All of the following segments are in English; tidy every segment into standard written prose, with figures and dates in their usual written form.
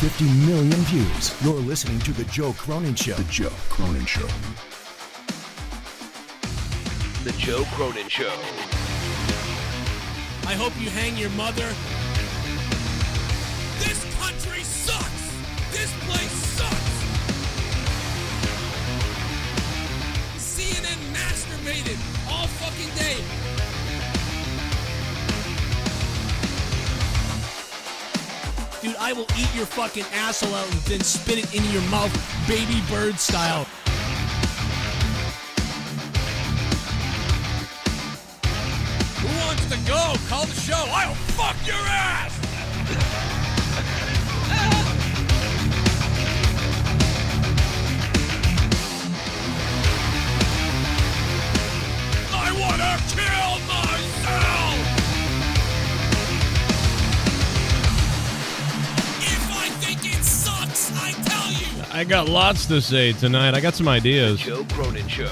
50 million views. You're listening to The Joe Cronin Show. The Joe Cronin Show. The Joe Cronin Show. I hope you hang your mother. This country sucks! This place sucks! CNN masturbated all fucking day. Dude, I will eat your fucking asshole out and then spit it into your mouth, baby bird style. Who wants to go? Call the show. I'll fuck your ass! I want to kill myself! If I think it sucks, I tell you! I got lots to say tonight. I got some ideas. The Joe Cronin Show.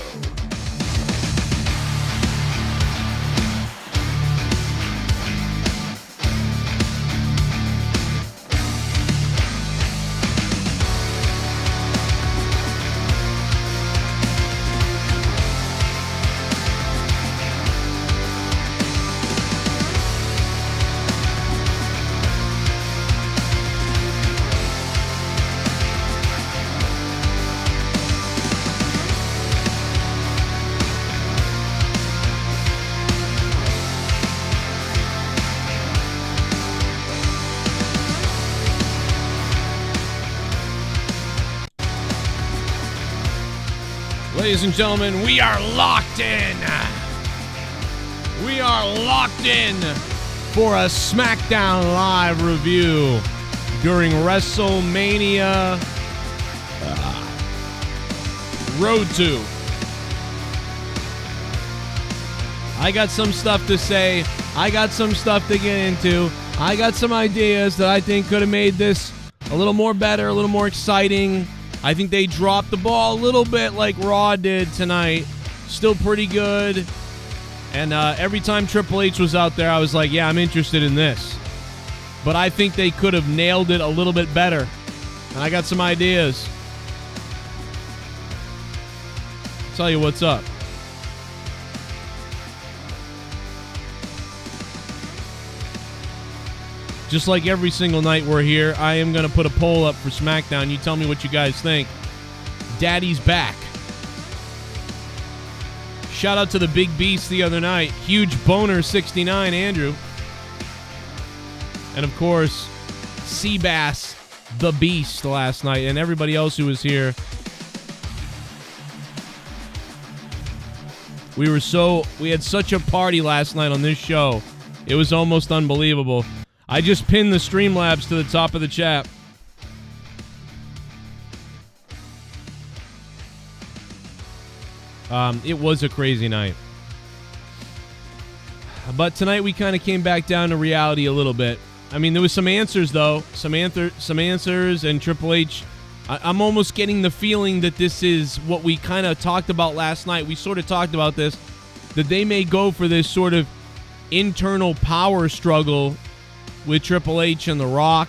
Ladies and gentlemen, we are locked in. We are locked in for a Smackdown Live review during WrestleMania Road to. I got some stuff to say. I got some stuff to get into. I got some ideas that I think could have made this a little more better, a little more exciting. I think they dropped the ball a little bit like Raw did tonight. Still pretty good. And every time Triple H was out there, I was like, yeah, I'm interested in this. But I think they could have nailed it a little bit better. And I got some ideas. Tell you what's up. Just like every single night we're here, I am going to put a poll up for SmackDown. You tell me what you guys think. Daddy's back. Shout out to the Big Beast the other night. Huge boner 69, Andrew. And of course, Seabass the Beast last night, and everybody else who was here. We had such a party last night on this show. It was almost unbelievable. I just pinned the Streamlabs to the top of the chat. It was a crazy night. But tonight we kind of came back down to reality a little bit. I mean, there was some answers, though. Some answers, and Triple H. I'm almost getting the feeling that this is what we kind of talked about last night. We sort of talked about this, that they may go for this sort of internal power struggle with Triple H and The Rock,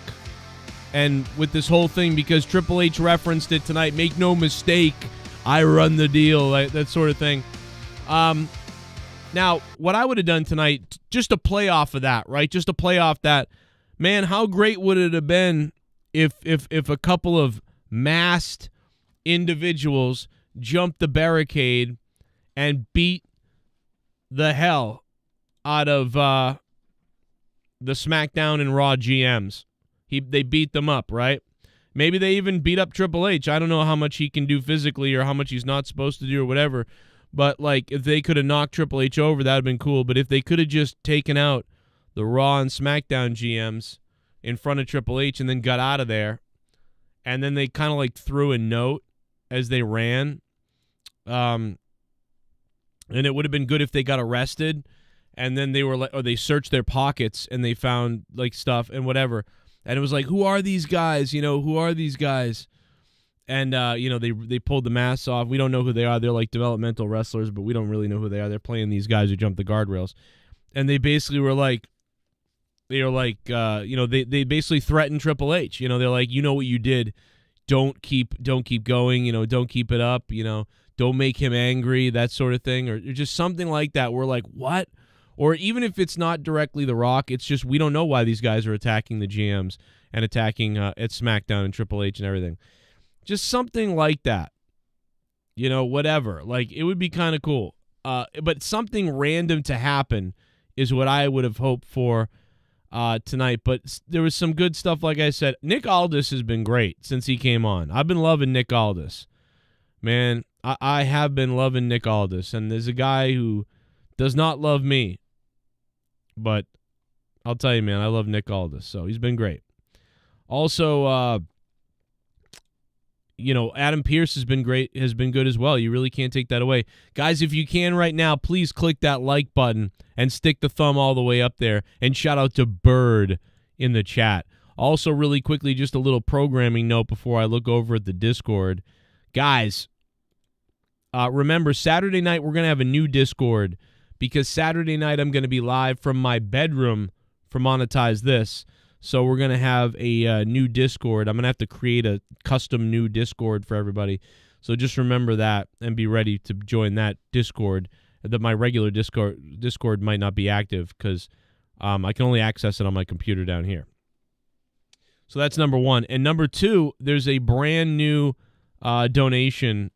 and with this whole thing, because Triple H referenced it tonight. Make no mistake, I run the deal, like that sort of thing. Now, what I would have done tonight, just to play off of that, right? Just to play off that, man, how great would it have been if a couple of masked individuals jumped the barricade and beat the hell out of the SmackDown and Raw GMs. They beat them up, right? Maybe they even beat up Triple H. I don't know how much he can do physically or how much he's not supposed to do or whatever. But, like, if they could have knocked Triple H over, that would have been cool. But if they could have just taken out the Raw and SmackDown GMs in front of Triple H and then got out of there, and then they kind of, like, threw a note as they ran, and it would have been good if they got arrested, and then they were like, or they searched their pockets and they found like stuff and whatever, and it was like, who are these guys? Who are these guys? And they pulled the masks off. We don't know who they are. They're like developmental wrestlers, but we don't really know who they are. They're playing these guys who jump the guardrails, and they basically were like, they are like, they basically threaten Triple H. They're like, you know what you did. Don't keep going. Don't keep it up. Don't make him angry. That sort of thing, or just something like that. We're like, what? Or even if it's not directly The Rock, it's just we don't know why these guys are attacking the GMs and attacking at SmackDown and Triple H and everything. Just something like that. Whatever. Like, it would be kind of cool. But something random to happen is what I would have hoped for tonight. But there was some good stuff, like I said. Nick Aldis has been great since he came on. I've been loving Nick Aldis. Man, I have been loving Nick Aldis. And there's a guy who does not love me. But I'll tell you, man, I love Nick Aldis. So he's been great. Also, Adam Pearce has been great, has been good as well. You really can't take that away. Guys, if you can right now, please click that like button and stick the thumb all the way up there. And shout out to Bird in the chat. Also, really quickly, just a little programming note before I look over at the Discord. Guys, remember, Saturday night we're going to have a new Discord because Saturday night I'm going to be live from my bedroom for Monetize This. So we're going to have a new Discord. I'm going to have to create a custom new Discord for everybody. So just remember that and be ready to join that Discord. That my regular Discord might not be active because I can only access it on my computer down here. So that's number one. And number two, there's a brand new donation,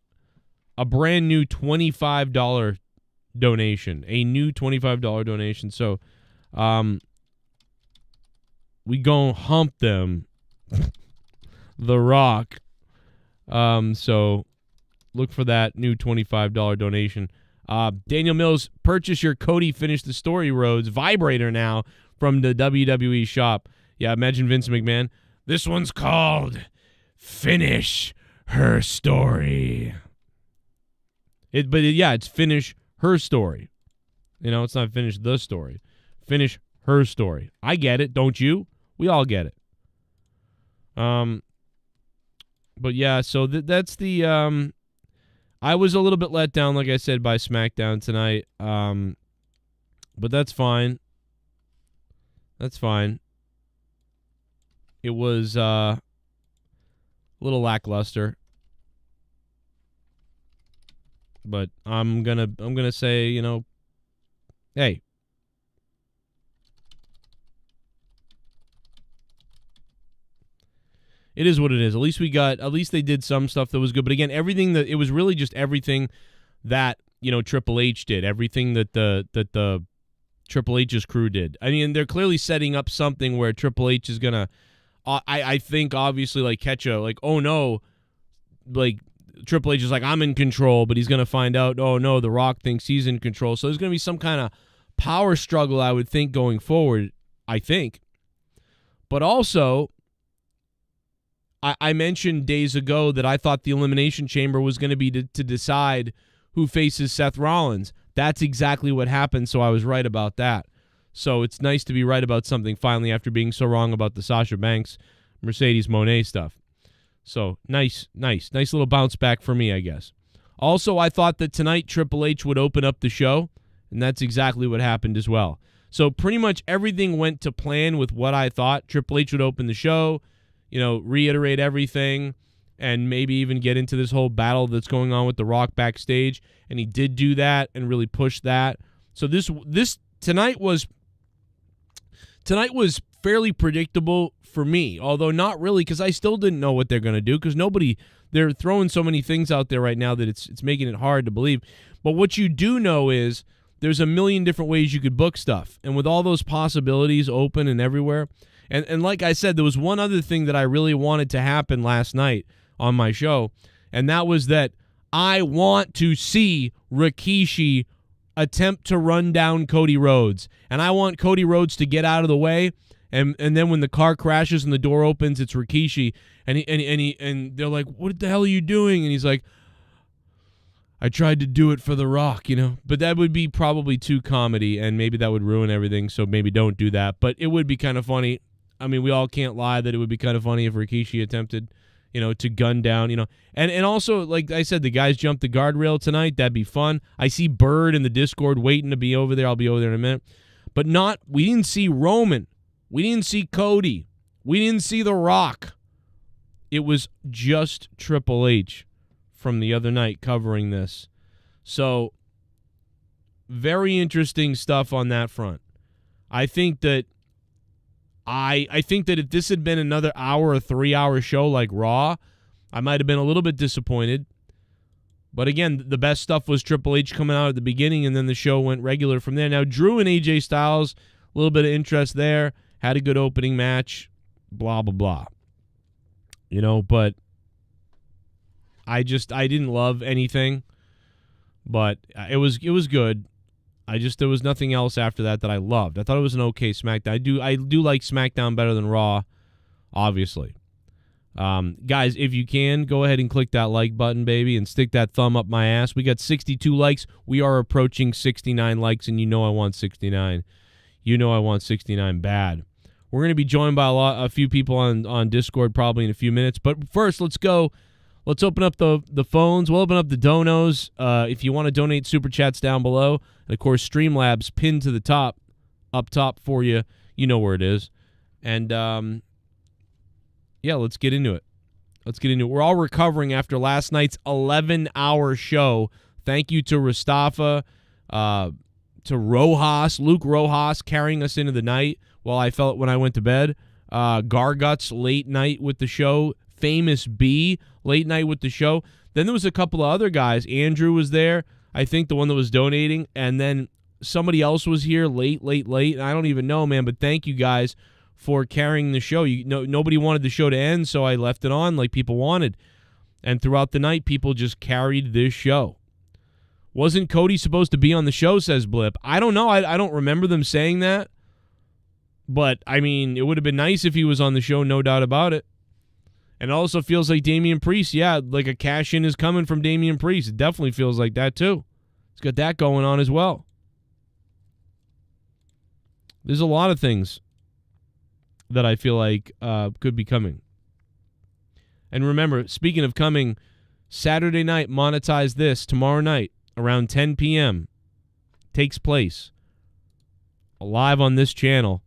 a brand new $25 donation, a new $25 donation. So we gon' hump them, The Rock. So look for that new $25 donation. Daniel Mills, purchase your Cody Finish the Story Roads vibrator now from the WWE shop. Yeah, imagine Vince McMahon. This one's called Finish Her Story. It's Finish Her Story. It's not Finish the Story. Finish Her Story. I get it, don't you? We all get it. But yeah, so that's the I was a little bit let down, like I said, by SmackDown tonight. But that's fine. That's fine. It was a little lackluster. But I'm gonna say, hey. It is what it is. At least they did some stuff that was good. But again, it was really just everything that, Triple H did. Everything that the Triple H's crew did. I mean, they're clearly setting up something where Triple H is going to, I think, obviously, like, catch a, like, oh, no, like, Triple H is like, I'm in control, but he's going to find out, oh, no, The Rock thinks he's in control. So there's going to be some kind of power struggle, I would think, going forward, I think. But also, I mentioned days ago that I thought the Elimination Chamber was going to be to decide who faces Seth Rollins. That's exactly what happened, so I was right about that. So it's nice to be right about something finally after being so wrong about the Sasha Banks, Mercedes Moné stuff. So nice little bounce back for me, I guess. Also, I thought that tonight Triple H would open up the show, and that's exactly what happened as well. So pretty much everything went to plan with what I thought. Triple H would open the show, reiterate everything, and maybe even get into this whole battle that's going on with The Rock backstage. And he did do that and really push that. So tonight was fairly predictable for me, although not really, because I still didn't know what they're going to do, because they're throwing so many things out there right now that it's making it hard to believe. But what you do know is there's a million different ways you could book stuff. And with all those possibilities open and everywhere, and like I said, there was one other thing that I really wanted to happen last night on my show, and that was that I want to see Rikishi attempt to run down Cody Rhodes. And I want Cody Rhodes to get out of the way, and then when the car crashes and the door opens, it's Rikishi, and they're like, what the hell are you doing? And he's like, I tried to do it for The Rock, But that would be probably too comedy, and maybe that would ruin everything, so maybe don't do that. But it would be kind of funny. I mean, we all can't lie that it would be kind of funny if Rikishi attempted, to gun down, And also, like I said, the guys jumped the guardrail tonight. That'd be fun. I see Bird in the Discord waiting to be over there. I'll be over there in a minute. But we didn't see Roman We didn't see Cody. We didn't see The Rock. It was just Triple H from the other night covering this. So, very interesting stuff on that front. I think that if this had been another hour or 3-hour show like Raw, I might have been a little bit disappointed. But again, the best stuff was Triple H coming out at the beginning, and then the show went regular from there. Now, Drew and AJ Styles, a little bit of interest there, had a good opening match, blah, blah, blah. You know, but I didn't love anything, but it was good. There was nothing else after that I loved. I thought it was an okay SmackDown. I do like SmackDown better than Raw, obviously. Guys, if you can, go ahead and click that like button, baby, and stick that thumb up my ass. We got 62 likes. We are approaching 69 likes, and you know I want 69. You know I want 69 bad. We're going to be joined by a few people on Discord probably in a few minutes. But first, let's go. Let's open up the phones. We'll open up the donos. If you want to donate, Super Chats down below. And, of course, Streamlabs pinned to the top, up top for you. You know where it is. And, yeah, let's get into it. We're all recovering after last night's 11-hour show. Thank you to Rastafa, to Rojas, Luke Rojas, carrying us into the night while I felt when I went to bed. Garguts, late night with the show. Famous B, late night with the show. Then there was a couple of other guys. Andrew was there, I think the one that was donating. And then somebody else was here late. I don't even know, man, but thank you guys for carrying the show. Nobody wanted the show to end, so I left it on like people wanted. And throughout the night, people just carried this show. Wasn't Cody supposed to be on the show, says Blip. I don't know. I don't remember them saying that. But, I mean, it would have been nice if he was on the show, no doubt about it. And it also feels like Damian Priest, yeah, like a cash-in is coming from Damian Priest. It definitely feels like that, too. He's got that going on as well. There's a lot of things that I feel like could be coming. And remember, speaking of coming, Saturday night, Monetize This, tomorrow night, around 10 p.m., takes place live on this channel.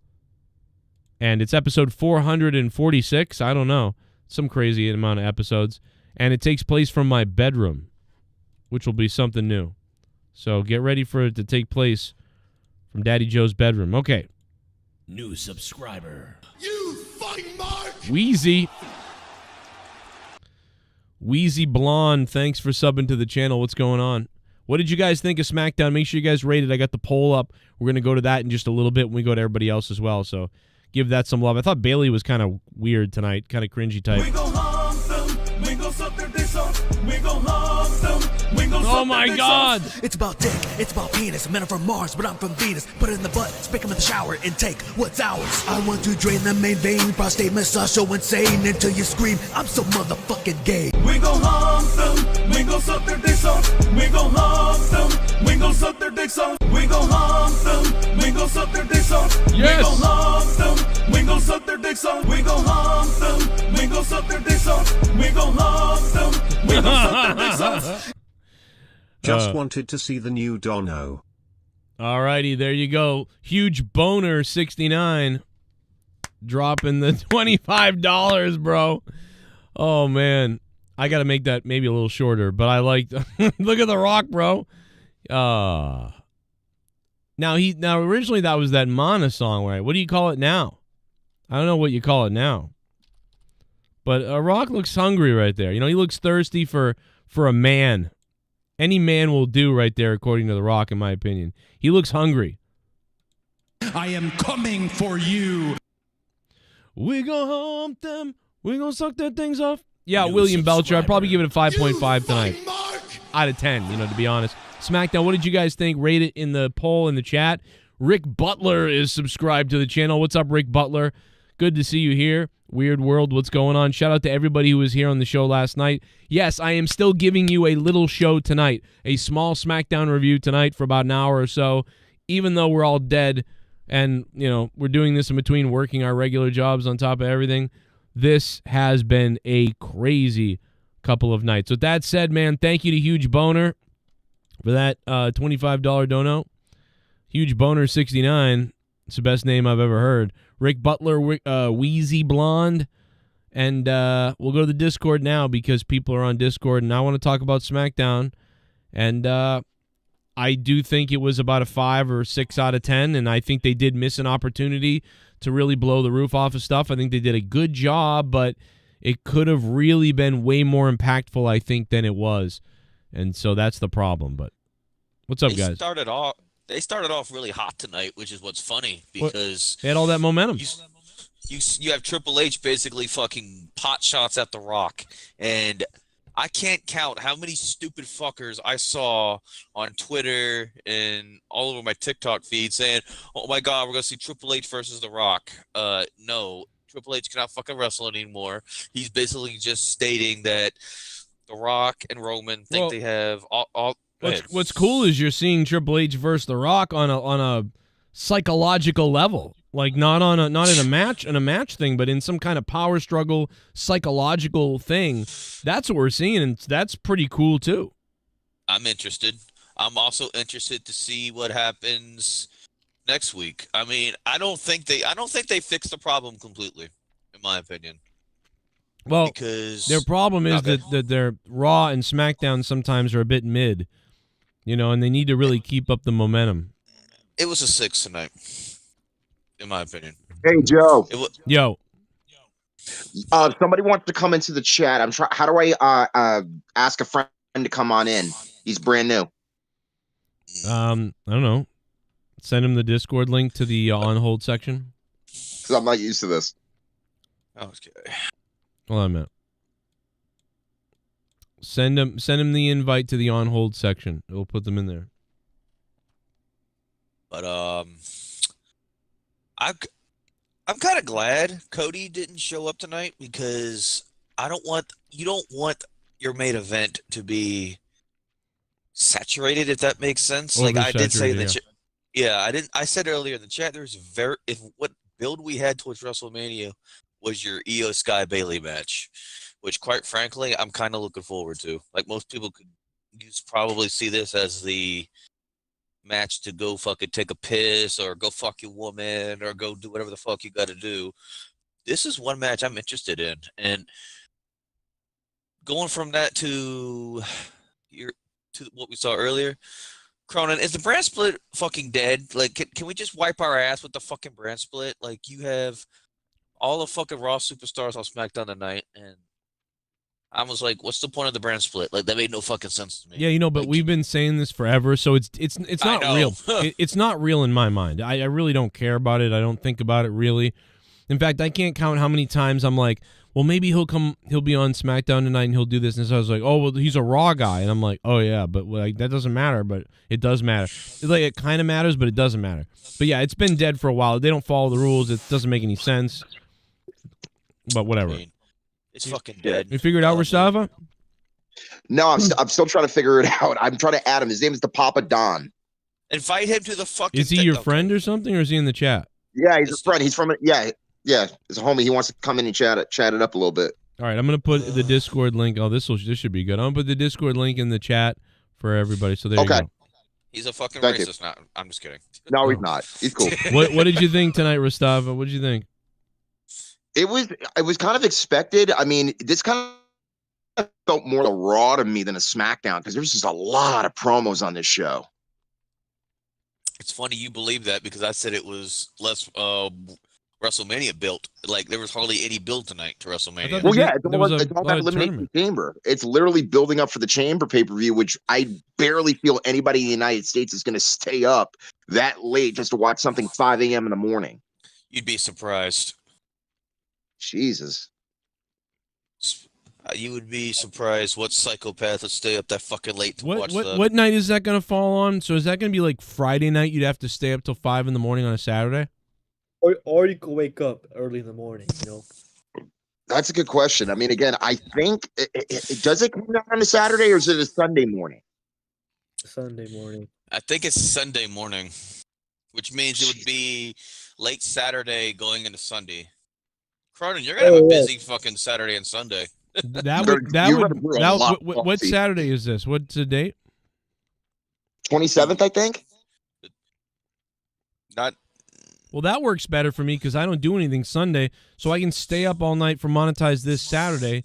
And it's episode 446, I don't know, some crazy amount of episodes. And it takes place from my bedroom, which will be something new. So get ready for it to take place from Daddy Joe's bedroom. Okay. New subscriber. You fight Mark! Wheezy Blonde, thanks for subbing to the channel. What's going on? What did you guys think of SmackDown? Make sure you guys rate it. I got the poll up. We're going to go to that in just a little bit when we go to everybody else as well. So give that some love. I thought Bailey was kind of weird tonight, kind of cringy type. We gon' harm them. We gon' suck their dicks off. We gon' harm them. We gon' Oh my God! It's about dick, it's about penis. Men are from Mars, but I'm from Venus. Put it in the butt, spank 'em in the shower, and take what's ours. I want to drain the main vein, prostate massage so insane until you scream, I'm so motherfucking gay. We gon' harm them. We gon' suck their dicks off. We gon' harm them. We gon' suck their dicks off. We gon' harm them. We gon' suck their dicks off. Yes. We gon' harm them. We gon' suck their dicks off. We gon' harm them. We gon' suck their dicks off. We gon' harm them. We gon' suck their dicks off. Just wanted to see the new Dono. Alrighty, there you go. Huge boner 69. Dropping the $25, bro. Oh, man. I got to make that maybe a little shorter, but I liked... Look at The Rock, bro. Now, originally that was that Mana song, right? What do you call it now? I don't know what you call it now. But Rock looks hungry right there. You know, he looks thirsty for a man. Any man will do right there, according to The Rock, in my opinion. He looks hungry. I am coming for you. We gonna hump them. We gonna suck their things off. Yeah, William Belcher. I'd probably give it a 5.5 tonight. Out of 10, to be honest. SmackDown, what did you guys think? Rate it in the poll in the chat. Rick Butler is subscribed to the channel. What's up, Rick Butler? Good to see you here. Weird World, what's going on? Shout out to everybody who was here on the show last night. Yes, I am still giving you a little show tonight, a small SmackDown review tonight for about an hour or so, even though we're all dead and, we're doing this in between working our regular jobs on top of everything. This has been a crazy couple of nights. With that said, man, thank you to Huge Boner for that $25 dono. Huge Boner 69. It's the best name I've ever heard. Rick Butler, Wheezy Blonde. And we'll go to the Discord now because people are on Discord, and I want to talk about SmackDown. And I do think it was about a 5 or 6 out of 10, and I think they did miss an opportunity to really blow the roof off of stuff. I think they did a good job, but it could have really been way more impactful, I think, than it was. And so that's the problem. But what's up, guys? They started off really hot tonight, which is what's funny because they had all that momentum. You have Triple H basically fucking pot shots at The Rock, and I can't count how many stupid fuckers I saw on Twitter and all over my TikTok feed saying, "Oh my God, we're gonna see Triple H versus The Rock." No, Triple H cannot fucking wrestle anymore. He's basically just stating that The Rock and Roman think they have all. What's cool is you're seeing Triple H versus The Rock on a psychological level. Like not in a match thing, but in some kind of power struggle, psychological thing. That's what we're seeing, and that's pretty cool too. I'm interested. I'm also interested to see what happens next week. I mean, I don't think they fixed the problem completely, in my opinion. Well, because their problem is that their Raw and SmackDown sometimes are a bit mid, and they need to really keep up the momentum. It was a 6 tonight. In my opinion. Hey, Joe. Yo. Somebody wants to come into the chat. How do I ask a friend to come on in? He's brand new. I don't know. Send him the Discord link to the on hold section. Because I'm not used to this. Okay. Hold on a minute. Send him the invite to the on hold section. We'll put them in there. But I'm kind of glad Cody didn't show up tonight because you don't want your main event to be saturated, if that makes sense. Like I did say in the I said earlier in the chat, if what build we had towards WrestleMania was your Io Sky Bailey match, which quite frankly I'm kind of looking forward to. Like most people could probably see this as the match to go fucking take a piss or go fuck your woman or go do whatever the fuck you got to do. This is one match I'm interested in, and going from that to what we saw earlier, Cronin, is the brand split fucking dead? Like, can we just wipe our ass with the fucking brand split? Like, you have all the fucking Raw superstars on SmackDown tonight, and I was like, what's the point of the brand split? Like, that made no fucking sense to me. Yeah, but we've been saying this forever, so it's not real. It's not real in my mind. I really don't care about it. I don't think about it really. In fact, I can't count how many times I'm like, well, maybe he'll be on SmackDown tonight and he'll do this. And so I was like, oh, well, he's a Raw guy. And I'm like, oh, yeah, but like that doesn't matter, but it does matter. It's like it kind of matters, but it doesn't matter. But yeah, it's been dead for a while. They don't follow the rules. It doesn't make any sense. But whatever. It's fucking dead. You figured out Rastava? No, I'm still trying to figure it out. I'm trying to add him. His name is the Papa Don. Invite him to the fucking. Is he your friend or something, or is he in the chat? Yeah, he's a friend. He's from yeah. He's a homie. He wants to come in and chat it up a little bit. All right, I'm gonna put the Discord link. Oh, this should be good. I'm gonna put the Discord link in the chat for everybody. So there you go. He's a fucking Thank racist. Now I'm just kidding. No, he's not. He's cool. What did you think tonight, Rastava? What did you think? It was kind of expected. I mean, this kind of felt more a Raw to me than a SmackDown because there's just a lot of promos on this show. It's funny you believe that because I said it was less WrestleMania built. Like there was hardly any build tonight to WrestleMania. Well, yeah, it's all about Elimination Chamber. It's literally building up for the Chamber pay-per-view, which I barely feel anybody in the United States is going to stay up that late just to watch something 5 a.m. in the morning. You'd be surprised. Jesus. You would be surprised what psychopath would stay up that fucking late to watch that. What night is that going to fall on? So is that going to be like Friday night? You'd have to stay up till 5 in the morning on a Saturday? Or you could wake up early in the morning, That's a good question. I mean, again, I think does it come down on a Saturday or is it a Sunday morning? Sunday morning. I think it's Sunday morning, which means it would be late Saturday going into Sunday. Cronin, you're gonna have a busy fucking Saturday and Sunday. What Saturday is this? What's the date? 27th, I think. Well, that works better for me because I don't do anything Sunday, so I can stay up all night for Monetize this Saturday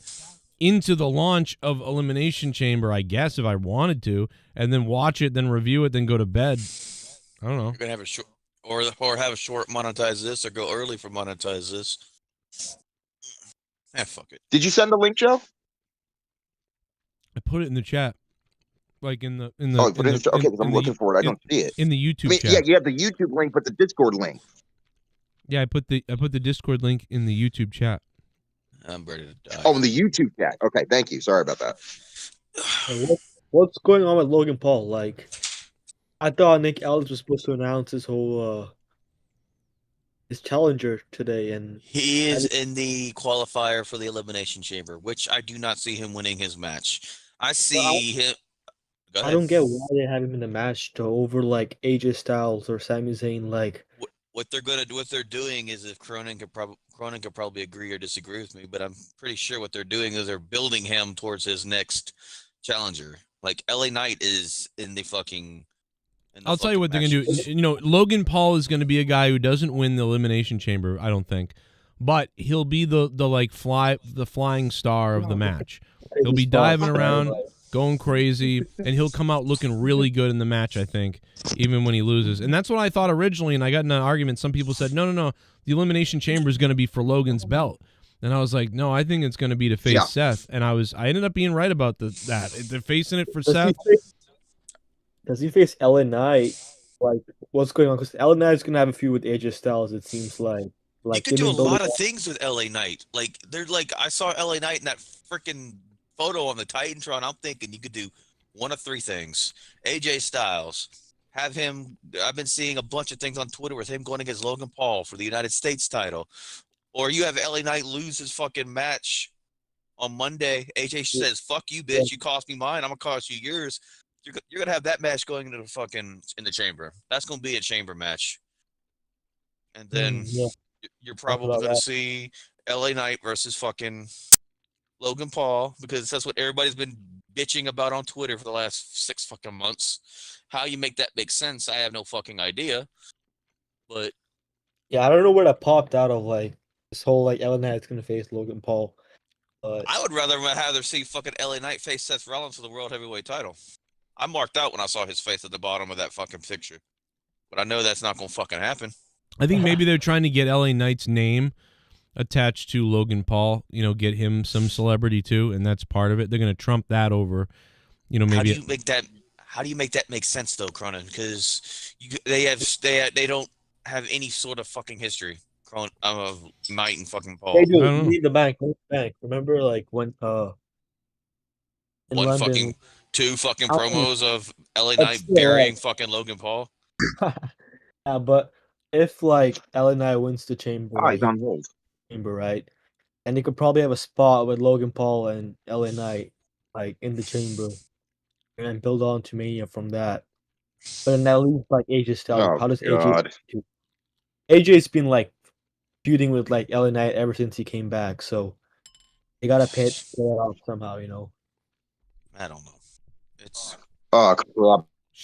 into the launch of Elimination Chamber, I guess, if I wanted to, and then watch it, then review it, then go to bed. I don't know. You're gonna have a short, or have a short Monetize this, or go early for Monetize this. Fuck it. Did you send the link, Joe? I put it in the chat. Like in the Oh, put it in the chat. Okay, I'm looking for it. I don't see it. In the YouTube chat. Yeah, you have the YouTube link, but the Discord link. Yeah, I put the Discord link in the YouTube chat. I'm ready to die. Oh, in the YouTube chat. Okay, thank you. Sorry about that. What's going on with Logan Paul? Like, I thought Nick Aldis was supposed to announce his whole his challenger today, and he is in the qualifier for the Elimination Chamber, which I do not see him winning his match. I see him. I don't get why they have him in the match over like AJ Styles or Sami Zayn. Like, what they're doing is, if Cronin could probably agree or disagree with me, but I'm pretty sure what they're doing is they're building him towards his next challenger. Like LA Knight is in the fucking. I'll tell you what they're gonna do. You know, Logan Paul is gonna be a guy who doesn't win the Elimination Chamber, I don't think, but he'll be the flying star of the match. He'll be diving around, going crazy, and he'll come out looking really good in the match, I think, even when he loses. And that's what I thought originally, and I got in an argument. Some people said, no, the Elimination Chamber is going to be for Logan's belt. And I was like, no, I think it's going to be to face Seth. And I ended up being right about that. They're facing it for Seth. Does he face LA Knight? Like, what's going on? Because LA Knight's going to have a feud with AJ Styles, it seems like. You could do a lot of things with LA Knight. Like, I saw LA Knight in that freaking photo on the Titantron. I'm thinking you could do one of three things. AJ Styles, have him. I've been seeing a bunch of things on Twitter with him going against Logan Paul for the United States title, or you have LA Knight lose his fucking match on Monday. AJ says, "Fuck you, bitch! You cost me mine. I'm gonna cost you yours." You're gonna have that match going into the fucking in the chamber. That's gonna be a chamber match, and then you're probably gonna see LA Knight versus fucking Logan Paul, because that's what everybody's been bitching about on Twitter for the last 6 fucking months. How you make that make sense, I have no fucking idea. But yeah, I don't know where that popped out of, like, this whole like LA Knight's gonna face Logan Paul. I would rather see fucking LA Knight face Seth Rollins for the World Heavyweight title. I marked out when I saw his face at the bottom of that fucking picture. But I know that's not gonna fucking happen. I think maybe they're trying to get LA Knight's name attached to Logan Paul, get him some celebrity too, and that's part of it. They're going to trump that over, maybe. How do you make that make sense though, Cronin? Because they don't have any sort of fucking history of Knight and fucking Paul. They do. You need the bank. Remember, like, when in London, fucking 2 fucking promos of LA Knight burying fucking Logan Paul. Yeah, but if like LA Knight wins the chamber, he's on hold. Chamber, right? And they could probably have a spot with Logan Paul and LA Knight, like, in the chamber, and then build on to Mania from that. But then that leaves like AJ Styles. How does AJ? AJ's been like feuding with like LA Knight ever since he came back, so they gotta pay it off somehow, I don't know. It's crap.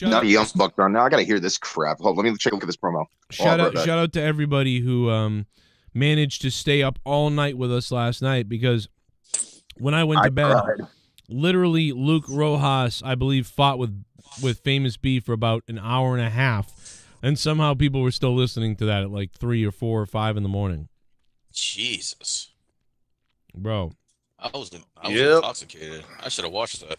Now Young Bucks are. Now I gotta hear this crap. Hold on, let me check a look at this promo. Shout out to everybody who managed to stay up all night with us last night, because when I went to bed, literally Luke Rojas, I believe, fought with Famous B for about an hour and a half, and somehow people were still listening to that at like 3 or 4 or 5 in the morning. Jesus, bro. I was intoxicated. I should have watched that.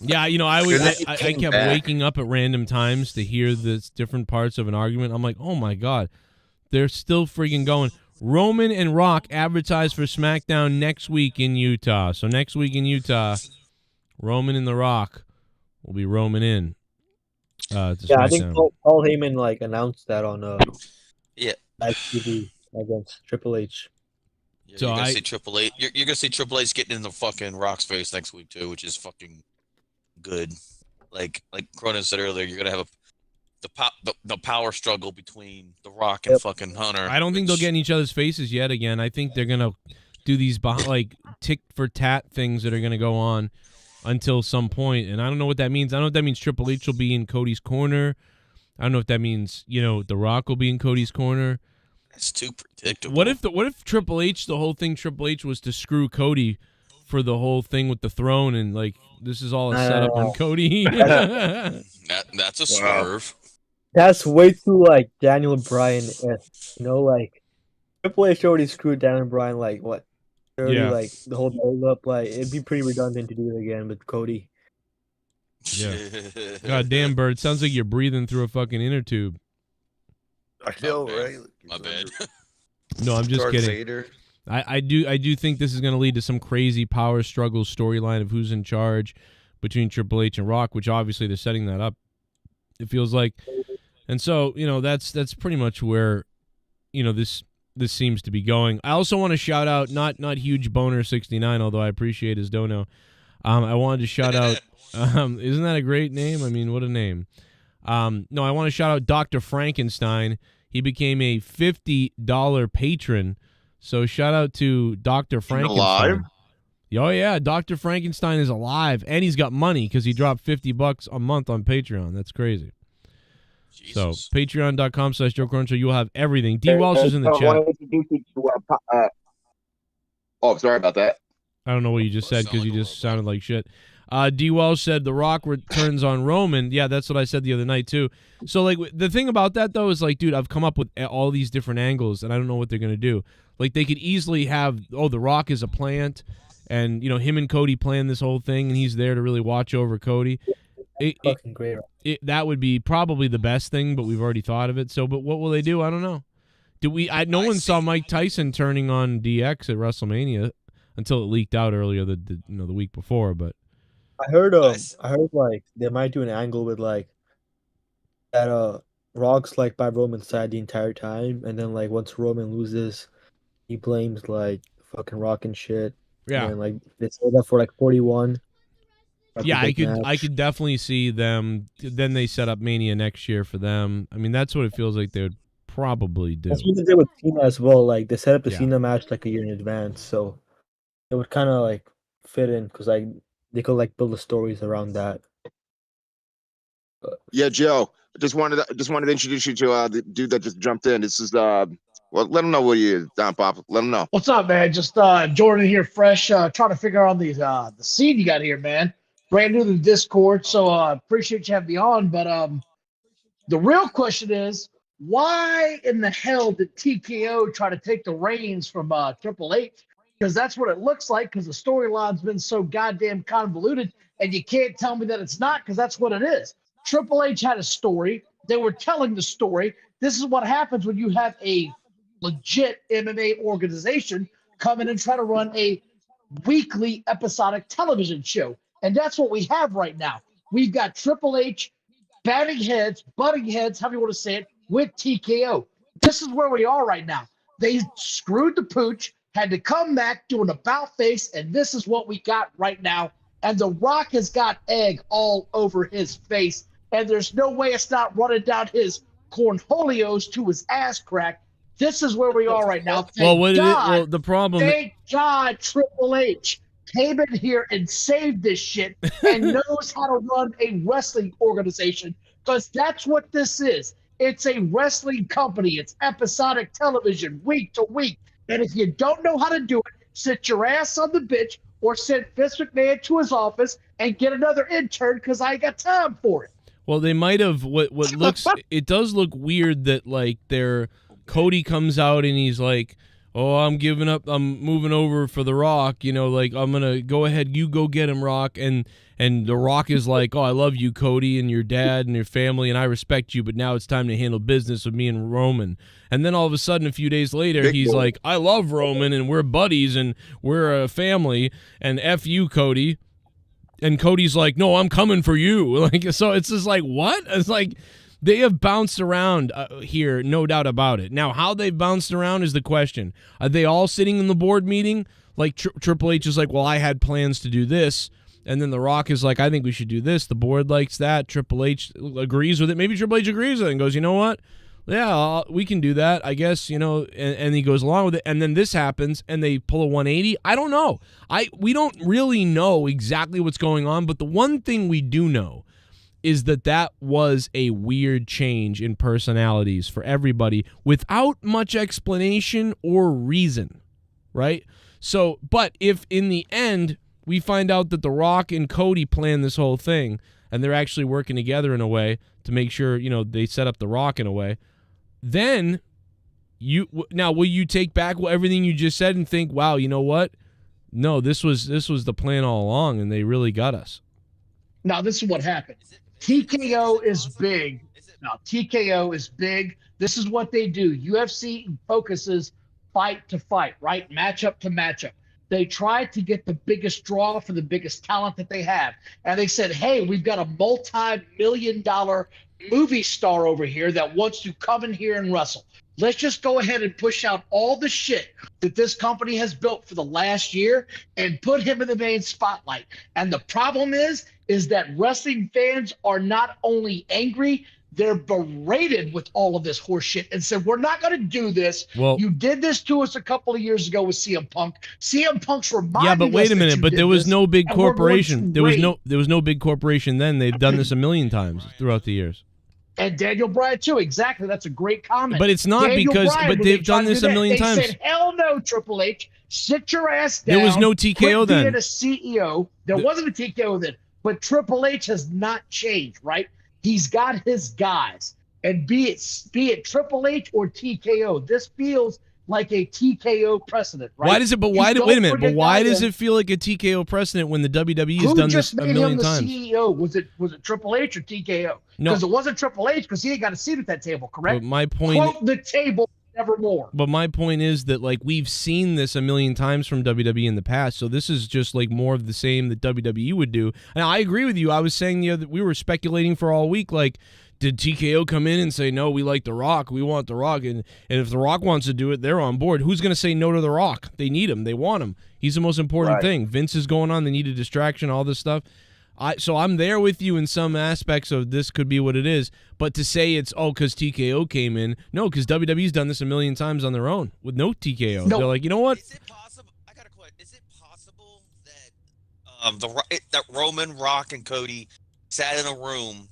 Yeah, I kept waking up at random times to hear the different parts of an argument. I'm like, oh my God. They're still freaking going. Roman and Rock advertised for SmackDown next week in Utah. So next week in Utah, Roman and The Rock will be roaming in. I think Paul Heyman like announced that on live TV against Triple H. Yeah, so you're gonna see Triple H. You're gonna see Triple H getting in the fucking Rock's face next week too, which is fucking good. Like Cronin said earlier, you're gonna have the power struggle between The Rock and fucking Hunter. I don't think they'll get in each other's faces yet again. I think they're gonna do these like tick for tat things that are gonna go on until some point, and I don't know what that means. I don't know what that means. Triple H will be in Cody's corner. I don't know if that means, The Rock will be in Cody's corner. That's too predictable. What if Triple H, the whole thing Triple H was to screw Cody for the whole thing with the throne, and like this is all a setup on Cody? That's a swerve. That's way too like Daniel Bryan, like Triple H already screwed Daniel Bryan like what? Like the whole build up, like it'd be pretty redundant to do it again with Cody. Yeah. God damn, Bird. Sounds like you're breathing through a fucking inner tube. I know, right? My bad. No, I'm just Darth kidding. Vader. I do think this is going to lead to some crazy power struggle storyline of who's in charge between Triple H and Rock, which obviously they're setting that up. It feels like, and so that's pretty much where this seems to be going. I also want to shout out not huge boner 69, although I appreciate his dono. I wanted to shout out. Isn't that a great name? I mean, what a name. No, I want to shout out Dr. Frankenstein. He became a $50 patron. So shout out to Dr. Frankenstein. Alive? Oh yeah, Dr. Frankenstein is alive, and he's got money because he dropped $50 a month on Patreon. That's crazy. Jesus. So patreon.com/Joe Cronin Show. You will have everything. D Welsh is in the chat. Oh, sorry about that. I don't know what you just said because you just sounded like shit. D. Welsh said The Rock returns on Roman. Yeah, that's what I said the other night, too. So, like, the thing about that, though, is, like, dude, I've come up with all these different angles, and I don't know what they're going to do. Like, they could easily have, The Rock is a plant, and, him and Cody plan this whole thing, and he's there to really watch over Cody. Fucking great. That would be probably the best thing, but we've already thought of it. So, but what will they do? I don't know. No one saw Mike Tyson turning on DX at WrestleMania until it leaked out earlier the week before, but I heard like they might do an angle with like that Rock's like by Roman's side the entire time, and then like once Roman loses, he blames like fucking Rock and shit. Yeah, and like they say that for like 41. Yeah, I could definitely see them. Then they set up Mania next year for them. I mean, that's what it feels like they would probably do. That's what they did with Cena as well. Like they set up the Cena match like a year in advance, so it would kind of like fit in because like they could like build the stories around that. Yeah, Joe. I just wanted to introduce you to the dude that just jumped in. This is well, let him know what he is, Don Pop. Let him know. What's up, man? Just Jordan here, fresh, trying to figure out the scene you got here, man. Brand new to the Discord, so appreciate you having me on. But the real question is, why in the hell did TKO try to take the reins from Triple H? Because that's what it looks like, because the storyline's been so goddamn convoluted, and you can't tell me that it's not, because that's what it is. Triple H had a story. They were telling the story. This is what happens when you have a legit MMA organization come in and try to run a weekly episodic television show. And that's what we have right now. We've got Triple H butting heads, however you want to say it, with TKO. This is where we are right now. They screwed the pooch, had to come back, do an about face, and this is what we got right now. And The Rock has got egg all over his face, and there's no way it's not running down his cornholios to his ass crack. This is where we are right now. The problem. Thank God Triple H came in here and saved this shit and knows how to run a wrestling organization, because that's what this is. It's a wrestling company. It's episodic television week to week. And if you don't know how to do it, sit your ass on the bench or send Vince McMahon to his office and get another intern, because I ain't got time for it. Well, they might have what looks. It does look weird that like Cody comes out and he's like, "Oh, I'm giving up. I'm moving over for The Rock. Like I'm gonna go ahead. You go get him, Rock." And The Rock is like, "Oh, I love you, Cody, and your dad and your family, and I respect you. But now it's time to handle business with me and Roman." And then all of a sudden, a few days later, he's like, "I love Roman, and we're buddies, and we're a family, and F you, Cody." And Cody's like, "No, I'm coming for you." Like, so it's just like, what? It's like they have bounced around here, no doubt about it. Now, how they've bounced around is the question. Are they all sitting in the board meeting? Like Triple H is like, "Well, I had plans to do this." And then The Rock is like, "I think we should do this." The board likes that. Triple H agrees with it. Maybe Triple H agrees with it and goes, "You know what? Yeah, we can do that, I guess," and he goes along with it. And then this happens, and they pull a 180. I don't know. We don't really know exactly what's going on, but the one thing we do know is that was a weird change in personalities for everybody without much explanation or reason, right? So, but if in the end we find out that The Rock and Cody planned this whole thing and they're actually working together in a way to make sure, they set up The Rock in a way, then will you take back everything you just said and think, wow, you know what? No, this was the plan all along, and they really got us. Now, this is what happened. TKO is big. Now, TKO is big. This is what they do. UFC focuses fight to fight, right? Matchup to matchup. They try to get the biggest draw for the biggest talent that they have. And they said, hey, we've got a multi-million-dollar movie star over here that wants to come in here and wrestle. Let's just go ahead and push out all the shit that this company has built for the last year and put him in the main spotlight. And the problem is that wrestling fans are not only angry, they're berated with all of this horse shit and said, we're not going to do this. Well, you did this to us a couple of years ago with CM Punk. CM Punk's reminding us. Yeah, but wait a minute. But there was no big corporation. There was no big corporation then. They've done this a million times throughout the years. And Daniel Bryan, too. Exactly. That's a great comment. But it's not Daniel because Bryan, but they've done this a million times. They said, hell no, Triple H. Sit your ass down. There was no TKO then. Being a CEO. There wasn't a TKO then. But Triple H has not changed, right? He's got his guys. And be it Triple H or TKO, this feels like a TKO precedent, right? Why does it? But why? Wait a minute. But why does it feel like a TKO precedent when the WWE has done this a million times? Who just made him the CEO? Was it Triple H or TKO? No, because it wasn't Triple H because he ain't got a seat at that table, correct? But my point. Quote the table nevermore. But my point is that we've seen this a million times from WWE in the past, so this is just more of the same that WWE would do. And I agree with you. I was saying we were speculating for all week, did TKO come in and say, no, we like The Rock, we want The Rock, and if The Rock wants to do it, they're on board. Who's going to say no to The Rock? They need him. They want him. He's the most important thing. Vince is going on. They need a distraction, all this stuff. So I'm there with you in some aspects of this could be what it is, but to say it's, because TKO came in, no, because WWE's done this a million times on their own with no TKO. No. They're like, you know what? Is it possible? I got a question. Is it possible that that Roman, Rock, and Cody sat in a room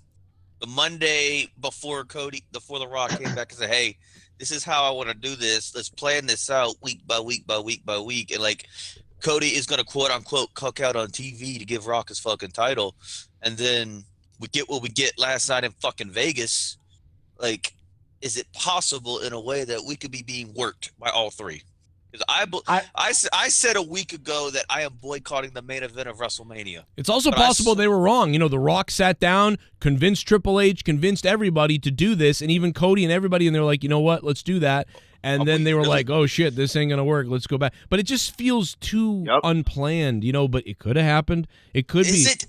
the Monday before The Rock came back and said, hey, this is how I want to do this. Let's plan this out week by week by week by week. And Cody is going to quote unquote cuck out on TV to give Rock his fucking title. And then we get what we get last night in fucking Vegas. Is it possible in a way that we could be being worked by all three? Because I said a week ago that I am boycotting the main event of WrestleMania. It's also possible they were wrong. The Rock sat down, convinced Triple H, convinced everybody to do this, and even Cody and everybody, and they're like, you know what, let's do that. And then they were like, oh, shit, this ain't going to work. Let's go back. But it just feels too unplanned, but it could have happened. It could be. Is it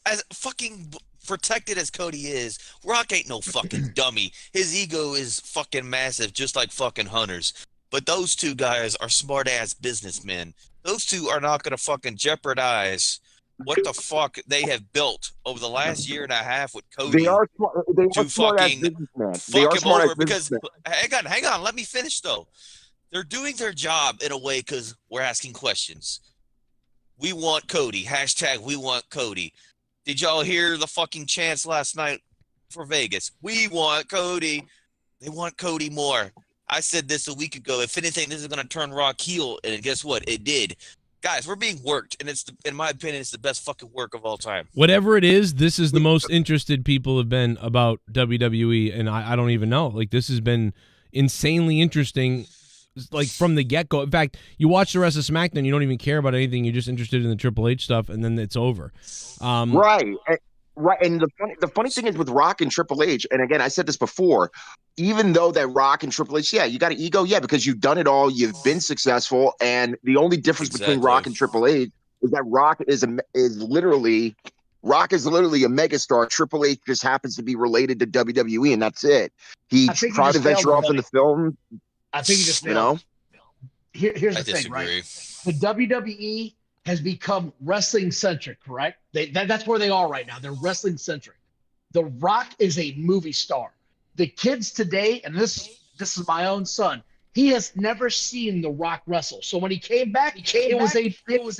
as fucking protected as Cody is, Rock ain't no fucking dummy. His ego is fucking massive, just like fucking Hunter's. But those two guys are smart-ass businessmen. Those two are not going to fucking jeopardize what the fuck they have built over the last year and a half with Cody. They are smart-ass businessmen. Fuck him over because, hang on, let me finish, though. They're doing their job in a way because we're asking questions. We want Cody. # we want Cody. Did y'all hear the fucking chants last night for Vegas? We want Cody. They want Cody more. I said this a week ago. If anything, this is going to turn Rock heel, and guess what? It did. Guys, we're being worked, and in my opinion, it's the best fucking work of all time. Whatever it is, this is the most interested people have been about WWE, and I don't even know. This has been insanely interesting, from the get-go. In fact, you watch the rest of SmackDown, you don't even care about anything. You're just interested in the Triple H stuff, and then it's over. Right. Right, and the funny thing is with Rock and Triple H, and again, I said this before, even though that Rock and Triple H, you got an ego, because you've done it all, you've been successful, and the only difference between Rock and Triple H is that Rock is literally a megastar. Triple H just happens to be related to WWE, and that's it. He tried to venture off in the film. I think he just Here's the thing, right? The WWE has become wrestling centric, correct? That's where they are right now. They're wrestling centric. The Rock is a movie star. The kids today, and this is my own son, he has never seen The Rock wrestle. So when he came back, it was a main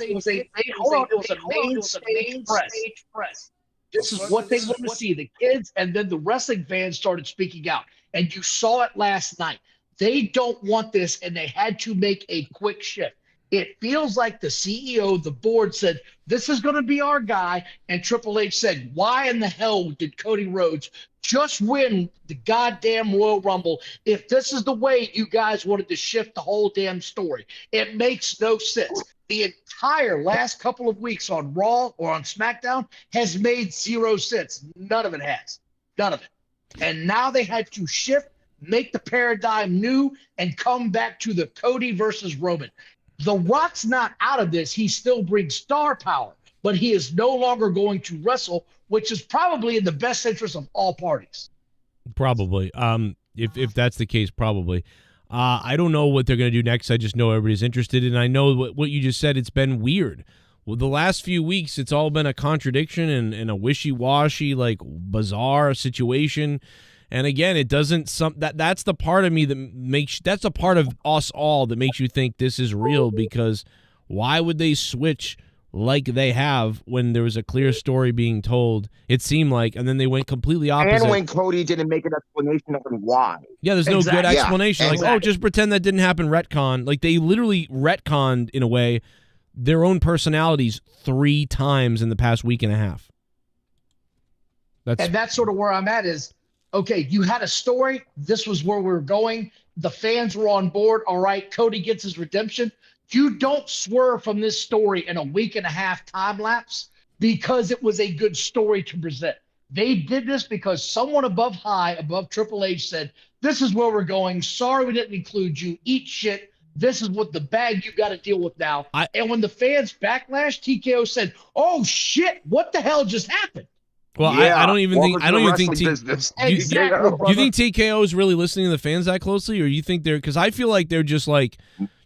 stage press. This is what they want to see. The kids and then the wrestling fans started speaking out. And you saw it last night. They don't want this, and they had to make a quick shift. It feels like the CEO, the board said, this is going to be our guy. And Triple H said, why in the hell did Cody Rhodes just win the goddamn Royal Rumble if this is the way you guys wanted to shift the whole damn story? It makes no sense. The entire last couple of weeks on Raw or on SmackDown has made 0 sense. None of it has. None of it. And now they had to shift, make the paradigm new, and come back to the Cody versus Roman. The Rock's not out of this. He still brings star power, but he is no longer going to wrestle, which is probably in the best interest of all parties. Probably. If that's the case, probably. I don't know what they're going to do next. I just know everybody's interested, and I know what you just said. It's been weird. Well, the last few weeks, it's all been a contradiction and a wishy-washy, like, bizarre situation. And again, it doesn't that's the part of me that's a part of us all that makes you think this is real, because why would they switch like they have when there was a clear story being told, it seemed like, and then they went completely opposite. And when Cody didn't make an explanation on why. Yeah, there's no good explanation. Yeah, exactly. Oh, just pretend that didn't happen, retcon. Like, they literally retconned, in a way, their own personalities 3 times in the past week and a half. And that's sort of where I'm at is, okay, you had a story. This was where we were going. The fans were on board. All right, Cody gets his redemption. You don't swerve from this story in a week and a half time lapse because it was a good story to present. They did this because someone above Triple H said, this is where we're going. Sorry we didn't include you. Eat shit. This is what the bag you got to deal with now. And when the fans backlash, TKO said, oh, shit, what the hell just happened? Well, yeah, I don't even think Exactly. Do you think TKO is really listening to the fans that closely, or you think they're, because I feel like they're just like,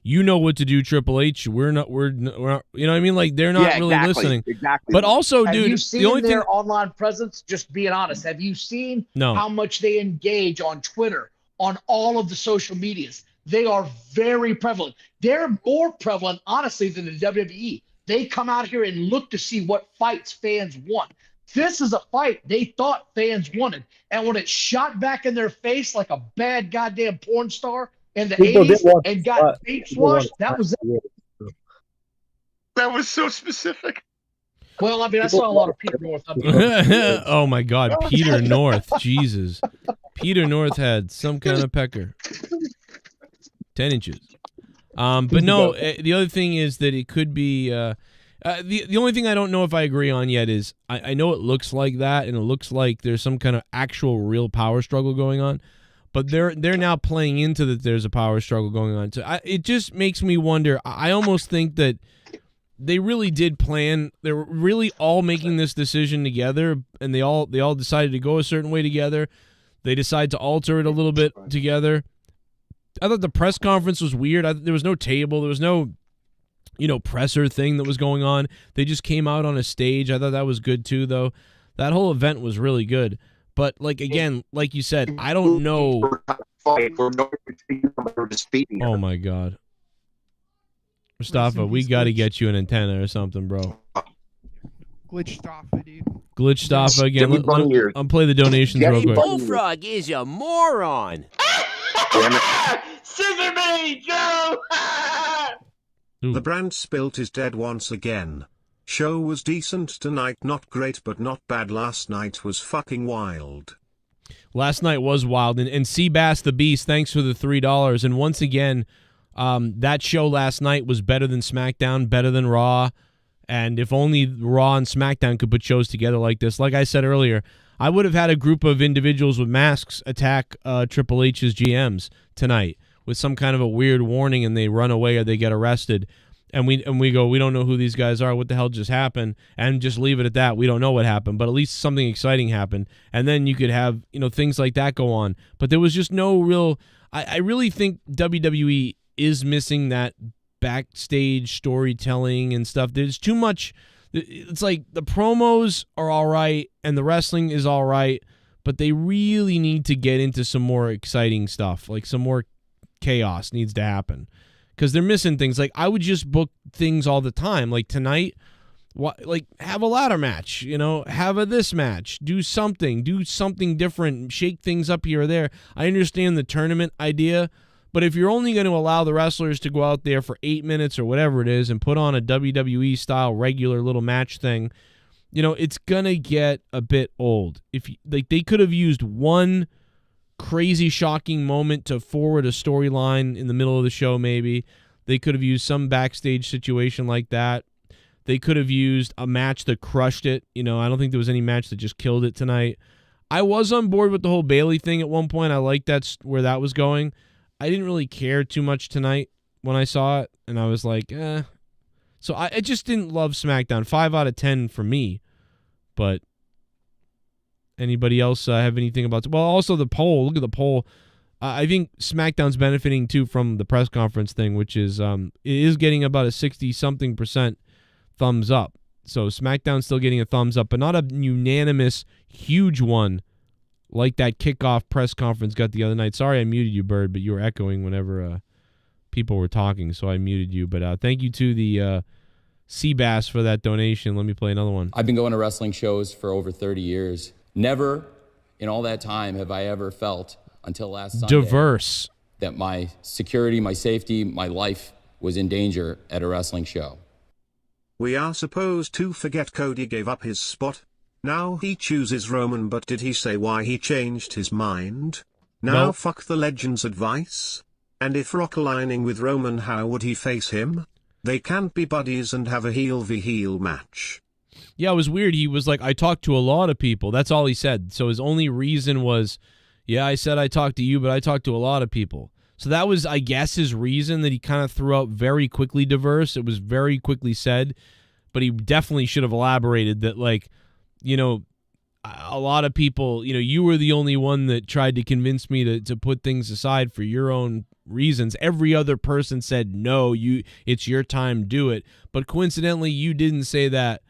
you know what to do, Triple H. We're not, you know what I mean? Like, they're not really listening. Exactly. But also, have dude, you seen the only their thing, online presence? Just being honest, have you seen No. how much they engage on Twitter, on all of the social medias? They are very prevalent. They're more prevalent, honestly, than the WWE. They come out here and look to see what fights fans want. This is a fight they thought fans wanted. And when it shot back in their face like a bad goddamn porn star in the 80s and got face washed, that was it. That was so specific. Well, I mean, I saw a lot of Peter North. Oh, my God. Peter North. Jesus. Peter North had some kind of pecker. 10 inches. But no, the other thing is that it could be... the only thing I don't know if I agree on yet is I know it looks like that, and it looks like there's some kind of actual real power struggle going on, but they're now playing into that there's a power struggle going on. So it just makes me wonder. I almost think that they really did plan. They were really all making this decision together, and they all decided to go a certain way together. They decided to alter it a little bit together. I thought the press conference was weird. There was no table. There was no presser thing that was going on. They just came out on a stage. I thought that was good too, though. That whole event was really good. But, like, again, like you said, I don't know. Oh, my God. Mustafa, we got to get you an antenna or something, bro. Glitch Staffa, dude. Glitch Staffa again. I'll play the donations real quick. Bullfrog is a moron. Scissor me, Joe! The brand spilt is dead once again. Show was decent tonight, not great but not bad. Last night was fucking wild. Last night was wild. And Seabass the Beast, thanks for the $3. And once again, that show last night was better than SmackDown, better than Raw. And if only Raw and SmackDown could put shows together like this. Like I said earlier, I would have had a group of individuals with masks attack Triple H's GMs tonight with some kind of a weird warning, and they run away or they get arrested. And we go, we don't know who these guys are. What the hell just happened? And just leave it at that. We don't know what happened, but at least something exciting happened. And then you could have, things like that go on. But there was just no real. I really think WWE is missing that backstage storytelling and stuff. There's too much. It's like the promos are all right and the wrestling is all right, but they really need to get into some more exciting stuff. Like some more chaos needs to happen. Because they're missing things. Like, I would just book things all the time. Like, tonight, Like, have a ladder match, have a this match, do something different, shake things up here or there. I understand the tournament idea, but if you're only going to allow the wrestlers to go out there for 8 minutes or whatever it is and put on a WWE style regular little match thing, it's going to get a bit old. They could have used one crazy shocking moment to forward a storyline in the middle of the show. Maybe they could have used some backstage situation like that. They could have used a match that crushed it. I don't think there was any match that just killed it tonight. I was on board with the whole Bayley thing at one point. I liked where that was going. I didn't really care too much tonight when I saw it, and I was like, eh. So I just didn't love SmackDown. 5 out of 10 for me. But anybody else have anything about? Well, also the poll. Look at the poll. I think SmackDown's benefiting too from the press conference thing, which is it is getting about a 60-something% thumbs up. So SmackDown's still getting a thumbs up, but not a unanimous huge one like that kickoff press conference got the other night. Sorry I muted you, Bird, but you were echoing whenever people were talking, so I muted you. But thank you to the Seabass for that donation. Let me play another one. I've been going to wrestling shows for over 30 years. Never in all that time have I ever felt until last Sunday diverse that my security, my safety, my life was in danger at a wrestling show. We are supposed to forget Cody gave up his spot. Now he chooses Roman, but did he say why he changed his mind? Now Nope. Fuck the Legend's advice? And if Rock aligning with Roman, how would he face him? They can't be buddies and have a heel v heel match. Yeah, it was weird. He was like, I talked to a lot of people. That's all he said. So his only reason was, yeah, I said I talked to you, but I talked to a lot of people. So that was, I guess, his reason that he kind of threw out very quickly diverse. It was very quickly said, but he definitely should have elaborated that, like, a lot of people, you were the only one that tried to convince me to put things aside for your own reasons. Every other person said, no, it's your time, do it. But coincidentally, you didn't say that.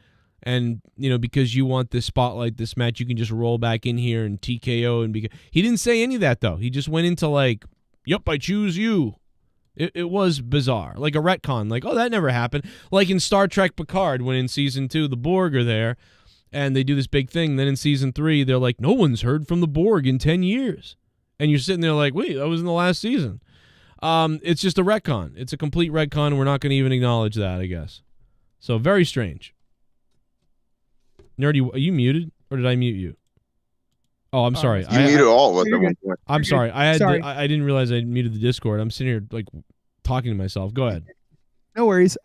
And, because you want this spotlight, this match, you can just roll back in here and TKO. He didn't say any of that, though. He just went into like, yep, I choose you. It was bizarre. Like a retcon. Like, oh, that never happened. Like in Star Trek Picard, when in Season 2, the Borg are there, and they do this big thing. Then in Season 3, they're like, no one's heard from the Borg in 10 years. And you're sitting there like, wait, that was in the last season. It's just a retcon. It's a complete retcon, and we're not going to even acknowledge that, I guess. So, very strange. Nerdy, are you muted, or did I mute you? Oh, I'm sorry. You muted all of them. I'm sorry. I didn't realize I muted the Discord. I'm sitting here like talking to myself. Go ahead. No worries.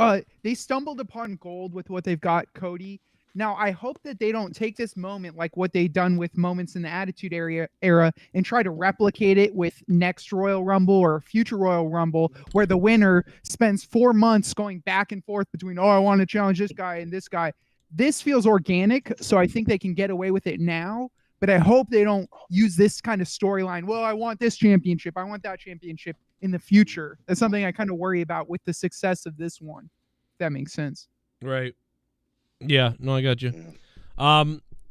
They stumbled upon gold with what they've got, Cody. Now, I hope that they don't take this moment like what they've done with moments in the Attitude Era and try to replicate it with next Royal Rumble or future Royal Rumble, where the winner spends 4 months going back and forth between, oh, I want to challenge this guy and this guy. This feels organic, so I think they can get away with it now. But I hope they don't use this kind of storyline. Well, I want this championship. I want that championship in the future. That's something I kind of worry about with the success of this one. If that makes sense. Right. Yeah. No, I got you.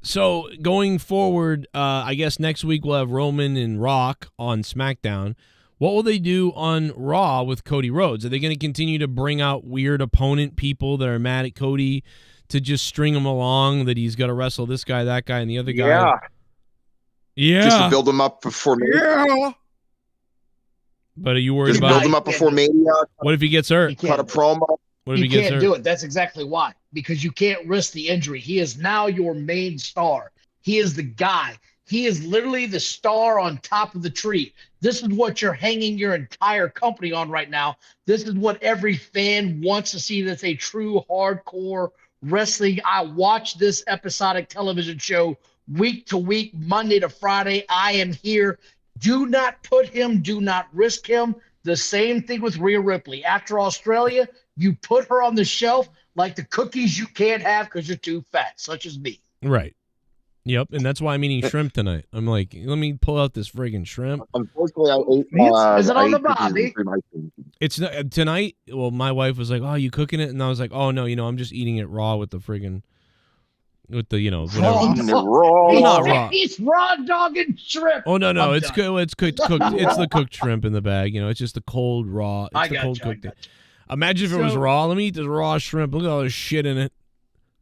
So going forward, I guess next week we'll have Roman and Rock on SmackDown. What will they do on Raw with Cody Rhodes? Are they going to continue to bring out weird opponent people that are mad at Cody to just string him along, that he's got to wrestle this guy, that guy, and the other guy? Yeah. Just to build him up before Mania. Yeah. But are you worried Just about build him up before Mania. What if he gets hurt? Cut a promo. What if he You gets can't hurt? do it. That's exactly why. Because you can't risk the injury. He is now your main star. He is the guy. He is literally the star on top of the tree. This is what you're hanging your entire company on right now. This is what every fan wants to see. That's a true hardcore wrestling. I watch this episodic television show week to week, Monday to Friday. I am here. Do not put him, do not risk him. The same thing with Rhea Ripley. After Australia, you put her on the shelf like the cookies you can't have because you're too fat, such as me. Right. Yep, and that's why I'm eating shrimp tonight. I'm like, let me pull out this friggin' shrimp. Unfortunately, I ate. Is it on the Bobby? It's not, tonight. Well, my wife was like, "Oh, you cooking it?" And I was like, "Oh no, I'm just eating it raw with the friggin', with the whatever." Raw. Not raw. He's raw dogging shrimp. Oh no, I'm it's done. it's cooked. It's the cooked shrimp in the bag. It's just the cold raw. It's I the got cold you, cooked. Imagine if it was raw. Let me eat this raw shrimp. Look at all this shit in it.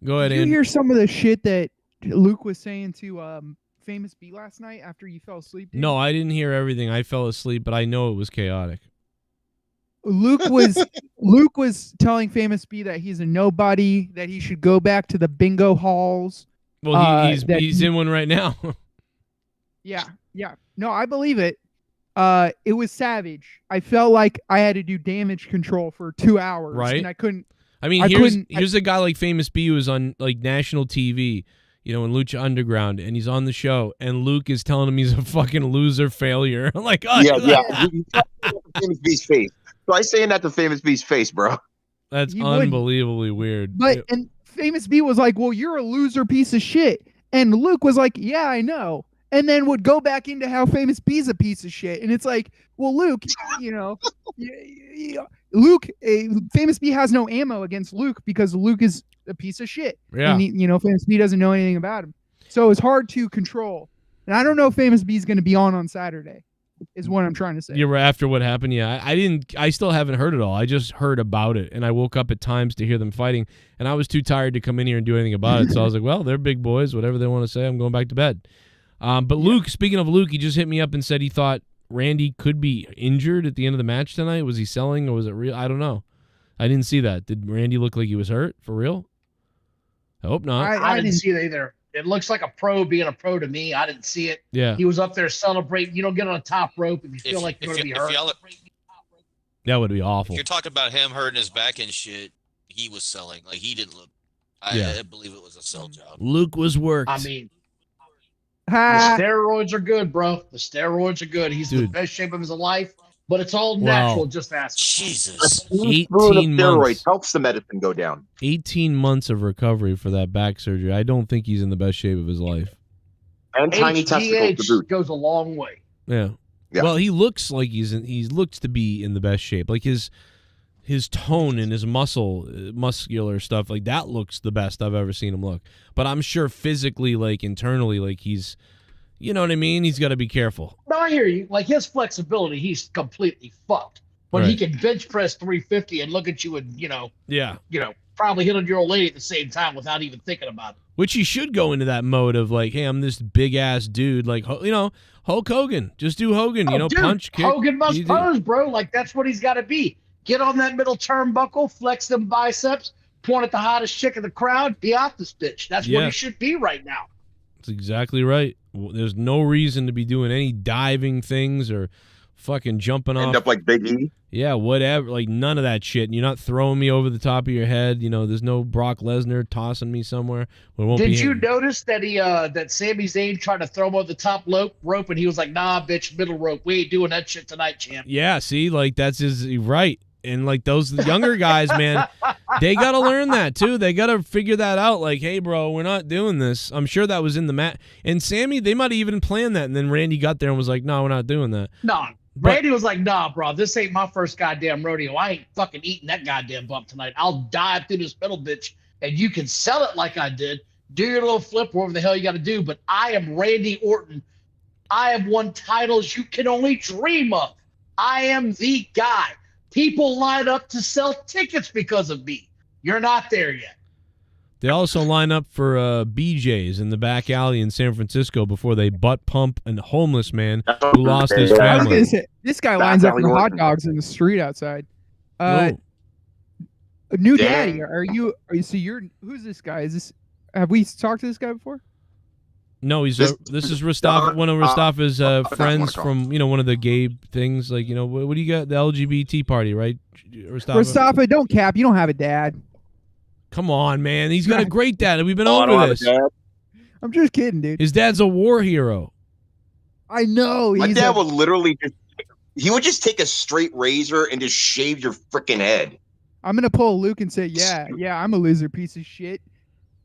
Go ahead, Did you Andy. hear some of the shit that Luke was saying to Famous B last night after you fell asleep? Dude? No, I didn't hear everything. I fell asleep, but I know it was chaotic. Luke was telling Famous B that he's a nobody, that he should go back to the bingo halls. Well, he's in one right now. Yeah. No, I believe it. It was savage. I felt like I had to do damage control for 2 hours, Right. and I couldn't. I mean, here's a guy like Famous B who's on like national TV, in Lucha Underground, and he's on the show, and Luke is telling him he's a fucking loser failure. I'm like, oh, yeah. Famous B's face. Try saying that to Famous B's face, bro. That's unbelievably weird. But and Famous B was like, "Well, you're a loser piece of shit," and Luke was like, "Yeah, I know." And then would go back into how Famous B's a piece of shit, and it's like, well, Luke, Luke, Famous B has no ammo against Luke because Luke is a piece of shit. Yeah. And Famous B doesn't know anything about him, so it's hard to control. And I don't know if Famous B is going to be on Saturday, is what I'm trying to say. You're after what happened. Yeah, I still haven't heard it all. I just heard about it, and I woke up at times to hear them fighting, and I was too tired to come in here and do anything about it. So I was like, well, they're big boys. Whatever they want to say, I'm going back to bed. But Luke, speaking of Luke, he just hit me up and said he thought Randy could be injured at the end of the match tonight. Was he selling or was it real? I don't know. I didn't see that. Did Randy look like he was hurt for real? I hope not. I didn't see it either. It looks like a pro being a pro to me. I didn't see it. Yeah. He was up there celebrating. You don't get on a top rope if you feel like you're going to be hurt. That would be awful. If you're talking about him hurting his back and shit, he was selling. Like, he didn't look. I believe it was a sell job. Luke was worked. I mean, the steroids are good, bro. The steroids are good. He's in the best shape of his life, but it's all natural. Just ask. Jesus. 18 steroids months. helps the medicine go down. 18 months of recovery for that back surgery. I don't think he's in the best shape of his life. And tiny testicles to boot. Goes a long way. Yeah. Well, he looks like he looks to be in the best shape. Like his tone and his muscular stuff, like that looks the best I've ever seen him look. But I'm sure physically, like internally, like he's, you know what I mean? He's got to be careful. No, I hear you. Like his flexibility, he's completely fucked. But he can bench press 350 and look at you and, probably hit on your old lady at the same time without even thinking about it. Which he should go into that mode of like, hey, I'm this big ass dude, like Hulk Hogan. Just do Hogan, Dude, punch, kick. Hogan must pose, bro. Like that's what he's got to be. Get on that middle turnbuckle, flex them biceps, point at the hottest chick in the crowd, be off this bitch. That's what he should be right now. That's exactly right. There's no reason to be doing any diving things or fucking jumping off. End up like Big E? Yeah, whatever. Like none of that shit. And you're not throwing me over the top of your head. There's no Brock Lesnar tossing me somewhere. Did you notice that that Sami Zayn tried to throw him over the top rope and he was like, nah, bitch, middle rope. We ain't doing that shit tonight, champ. Yeah, see, like that's right. And like those younger guys, man, they got to learn that too. They got to figure that out. Like, hey, bro, we're not doing this. I'm sure that was in the mat. And Sammy, they might have even planned that. And then Randy got there and was like, no, we're not doing that. No, Randy was like, nah, bro, this ain't my first goddamn rodeo. I ain't fucking eating that goddamn bump tonight. I'll dive through this middle bitch and you can sell it like I did. Do your little flip, whatever the hell you got to do. But I am Randy Orton. I have won titles you can only dream of. I am the guy. People line up to sell tickets because of me. You're not there yet. They also line up for BJ's in the back alley in San Francisco before they butt pump a homeless man who lost his family. I was gonna say, this guy lines up for hot dogs in the street outside. New Daddy, who's this guy? Have we talked to this guy before? No, this is Rastaf, one of Rastafa's friends from one of the gay things. Like what do you got? The LGBT party, right? Rastafa, don't cap. You don't have a dad. Come on, man. He's got a great dad. We've been over this. I'm just kidding, dude. His dad's a war hero. I know. My dad would literally just take a straight razor and just shave your freaking head. I'm gonna pull Luke and say, yeah, I'm a loser piece of shit.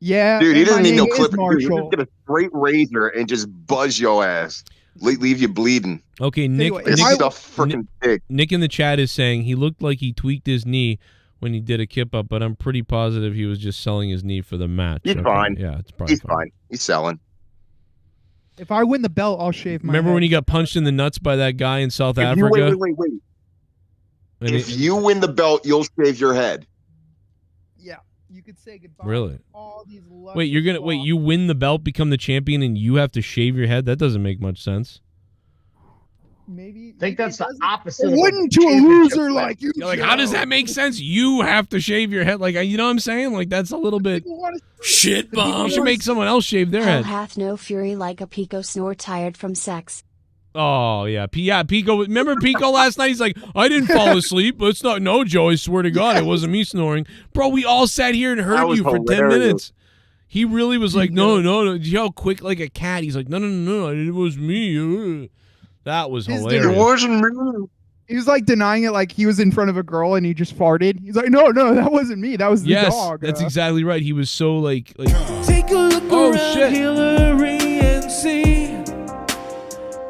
Yeah, dude, he doesn't need no clip. Dude, you just get a straight razor and just buzz your ass, leave you bleeding. Okay, Nick. Nick in the chat is saying he looked like he tweaked his knee when he did a kip up, but I'm pretty positive he was just selling his knee for the match. He's fine. Yeah, it's probably fine. He's selling. If I win the belt, I'll shave my Remember head. when he got punched in the nuts by that guy in South Africa? Wait. If you win the belt, you'll shave your head. Yeah. You could say goodbye. Really? To all these Wait, you're gonna wait? You win the belt, become the champion, and you have to shave your head? That doesn't make much sense. Maybe I think that's the opposite. of wouldn't to a championship loser match. like you. You're like, how does that make sense? You have to shave your head, like you know what I'm saying? Like that's a little bit shit bomb. You should make someone else shave their Hell head. hath no fury like a Pico snore tired from sex. Oh yeah, Pico. Remember Pico last night? He's like, I didn't fall asleep. But it's not. No, Joe. I swear to God, it wasn't me snoring, bro. We all sat here and heard you for 10 minutes. He really was like, no. Did you know how quick like a cat? He's like, no, it was me. That was hilarious. It wasn't me. He was like denying it, like he was in front of a girl and he just farted. He's like, no, that wasn't me. That was the dog. That's exactly right. He was so like. Take a look Oh, around shit. Hillary and see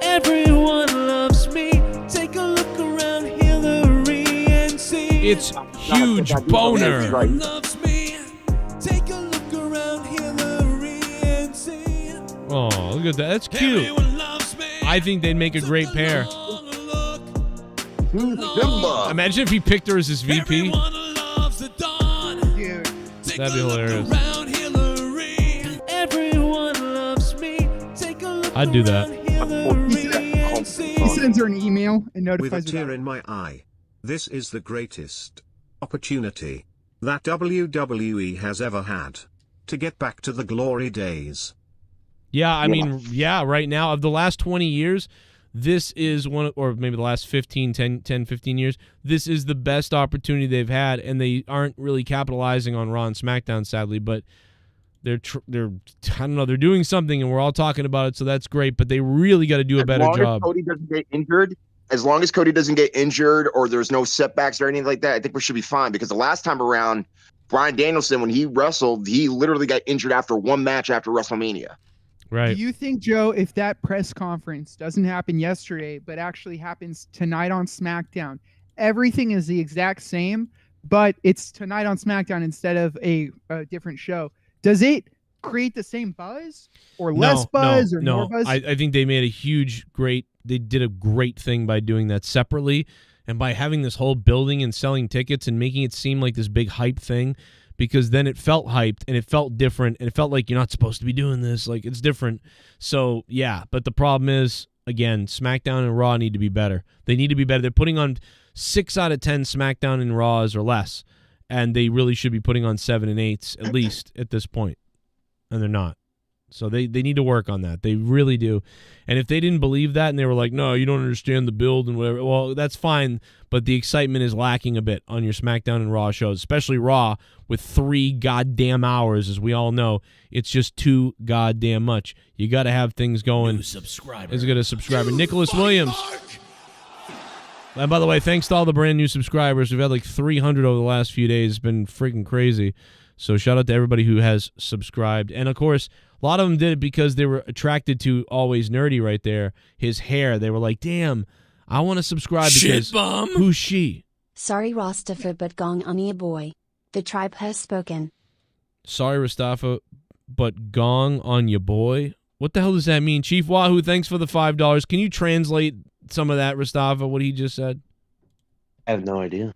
everyone loves me. Take a look around Hillary and see It's huge boner. everyone loves me. Take a look around Hillary and see Oh, look at that. That's cute. everyone loves me. I think they'd make a great pair. Simba. Imagine if he picked her as his VP. Everyone loves the dawn. Dude. Take That'd be a look hilarious. around Hillary. Everyone loves me. Take a look I'd do that. around Hillary and see He sends her an email and With a notifies her. tear in my eye. This is the greatest opportunity that WWE has ever had to get back to the glory days. Yeah, I mean, right now, of the last 20 years, this is one, or maybe the last 10, 15 years, this is the best opportunity they've had, and they aren't really capitalizing on Raw and SmackDown, sadly, but they're I don't know, they're doing something, and we're all talking about it, so that's great, but they really got to do a better job. As long as Cody doesn't get injured or there's no setbacks or anything like that, I think we should be fine, because the last time around, Bryan Danielson, when he wrestled, he literally got injured after one match after WrestleMania. Right. Do you think, Joe, if that press conference doesn't happen yesterday, but actually happens tonight on SmackDown, everything is the exact same, but it's tonight on SmackDown instead of a different show? Does it create the same buzz or less buzz or more buzz? I think they made they did a great thing by doing that separately and by having this whole building and selling tickets and making it seem like this big hype thing, because then it felt hyped and it felt different and it felt like you're not supposed to be doing this. Like, it's different. So, yeah, but the problem is, again, SmackDown and Raw need to be better. They need to be better. They're putting on 6 out of 10 SmackDown and Raws or less, and they really should be putting on 7 and 8s at least at this point, and they're not. So they need to work on that. They really do. And if they didn't believe that and they were like, no, you don't understand the build and whatever, well, that's fine. But the excitement is lacking a bit on your SmackDown and Raw shows, especially Raw with 3 goddamn hours, as we all know. It's just too goddamn much. You got to have things going. New subscriber. Is it a subscriber? Nicholas Williams. And by the way, thanks to all the brand new subscribers. We've had like 300 over the last few days. It's been freaking crazy. So shout out to everybody who has subscribed. And, of course, a lot of them did it because they were attracted to Always Nerdy right there, his hair. They were like, damn, I want to subscribe because who's she? Sorry, Rostafa, but gong on ya boy. The tribe has spoken. Sorry, Rastafa, but gong on ya boy? What the hell does that mean? Chief Wahoo, thanks for the $5. Can you translate some of that, Rastafa, what he just said? I have no idea.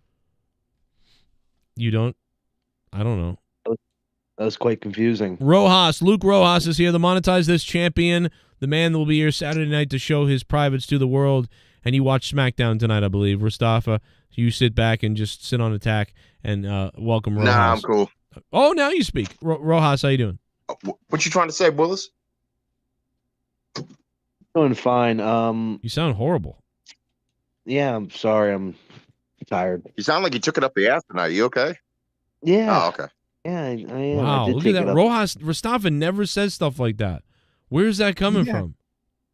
You don't? I don't know. That was quite confusing. Luke Rojas is here, the Monetize This champion, the man that will be here Saturday night to show his privates to the world, and he watched SmackDown tonight, I believe. Rastafa, you sit back and just sit on attack and welcome Rojas. Nah, I'm cool. Oh, now you speak. Rojas, how you doing? What you trying to say, Willis? Doing fine. You sound horrible. Yeah, I'm sorry. I'm tired. You sound like you took it up the ass tonight. You okay? Yeah. Oh, okay. Yeah, I am. Wow, look at that. Rojas, Rastafa never says stuff like that. Where's that coming from?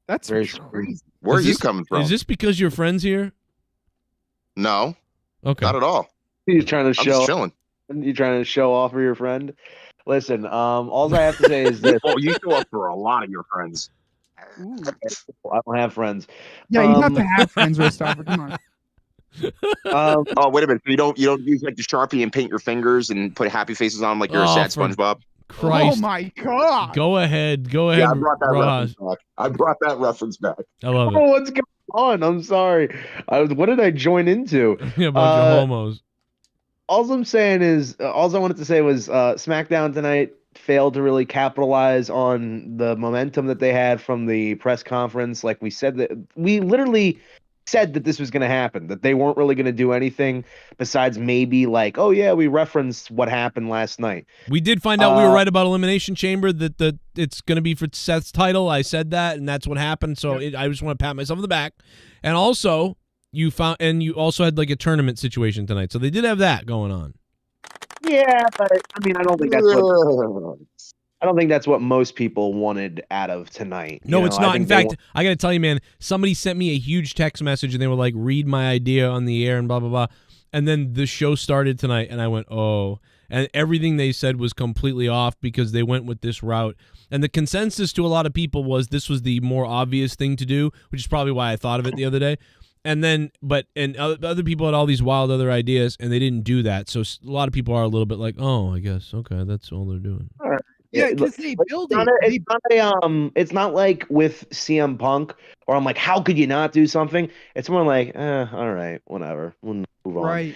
That's crazy. Where are you coming from? Is this because you're friends here? No. Okay. Not at all. You're trying to I'm show. just chilling. You trying to show off for your friend? Listen, all I have to say is this. Oh, you show up for a lot of your friends. I don't have friends. Yeah, you have to have friends, Rastafa. Come on. Oh, wait a minute. You don't use like the Sharpie and paint your fingers and put happy faces on them like you're a sad SpongeBob? Christ. Oh my God. Go ahead. Yeah, I brought that Rojas. reference back. I love it. Oh, what's going on? I'm sorry. What did I join into? A bunch of homos. all I'm saying is, all I wanted to say was, SmackDown tonight failed to really capitalize on the momentum that they had from the press conference. Like we said, that we literally said that this was going to happen, that they weren't really going to do anything besides maybe like, oh yeah, we referenced what happened last night. We did find out we were right about Elimination Chamber, that it's going to be for Seth's title. I said that, and that's what happened. So I just want to pat myself on the back. And also, you also had like a tournament situation tonight. So they did have that going on. Yeah, but I mean, I don't think that's what most people wanted out of tonight. No, it's not. In fact, I got to tell you, man, somebody sent me a huge text message, and they were like, read my idea on the air and blah, blah, blah. And then the show started tonight, and I went, oh. And everything they said was completely off because they went with this route. And the consensus to a lot of people was this was the more obvious thing to do, which is probably why I thought of it the other day. And then, other people had all these wild other ideas, and they didn't do that. So a lot of people are a little bit like, oh, I guess, okay, that's all they're doing. All right. Yeah, because they build it. It's not like with CM Punk, or I'm like, how could you not do something? It's more like, all right, whatever. We'll move on. Right.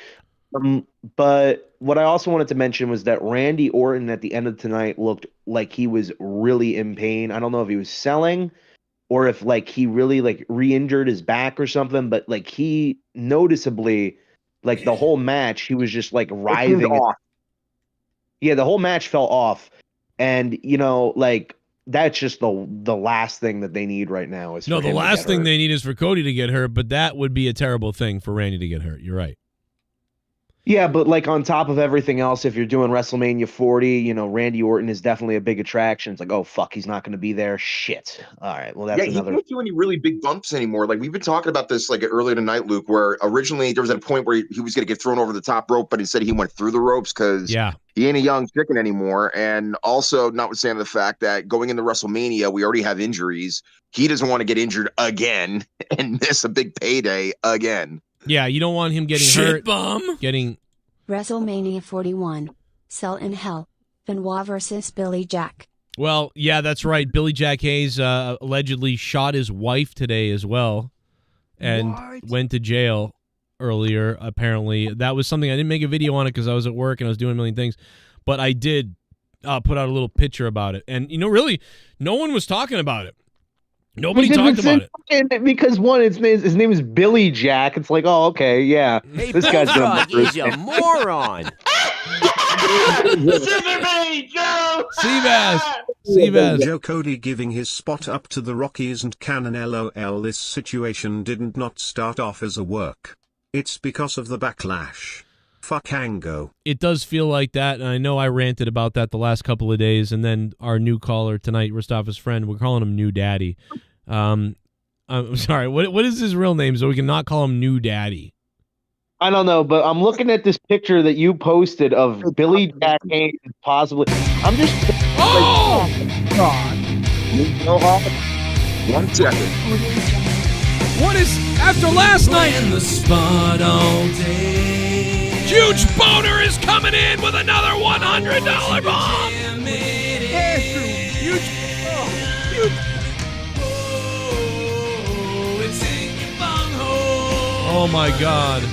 But what I also wanted to mention was that Randy Orton at the end of tonight looked like he was really in pain. I don't know if he was selling or if like he really like re-injured his back or something, but like he noticeably, like the whole match, he was just like writhing. Yeah, the whole match fell off. And, you know, like, that's just the last thing that they need right now. No, the last thing they need is for Cody to get hurt, but that would be a terrible thing for Randy to get hurt. You're right. Yeah, but like on top of everything else, if you're doing WrestleMania 40, you know, Randy Orton is definitely a big attraction. It's like, oh, fuck, he's not going to be there. Shit. All right, well, that's another. He can't do any really big bumps anymore. Like, we've been talking about this like earlier tonight, Luke, where originally there was a point where he was going to get thrown over the top rope, but instead he went through the ropes because he ain't a young chicken anymore. And also, notwithstanding the fact that going into WrestleMania, we already have injuries. He doesn't want to get injured again and miss a big payday again. Yeah, you don't want him getting hurt. Getting WrestleMania 41. Cell in Hell. Benoit versus Billy Jack. Well, yeah, that's right. Billy Jack Hayes allegedly shot his wife today as well and went to jail earlier, apparently. That was something I didn't make a video on it because I was at work and I was doing a million things, but I did put out a little picture about it. And, you know, really, no one was talking about it. Nobody talked about it. Because one, his name is Billy Jack. It's like, oh, okay, yeah. Hey, this guy's gonna he's a moron. Seabass. Joe Cody giving his spot up to the Rockies and KANE. LOL. This situation did not start off as a work. It's because of the backlash. Fuck Ango. It does feel like that, and I know I ranted about that the last couple of days, and then our new caller tonight, Rostaf's friend, we're calling him New Daddy. I'm sorry, what is his real name so we can not call him New Daddy? I don't know, but I'm looking at this picture that you posted of Billy Jack Hayes possibly. I'm just... Oh! God. One second. What is... After last night... In the spot all day. Huge Boner is coming in with another $100 bomb. Huge. Oh my God.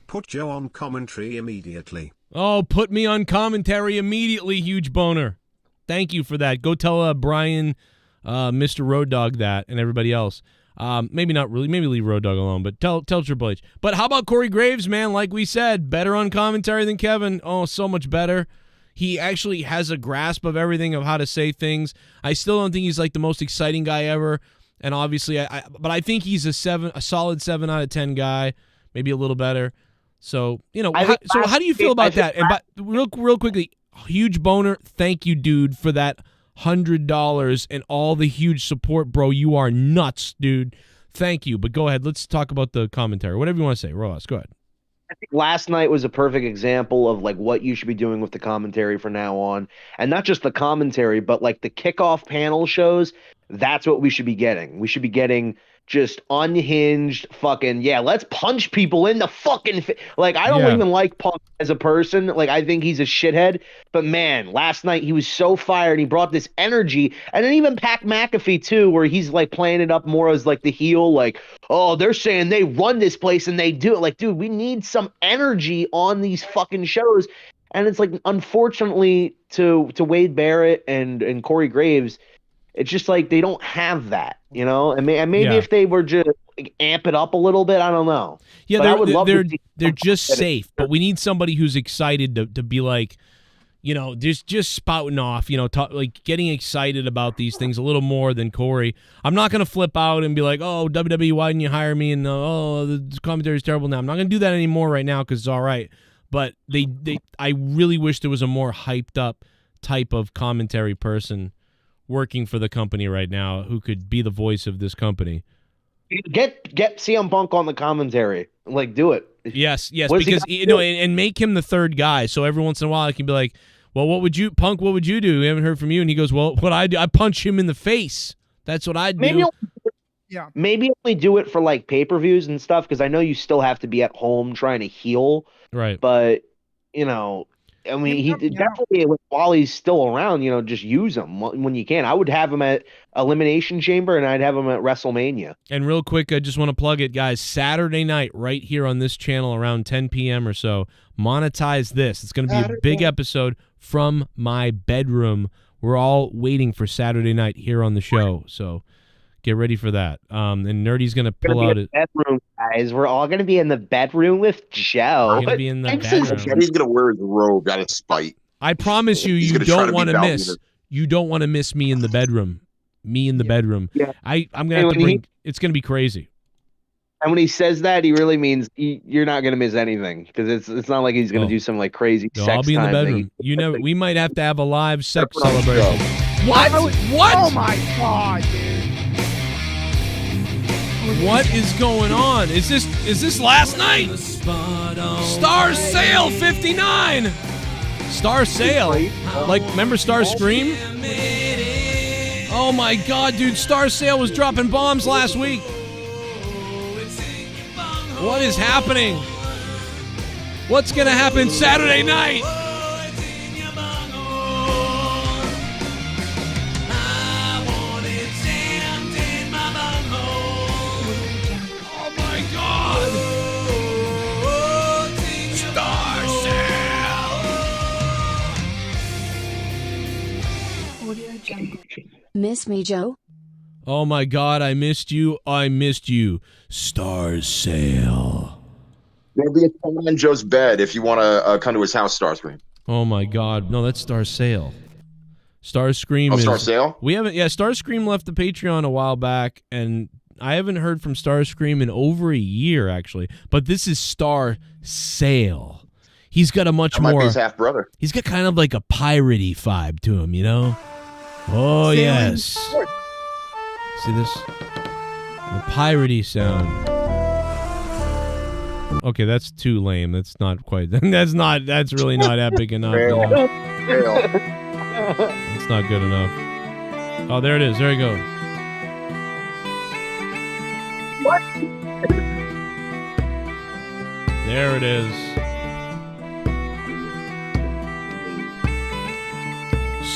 Put Joe on commentary immediately. Oh, put me on commentary immediately, Huge Boner. Thank you for that. Go tell Brian, Mr. Road Dogg that, and everybody else. Maybe not really. Maybe leave Road Dogg alone, but tell Triple H. But how about Corey Graves, man? Like we said, better on commentary than Kevin. Oh, so much better. He actually has a grasp of everything, of how to say things. I still don't think he's like the most exciting guy ever, and obviously, but I think he's a solid 7 out of 10 guy, maybe a little better. So, you know, how do you feel about that? And real quickly, Huge Boner, thank you, dude, for that $100 and all the huge support, bro. You are nuts, dude. Thank you. But go ahead. Let's talk about the commentary. Whatever you want to say. Ross, go ahead. I think last night was a perfect example of like what you should be doing with the commentary from now on. And not just the commentary, but like the kickoff panel shows. That's what we should be getting. We should be getting just unhinged fucking, yeah, let's punch people in the fucking like, I don't even like Punk as a person. Like, I think he's a shithead, but man, last night he was so fired. He brought this energy, and then even Pat McAfee too, where he's like playing it up more as like the heel, like, oh, they're saying they run this place and they do it. Like, dude, we need some energy on these fucking shows. And it's like, unfortunately, to Wade Barrett and Corey Graves, it's just like they don't have that, you know. And maybe if they were just like, amp it up a little bit, I don't know. Yeah, but they're just safe, but we need somebody who's excited to be like, you know, just spouting off, you know, like getting excited about these things a little more than Corey. I'm not gonna flip out and be like, oh, WWE, why didn't you hire me? And oh, the commentary's terrible now. I'm not gonna do that anymore right now because it's all right. But I really wish there was a more hyped up type of commentary person working for the company right now who could be the voice of this company. Get CM Punk on the commentary. Like, do it. Yes, because you know, and make him the third guy. So every once in a while I can be like, well, what would you do? We haven't heard from you. And he goes, well, what I do, I punch him in the face. That's what I do. Maybe only do it for like pay-per-views and stuff, because I know you still have to be at home trying to heal. Right. But, you know, I mean, he definitely, while he's still around, you know, just use him when you can. I would have him at Elimination Chamber, and I'd have him at WrestleMania. And real quick, I just want to plug it, guys. Saturday night, right here on this channel around 10 p.m. or so, monetize this. It's going to be a big episode from my bedroom. We're all waiting for Saturday night here on the show, so get ready for that. And Nerdy's going to pull out it. Bedroom, guys. We're all going to be in the bedroom with Joe. Going to be in the bedroom. He's going to wear his robe out of spite. I promise you, you don't want to miss. You don't want to miss me in the bedroom. Me in the bedroom. Yeah. I'm going to have to bring. It's going to be crazy. And when he says that, he really means you're not going to miss anything, because it's not like he's going to do some like crazy. No, sex I'll be in the time bedroom. thing. You know, we might have to have a live sex celebration. What? Oh my god, dude. What is going on? Is this last night? Star Sale 59. Star Sale. Like, remember Star Scream? Oh my god, dude, Star Sale was dropping bombs last week. What is happening? What's gonna happen Saturday night? Miss me, Joe? Oh my god, I missed you. I missed you. Star Sale. There'll be a phone on Joe's bed if you want to come to his house, Starscream. Oh my god. No, that's Star Sale. Starscream is... Star Sale? We haven't... Yeah, Starscream left the Patreon a while back, and I haven't heard from Starscream in over a year, actually. But this is Star Sale. He's got a much more... Might be his half-brother. He's got kind of like a piratey vibe to him, you know? Oh, yes. See this? The piratey sound. Okay, that's too lame. That's not quite... That's really not epic enough. It's not good enough. Oh, there it is. There you go. What? There it is.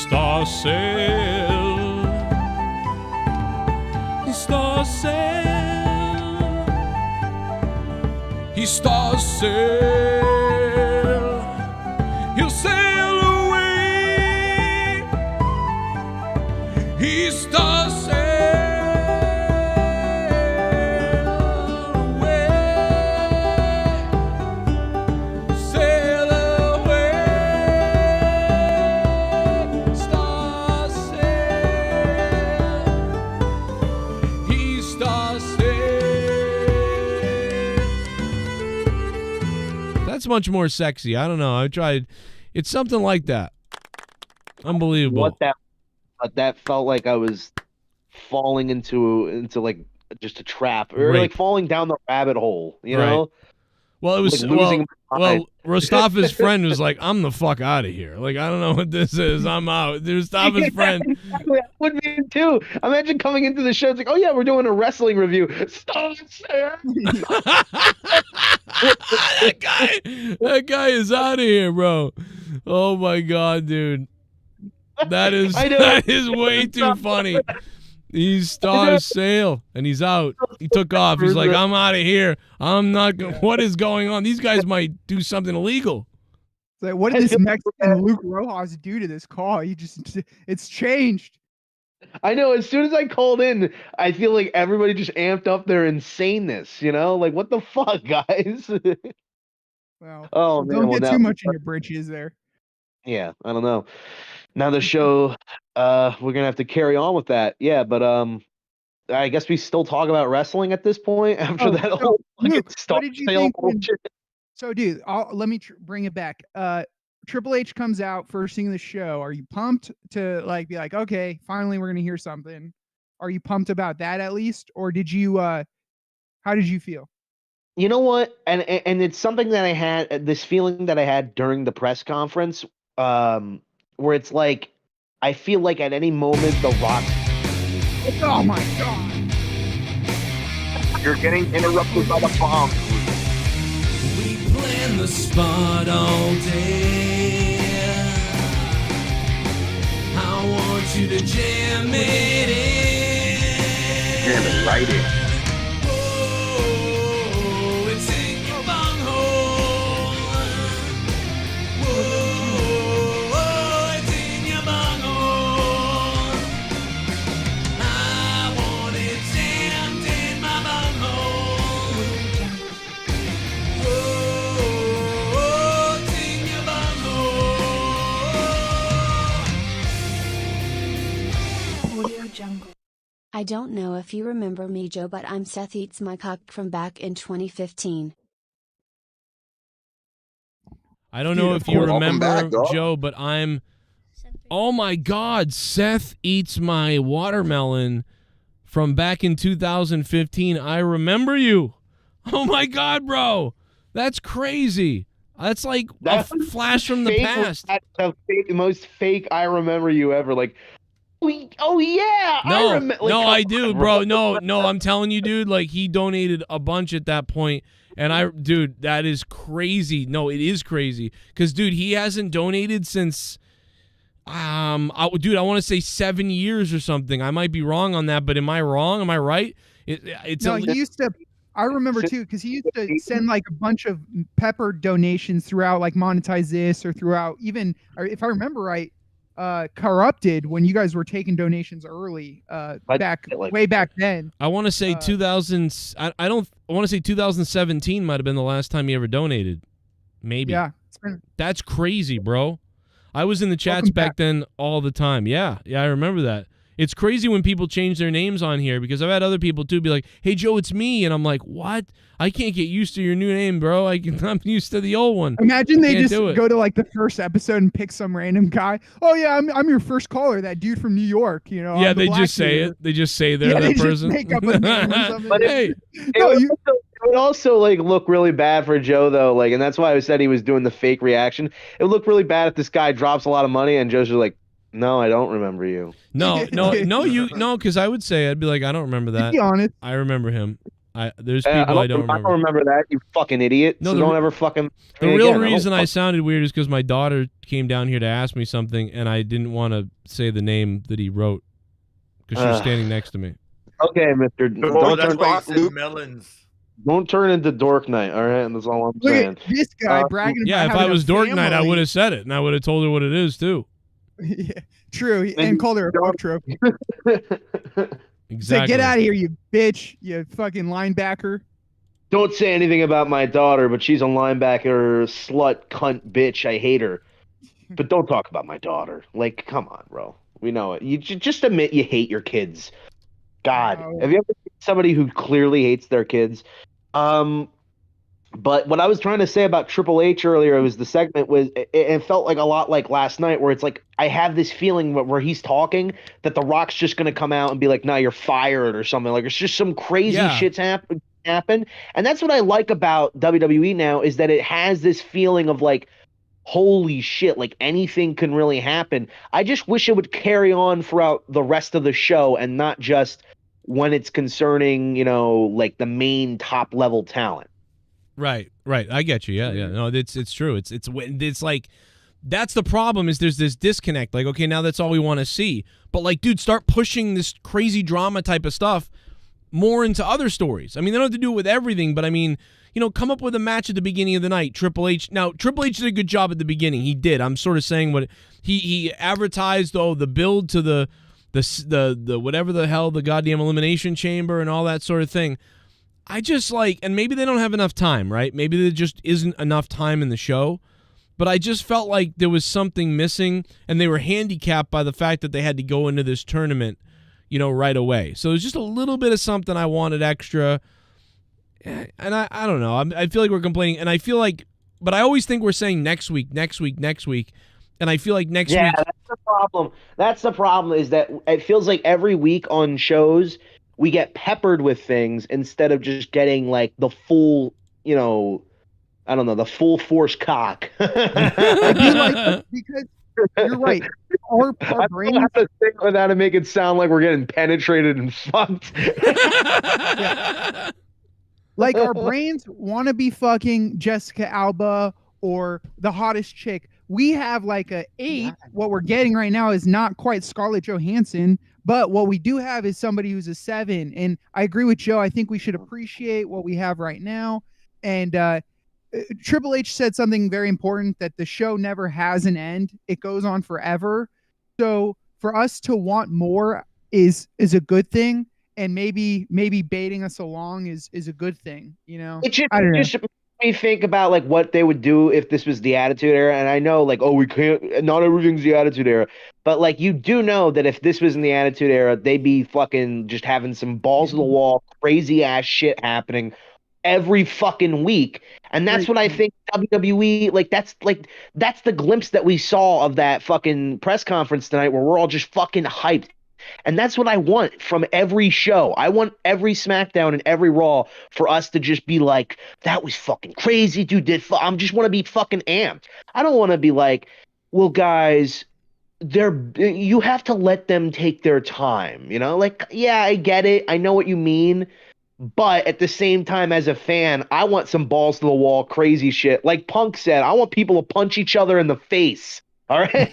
Star Sail. Star Sail. He Star Sail. He'll sail away. He Star Sail away. Sail away. Star Sail. He Star Sail. That's much more sexy. I don't know. I tried. It's something like that. Unbelievable. That felt like I was falling into like just a trap, or Rape. like falling down the rabbit hole, you know? Well, it was Mustafa's friend was like, "I'm the fuck out of here. Like, I don't know what this is. I'm out." Mustafa's friend. Exactly. I would be too. Imagine coming into the show. It's like, oh yeah, we're doing a wrestling review. Stop, Sam. That guy is out of here, bro. Oh my god, dude. That is way too funny. He's Star Sail, and he's out. He took off. He's like, I'm out of here. I'm not. What is going on? These guys might do something illegal. It's like, what did this Mexican Luke Rojas do to this call? It's changed. I know. As soon as I called in, I feel like everybody just amped up their insaneness. You know, like what the fuck, guys? Well, oh man, don't get too much in your britches there. Yeah, I don't know. Now the show, we're gonna have to carry on with that. Yeah, but I guess we still talk about wrestling at this point after that whole Luke, what did you think? So, dude, let me bring it back. Triple H comes out first thing of the show. Are you pumped to be like, okay, finally we're gonna hear something? Are you pumped about that at least, or did you? How did you feel? You know what, and it's something that I had this feeling that I had during the press conference, where it's like I feel like at any moment the Rock. Oh my god! You're getting interrupted by the bomb. We plan the spot all day. I want you to jam it in. Jam it right in. Oh, it's in your bunghole. Whoa, it's in your bunghole. I want it jammed in my bunghole. Whoa, it's in your bunghole. Audio Jungle. I don't know if you remember me, Joe, but I'm Seth Eats My Cock from back in 2015. I don't know if you remember, Joe, but I'm. Oh my God, Seth Eats My Watermelon from back in 2015. I remember you. Oh my God, bro. That's crazy. That's like a flash from the past. That's the most fake I remember you ever. Like, oh yeah. I do, bro. No, I'm telling you, dude. Like, he donated a bunch at that point. And dude, that is crazy. No, it is crazy. Because, dude, he hasn't donated since, I want to say 7 years or something. I might be wrong on that, but am I wrong? Am I right? He used to, I remember too, because he used to send like a bunch of pepper donations throughout, like Monetize This, or throughout even, if I remember right, Corrupted, when you guys were taking donations early, way back then. I want to say 2000. I want to say 2017 might have been the last time he ever donated. Maybe. Yeah. That's crazy, bro. I was in the chats back then all the time. Yeah, I remember that. It's crazy when people change their names on here, because I've had other people too be like, "Hey Joe, it's me," and I'm like, "What? I can't get used to your new name, bro. I'm used to the old one." Imagine they just go to like the first episode and pick some random guy. Oh yeah, I'm your first caller, that dude from New York. You know. Yeah, they just say it. They just say they're that person. Make up a name or something. But it would also like look really bad for Joe though, like, and that's why I said he was doing the fake reaction. It would look really bad if this guy drops a lot of money and Joe's just like, "No, I don't remember you." No, because I would say, I'd be like, "I don't remember that." Be honest. I remember him. There's people I don't remember. I don't remember that, you fucking idiot. No, so don't ever fucking. The real reason I sounded weird is because my daughter came down here to ask me something, and I didn't want to say the name that he wrote because she was standing next to me. Okay, Mister. Melons. Don't turn into Dork Night, all right? And that's all I'm saying. At this guy bragging about if I was Dork Night, I would have said it, and I would have told her what it is too. Yeah, true, and called her a fuck trope. Exactly. Say, "Get out of here, you bitch, you fucking linebacker." Don't say anything about my daughter, but she's a linebacker, slut, cunt, bitch. I hate her. But don't talk about my daughter. Like, come on, bro. We know it. You just admit you hate your kids. God, have you ever seen somebody who clearly hates their kids? But what I was trying to say about Triple H earlier was the segment was it felt like a lot like last night, where it's like I have this feeling where he's talking that The Rock's just going to come out and be like, "Nah, you're fired," or something. Like it's just some crazy shit's happening happen. And that's what I like about WWE now is that it has this feeling of like, holy shit, like anything can really happen. I just wish it would carry on throughout the rest of the show and not just when it's concerning, you know, like the main top level talent. Right. I get you. Yeah. No, it's true. It's like that's the problem is there's this disconnect. Like, okay, now that's all we want to see. But like, dude, start pushing this crazy drama type of stuff more into other stories. I mean, they don't have to do it with everything, but I mean, you know, come up with a match at the beginning of the night. Triple H did a good job at the beginning. He did. I'm sort of saying what he advertised. Oh, the build to the whatever the hell, the goddamn Elimination Chamber and all that sort of thing. I just like, and maybe they don't have enough time, right? Maybe there just isn't enough time in the show. But I just felt like there was something missing, and they were handicapped by the fact that they had to go into this tournament, you know, right away. So there's just a little bit of something I wanted extra. And I don't know. I feel like we're complaining, and I feel like, but I always think we're saying next week, and I feel like next week. Yeah, that's the problem. That's the problem is that it feels like every week on shows we get peppered with things instead of just getting like the full, you know, I don't know, the full force cock. I do like that because you're right. Our brains have to think with that to make it sound like we're getting penetrated and fucked. Yeah. Like our brains want to be fucking Jessica Alba or the hottest chick. We have like a 8. What we're getting right now is not quite Scarlett Johansson, but what we do have is somebody who's a 7. And I agree with Joe. I think we should appreciate what we have right now. And Triple H said something very important, that the show never has an end. It goes on forever. So for us to want more is a good thing. And maybe baiting us along is a good thing, you know. It just made me think about like what they would do if this was the Attitude Era. And I know like, oh, we can't, not everything's the Attitude Era, but like you do know that if this was in the Attitude Era, they'd be fucking just having some balls to the wall, crazy ass shit happening every fucking week. And that's what I think WWE, like that's the glimpse that we saw of that fucking press conference tonight, where we're all just fucking hyped. And that's what I want from every show. I want every SmackDown and every Raw for us to just be like, that was fucking crazy, dude. I just want to be fucking amped. I don't want to be like, well, guys, you have to let them take their time, you know? Like, yeah, I get it. I know what you mean. But at the same time, as a fan, I want some balls to the wall, crazy shit. Like Punk said, I want people to punch each other in the face. All right.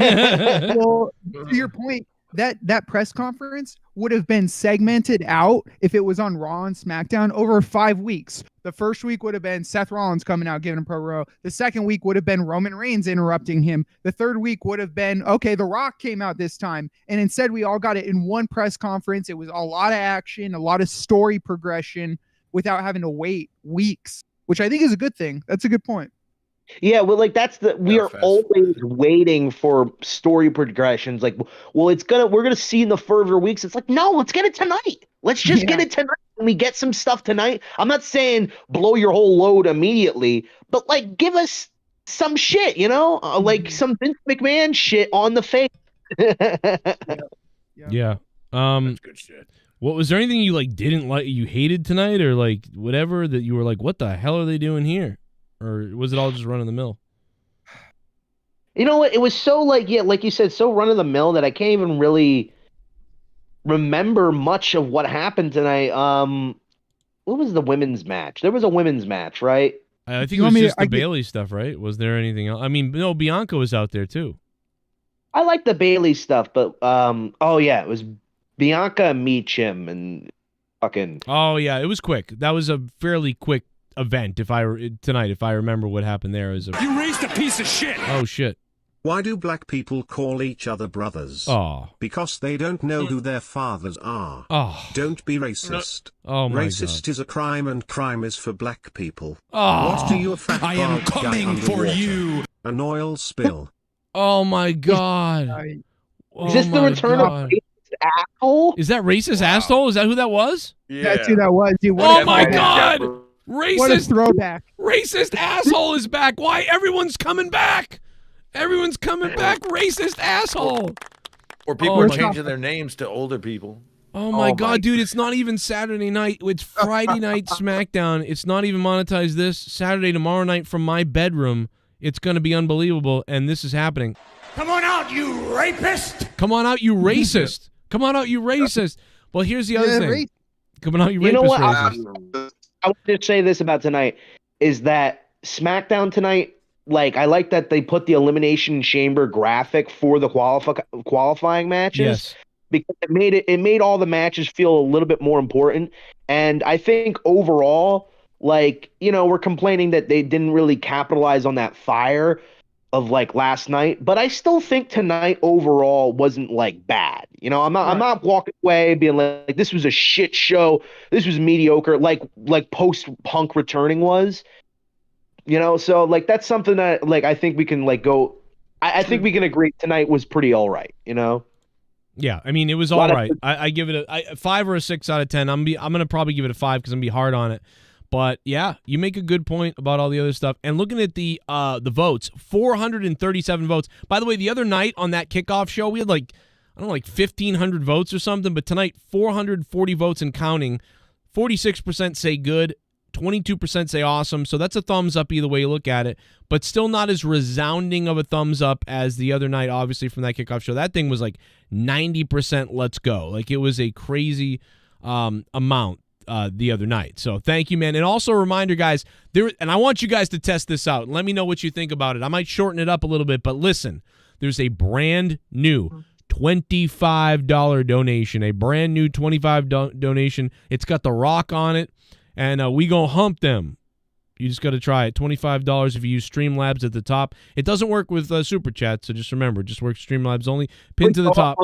Well, to your point, that press conference would have been segmented out if it was on Raw and SmackDown over 5 weeks. The first week would have been Seth Rollins coming out giving him promo. The second week would have been Roman Reigns interrupting him. The third week would have been, okay, The Rock came out this time. And instead we all got it in one press conference. It was a lot of action, a lot of story progression without having to wait weeks, which I think is a good thing. That's a good point. Yeah, well, like we are always waiting for story progressions. Like, well, we're gonna see in the further weeks. It's like, no, let's get it tonight. Let's just get it tonight. When we get some stuff tonight, I'm not saying blow your whole load immediately, but like give us some shit, you know, like some Vince McMahon shit on the face. Yeah. That's good shit. What was there anything you like didn't like, you hated tonight, or like whatever that you were like, what the hell are they doing here? Or was it all just run of the mill? You know what? It was so like you said, so run of the mill that I can't even really remember much of what happened tonight. What was the women's match? There was a women's match, right? I think it was just the Bailey stuff, right? Was there anything else? I mean, no, Bianca was out there too. I like the Bailey stuff, but oh yeah, it was Bianca and Meechim and fucking. Oh yeah, it was quick. That was a fairly quick event. If I remember what happened there, was You raised a piece of shit. Oh shit. Why do black people call each other brothers? Oh. Because they don't know who their fathers are. Oh. Don't be racist. Oh my Racist God. is a crime, and crime is for black people. Oh. What do you a fat I am bald guy coming for underwater? you. An oil spill. Oh my God. Is this the return of racist asshole? Is that racist asshole? Is that who that was? Yeah. That's who that was. Dude, Oh my God. Racist. What a throwback. Racist asshole is back. Why? Everyone's coming back. Everyone's coming back. Racist asshole. Or people are changing their names to older people. Oh my God, dude! It's not even Saturday night. It's Friday night SmackDown. It's not even monetized this Saturday, tomorrow night from my bedroom. It's going to be unbelievable, and this is happening. Come on out, you rapist! Come on out, you racist! Come on out, you racist! Well, here's the other thing. Come on out, you rapist! You know what? Racist. I want to say this about tonight is that SmackDown tonight, like, I like that they put the Elimination Chamber graphic for the qualifying matches. Yes. Because it made all the matches feel a little bit more important. And I think overall, like, you know, we're complaining that they didn't really capitalize on that fire of like last night, but I still think tonight overall wasn't like bad. You know, I'm not walking away being like this was a shit show. This was mediocre, like post Punk returning was. You know, so like that's something that like I think we can like go. I think we can agree tonight was pretty all right. You know. Yeah, I mean it was all right. I give it a 5 or a 6 out of 10. I'm gonna probably give it a 5 because I'm gonna be hard on it. But yeah, you make a good point about all the other stuff. And looking at the votes, 437 votes. By the way, the other night on that kickoff show, we had like 1,500 votes or something. But tonight, 440 votes and counting. 46% say good, 22% say awesome. So that's a thumbs up either way you look at it. But still not as resounding of a thumbs up as the other night, obviously, from that kickoff show. That thing was like 90% let's go. Like it was a crazy amount. The other night. So thank you, man. And also a reminder, guys, and I want you guys to test this out. Let me know what you think about it. I might shorten it up a little bit, but listen, there's a brand new $25 donation, a brand new $25 donation. It's got The Rock on it, and we gonna hump them. You just got to try it. $25 if you use Streamlabs at the top. It doesn't work with Superchats, so just remember, it just works Streamlabs only. Pin to the top.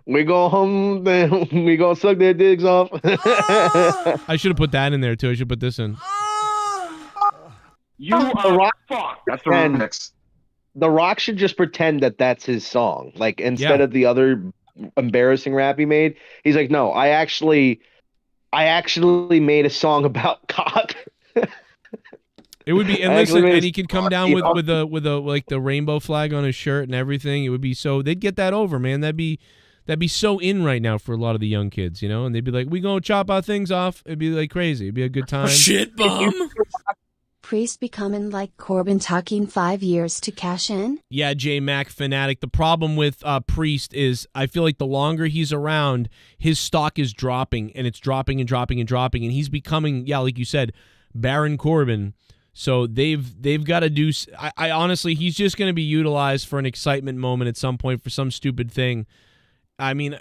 We go home, we gonna suck their dicks off. I should have put that in there too. I should put this in. You are Rock. That's the remix. The Rock should just pretend that that's his song, like instead of the other embarrassing rap he made. He's like, no, I actually made a song about cock. It would be, and listen, and he could come down with a like the rainbow flag on his shirt and everything. It would be so they'd get that over, man. That'd be so in right now for a lot of the young kids, you know. And they'd be like, "We gonna chop our things off." It'd be like crazy. It'd be a good time. Shit bomb. Priest becoming like Corbin, talking 5 years to cash in. Yeah, J Mac fanatic. The problem with Priest is I feel like the longer he's around, his stock is dropping, and it's dropping and dropping and dropping, and he's becoming, yeah, like you said, Baron Corbin. So they've got to do. I honestly, he's just going to be utilized for an excitement moment at some point for some stupid thing. I mean,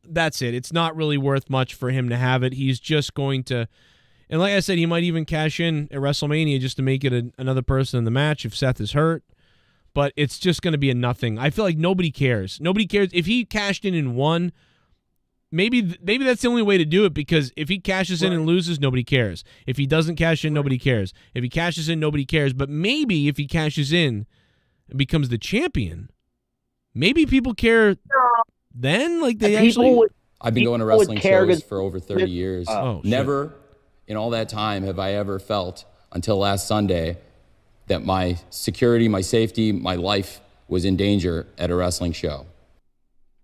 that's it. It's not really worth much for him to have it. He's just going to, and like I said, he might even cash in at WrestleMania just to make it another person in the match if Seth is hurt. But it's just going to be a nothing. I feel like nobody cares. Nobody cares if he cashed in and won. Maybe that's the only way to do it, because if he cashes in and loses, nobody cares. If he doesn't cash in, nobody cares. If he cashes in, nobody cares. But maybe if he cashes in and becomes the champion, maybe people care then. Like they actually. I've been going to wrestling shows for over 30 years. Never in all that time have I ever felt until last Sunday that my security, my safety, my life was in danger at a wrestling show.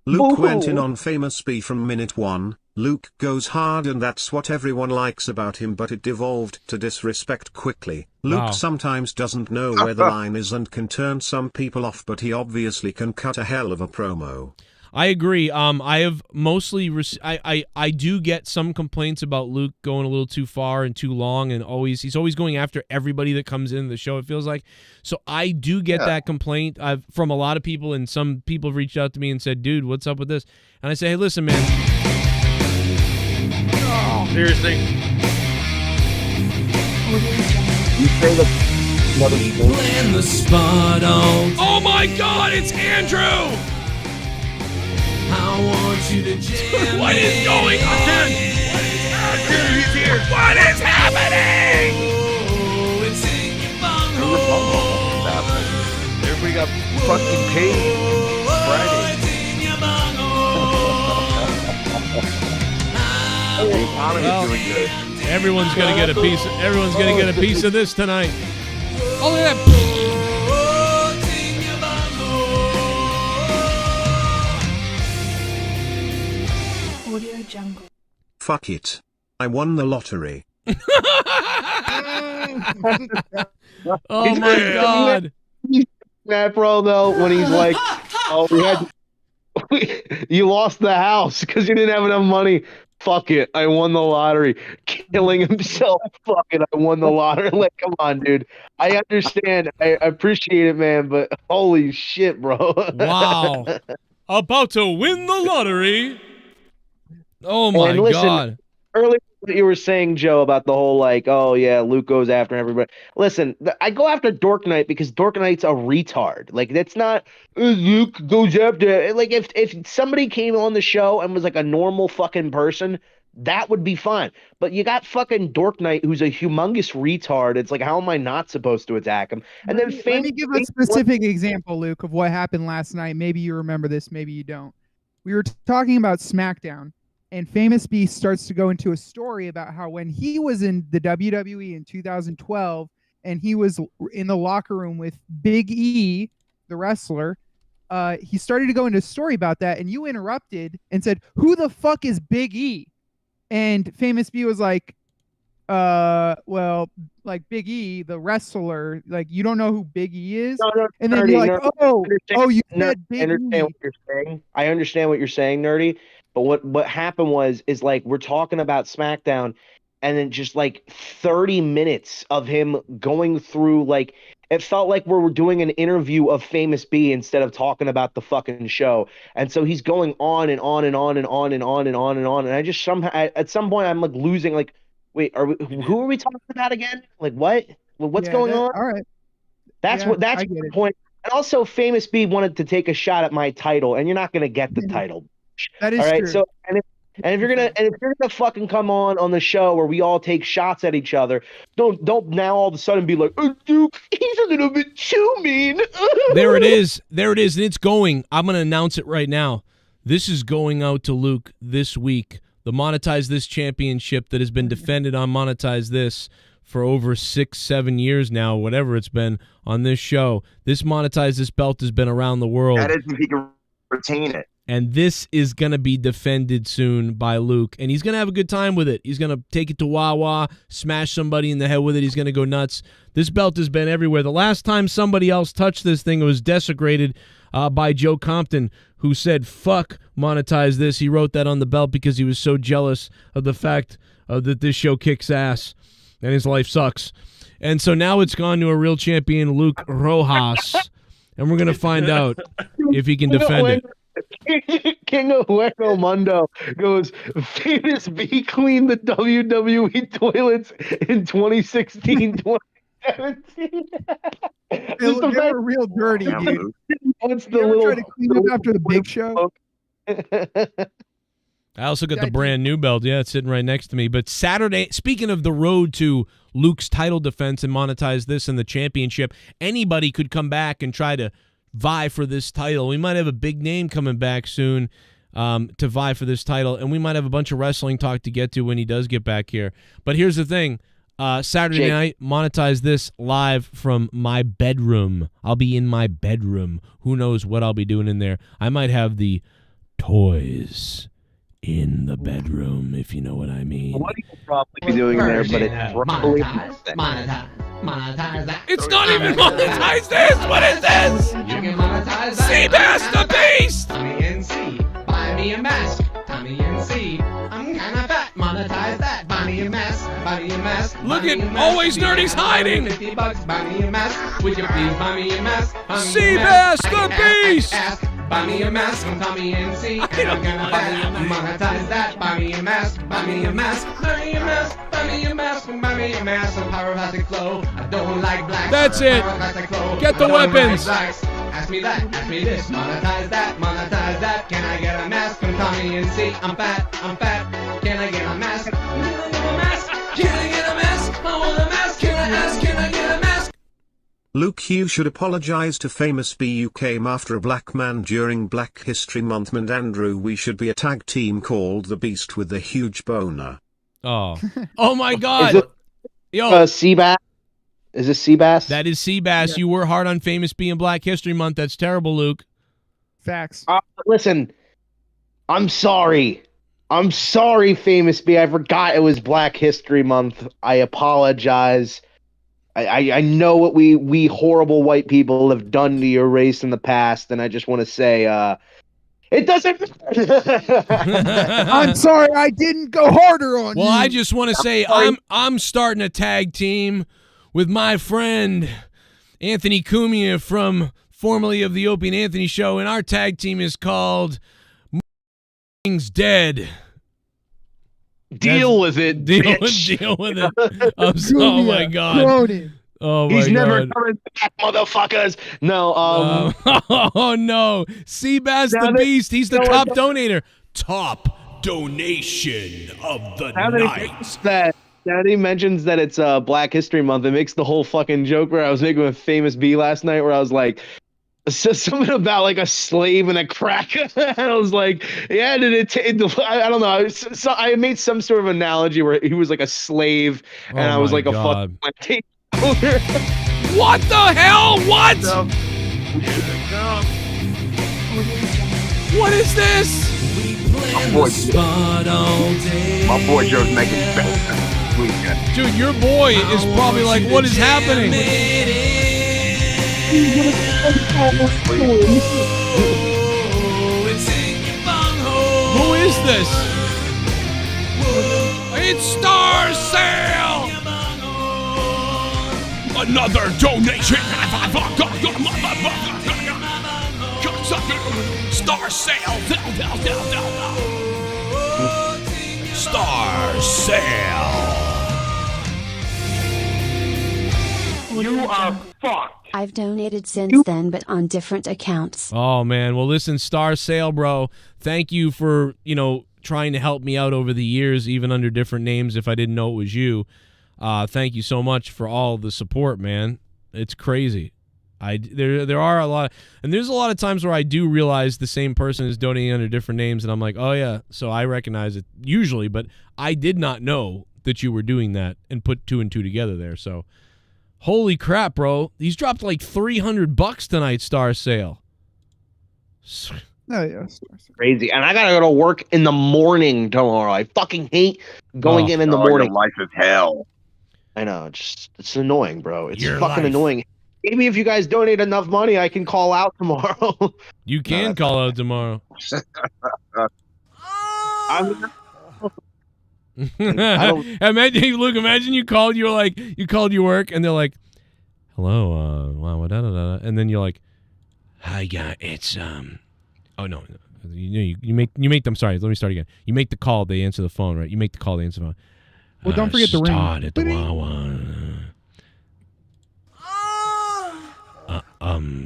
Luke went in on Famous B from minute 1. Luke goes hard and that's what everyone likes about him, but it devolved to disrespect quickly. Luke sometimes doesn't know where the line is and can turn some people off, but he obviously can cut a hell of a promo. I agree. I have mostly I do get some complaints about Luke going a little too far and too long, and he's always going after everybody that comes into the show, it feels like. So I do get that complaint from a lot of people, and some people have reached out to me and said, "Dude, what's up with this?" And I say, "Hey, listen, man. Oh, seriously. You say that Plan the spot on. Oh my God, it's Andrew! I want you to jam. What is going on? He's here. What is happening? Oh, it's in your bunghole. Everybody got fucking paid Friday. It's in your bunghole. The economy's doing good. Everyone's gonna get a piece. Everyone's gonna get a piece of this tonight. Oh, look at that. jungle. Fuck it. I won the lottery. Oh my God. That bro though, when he's like, "Oh, you lost the house because you didn't have enough money." Fuck it, I won the lottery. Killing himself. Fuck it, I won the lottery. Like, come on, dude. I understand. I appreciate it, man. But holy shit, bro. Wow. About to win the lottery. Oh my And listen, God. Earlier, what you were saying, Joe, about the whole like, oh yeah, Luke goes after everybody. Listen, I go after Dork Knight because Dork Knight's a retard. Like, that's not Luke goes after. Like, if somebody came on the show and was like a normal fucking person, that would be fine. But you got fucking Dork Knight, who's a humongous retard. It's like, how am I not supposed to attack him? And then Let me give a specific example, Luke, of what happened last night. Maybe you remember this, maybe you don't. We were talking about SmackDown. And Famous Beast starts to go into a story about how when he was in the WWE in 2012 and he was in the locker room with Big E, the wrestler, he started to go into a story about that. And you interrupted and said, "Who the fuck is Big E?" And Famous B was like, well, like Big E, the wrestler, like you don't know who Big E is? No, and then you're like, you said Big E. What you're saying. I understand what you're saying, Nerdy. But what happened is like we're talking about SmackDown, and then just like 30 minutes of him going through, like, it felt like we were doing an interview of Famous B instead of talking about the fucking show. And so he's going on and on and on and on and on and on and on. And I just somehow at some point I'm like losing, like, wait, who are we talking about again? Like, what? What's going on? All right. That's the point. And also, Famous B wanted to take a shot at my title, and you're not gonna get the title. That is all right. true. So, and if you're gonna fucking come on the show where we all take shots at each other, don't now all of a sudden be like, "Oh, Duke, he's a little bit too mean." There it is, and it's going. I'm gonna announce it right now. This is going out to Luke this week. The Monetize This championship that has been defended on Monetize This for over 6-7 years now, whatever it's been on this show. This Monetize This belt has been around the world. That is if he can retain it. And this is going to be defended soon by Luke. And he's going to have a good time with it. He's going to take it to Wawa, smash somebody in the head with it. He's going to go nuts. This belt has been everywhere. The last time somebody else touched this thing, it was desecrated by Joe Compton, who said, "Fuck Monetize This." He wrote that on the belt because he was so jealous of the fact that this show kicks ass and his life sucks. And so now it's gone to a real champion, Luke Rojas. And we're going to find out if he can defend it. King of Hueco Mundo goes, Famous B cleaned the WWE toilets in 2016, 2017. They were real dirty, dude. What's the You ever little try to clean up after the Big Show? I also got the brand new belt. Yeah, it's sitting right next to me. But Saturday, speaking of the road to Luke's title defense and Monetize This and the championship, anybody could come back and try to vie for this title. We might have a big name coming back soon to vie for this title, and we might have a bunch of wrestling talk to get to when he does get back here. But here's the thing. Saturday night, Monetize This live from my bedroom. I'll be in my bedroom. Who knows what I'll be doing in there. I might have the toys in the bedroom, if you know what I mean. What you probably be doing in there, but it's Monetize that. It's not even Monetize This! What is this? You can monetize that. Seabass the Beast! Tommy NC, buy me a mask. Tommy NC, I'm kinda fat. Monetize that. Buy me a mask. Buy me a mask. Look at Always Nerdy's hiding! $50, buy me a mask. Would you please buy me a mask? Seabass the Beast! Buy me a mask from Tommy NC. I'm gonna monetize that. Buy me a mask. Buy me a mask. Buy me a mask. Buy me a mask. Buy me a mask. Some pyroclastic flow. I don't like black. That's it. Get the weapons. Ask me that. Ask me this. Monetize that. Monetize that. Can I get a mask from Tommy NC? I'm fat. I'm fat. Can I get a mask? Can I get a mask? Can I get a mask? I want a mask. Can I ask? Can I get a mask? Luke, you should apologize to Famous B. You came after a black man during Black History Month, and Andrew, we should be a tag team called the Beast with the Huge Boner. Oh. Oh my God. Is it, Yo. Seabass? Is it Seabass? That is Seabass. Yeah. You were hard on Famous B in Black History Month. That's terrible, Luke. Facts. Listen, I'm sorry. I'm sorry, Famous B. I forgot it was Black History Month. I apologize. I know what we horrible white people have done to your race in the past, and I just want to say, it doesn't matter. I'm sorry I didn't go harder on you. Well, I just want to say I'm starting a tag team with my friend Anthony Cumia from formerly of the Opie and Anthony Show, and our tag team is called Dead. Deal with it. Deal bitch. with it. Oh my God. Cronin. Oh my He's never God. coming back, motherfuckers. No. Oh no. Seabass the Beast. He's the top donator. Top donation of the night. Now that he mentions that it's Black History Month, it makes the whole fucking joke where I was making with Famous B last night, where I was like, so something about like a slave and a cracker. And I was like, yeah, I don't know. So I made some sort of analogy where he was like a slave, and I was like God. a fucking owner. What the hell? What? What is this? My boy Joe's making better. Dude, your boy is probably like, what is happening? Who is this? It's Star Sale! Another donation! Star Sale! Star Sale! You are fucked. I've donated since then, but on different accounts. Oh, man. Well, listen, Star Sale, bro. Thank you for, trying to help me out over the years, even under different names if I didn't know it was you. Thank you so much for all the support, man. It's crazy. There are a lot, and there's a lot of times where I do realize the same person is donating under different names, and I'm like, oh, yeah, so I recognize it usually, but I did not know that you were doing that and put 2 and 2 together there, so... Holy crap, bro. He's dropped like $300 tonight, Star Sale. Oh, yeah. Crazy. And I gotta go to work in the morning tomorrow. I fucking hate going in the morning. Your life is hell. I know. It's annoying, bro. It's Your fucking life. annoying. Maybe if you guys donate enough money, I can call out tomorrow. You can call out tomorrow. Imagine you called your work and they're like, hello, and then you're like, hi guys, it's oh no, you make them, sorry, let me start again. You make the call, they answer the phone, right? You make the call, they answer the phone. Well, don't forget the ring. Start at the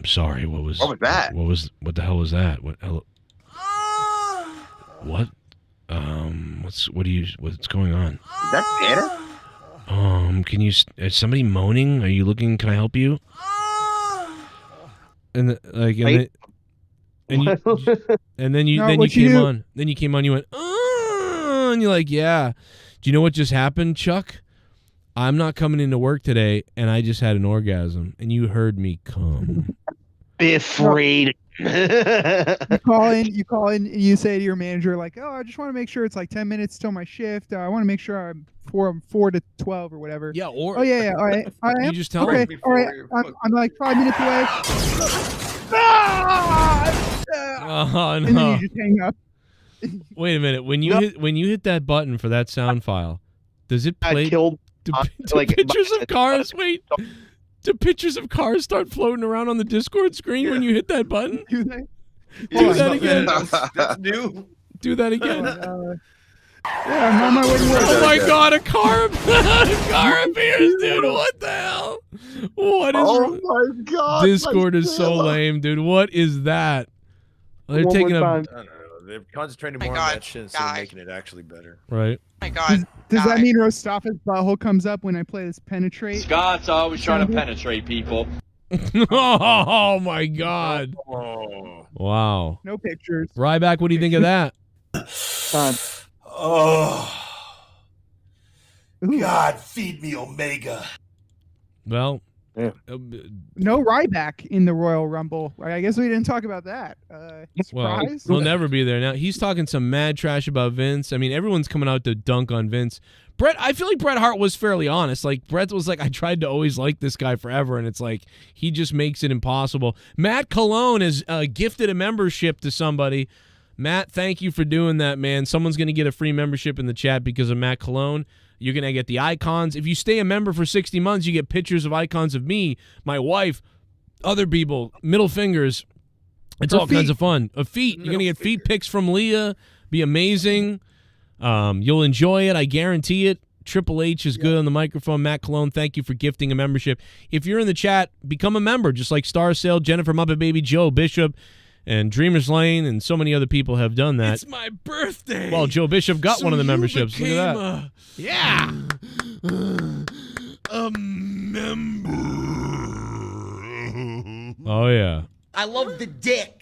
sorry, what was that? What the hell was that? What? What? What's going on? Is that Santa? Can you? Is somebody moaning? Are you looking? Can I help you? And then you came on. Then you came on. You went, and you're like, yeah. Do you know what just happened, Chuck? I'm not coming into work today, and I just had an orgasm, and you heard me come. Be afraid. You call in, and you say to your manager, like, oh, I just want to make sure it's like 10 minutes till my shift. I want to make sure I'm 4 to 12 or whatever. Yeah, or... Oh, yeah, all right. I am? You just tell okay, them. all right. I'm like 5 minutes away. Oh, and then no. you just hang up. Wait a minute. When you hit that button for that sound file, does it play... Do pictures of cars... Wait... Do pictures of cars start floating around on the Discord screen when you hit that button? Do they? Do that again. That's new. Do that again. Yeah, I'm on my way to work. Oh my god, a car appears, dude. What the hell? What is Oh my god. Discord is so lame, dude. What is that? They're taking a... I don't know. They're concentrating more on that shit instead of making it actually better. Right. Oh my god. Does that mean Rostafa's butthole comes up when I play this penetrate? Scott's always trying to penetrate people. Oh my god. Oh. Wow. No pictures. Ryback, what do you think of that? Oh. God, feed me Omega. Well, Yeah. No Ryback in the Royal Rumble. I guess we didn't talk about that. Well, Surprise. he'll never be there. Now, he's talking some mad trash about Vince. I mean, everyone's coming out to dunk on Vince. I feel like Bret Hart was fairly honest. Like, Bret was like, I tried to always like this guy forever, and it's like, he just makes it impossible. Matt Colon has gifted a membership to somebody. Matt, thank you for doing that, man. Someone's going to get a free membership in the chat because of Matt Colon. You're going to get the icons. If you stay a member for 60 months, you get pictures of icons of me, my wife, other people, middle fingers. It's all kinds of fun. Of feet. You're going to get feet pics from Leah. Be amazing. You'll enjoy it. I guarantee it. Triple H is good on the microphone. Matt Colon, thank you for gifting a membership. If you're in the chat, become a member, just like Star Sale, Jennifer Muppet Baby, Joe Bishop, and Dreamers Lane, and so many other people have done that. It's my birthday. Well, Joe Bishop got one of the memberships. Look at that. Yeah. A member. Oh, yeah. I love the dick.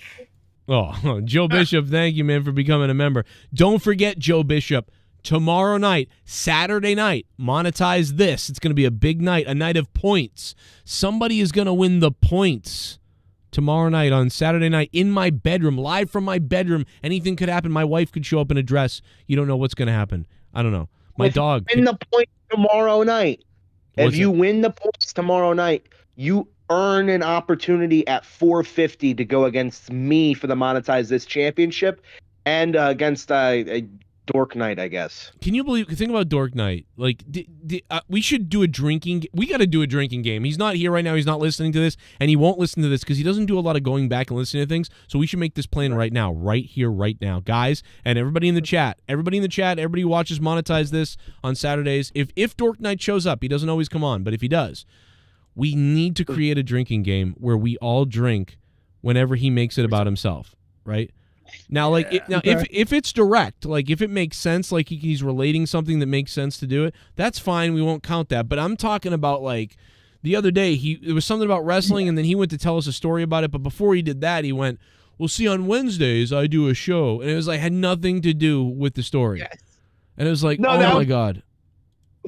Oh, Joe Bishop, thank you, man, for becoming a member. Don't forget, Joe Bishop, tomorrow night, Saturday night, monetize this. It's going to be a big night, a night of points. Somebody is going to win the points tomorrow night on Saturday night in my bedroom, live from my bedroom. Anything could happen. My wife could show up in a dress. You don't know what's going to happen. I don't know. My dog. Win the points tomorrow night. What's If you it? win the points tomorrow night, you earn an opportunity at 450 to go against me for the Monetize This championship and against a Dork Night, I guess. Can you believe? Think about Dork Night. Like, we should do a drinking. We got to do a drinking game. He's not here right now. He's not listening to this, and he won't listen to this because he doesn't do a lot of going back and listening to things. So we should make this plan right now, right here, right now, guys, and everybody in the chat. Everybody who watches Monetize This on Saturdays. If Dork Night shows up, he doesn't always come on, but if he does, we need to create a drinking game where we all drink whenever he makes it about himself, right? Now, like, if it's direct, like if it makes sense, like he's relating something that makes sense to do it, that's fine. We won't count that. But I'm talking about, like, the other day, it was something about wrestling, and then he went to tell us a story about it. But before he did that, he went, well, see, on Wednesdays I do a show, and it was like had nothing to do with the story. Yes. And it was like, oh my God.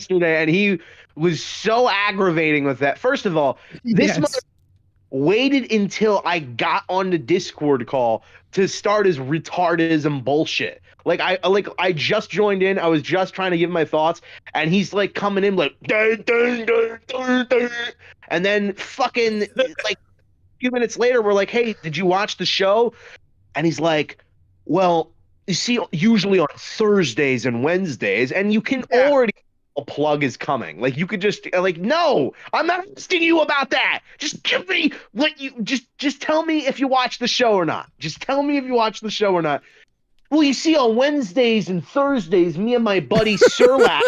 And he was so aggravating with that. First of all, this mother waited until I got on the Discord call to start his retardism bullshit. I just joined in. I was just trying to give my thoughts, and he's like coming in like, dun, dun, dun, dun, dun. And then fucking like a few minutes later, we're like, hey, did you watch the show? And he's like, well, you see, usually on Thursdays and Wednesdays, and you can already a plug is coming. Like, you could just like, no, I'm not asking you about that. Just give me what you just tell me if you watch the show or not. Just tell me if you watch the show or not. Well, you see, on Wednesdays and Thursdays, me and my buddy Surlap.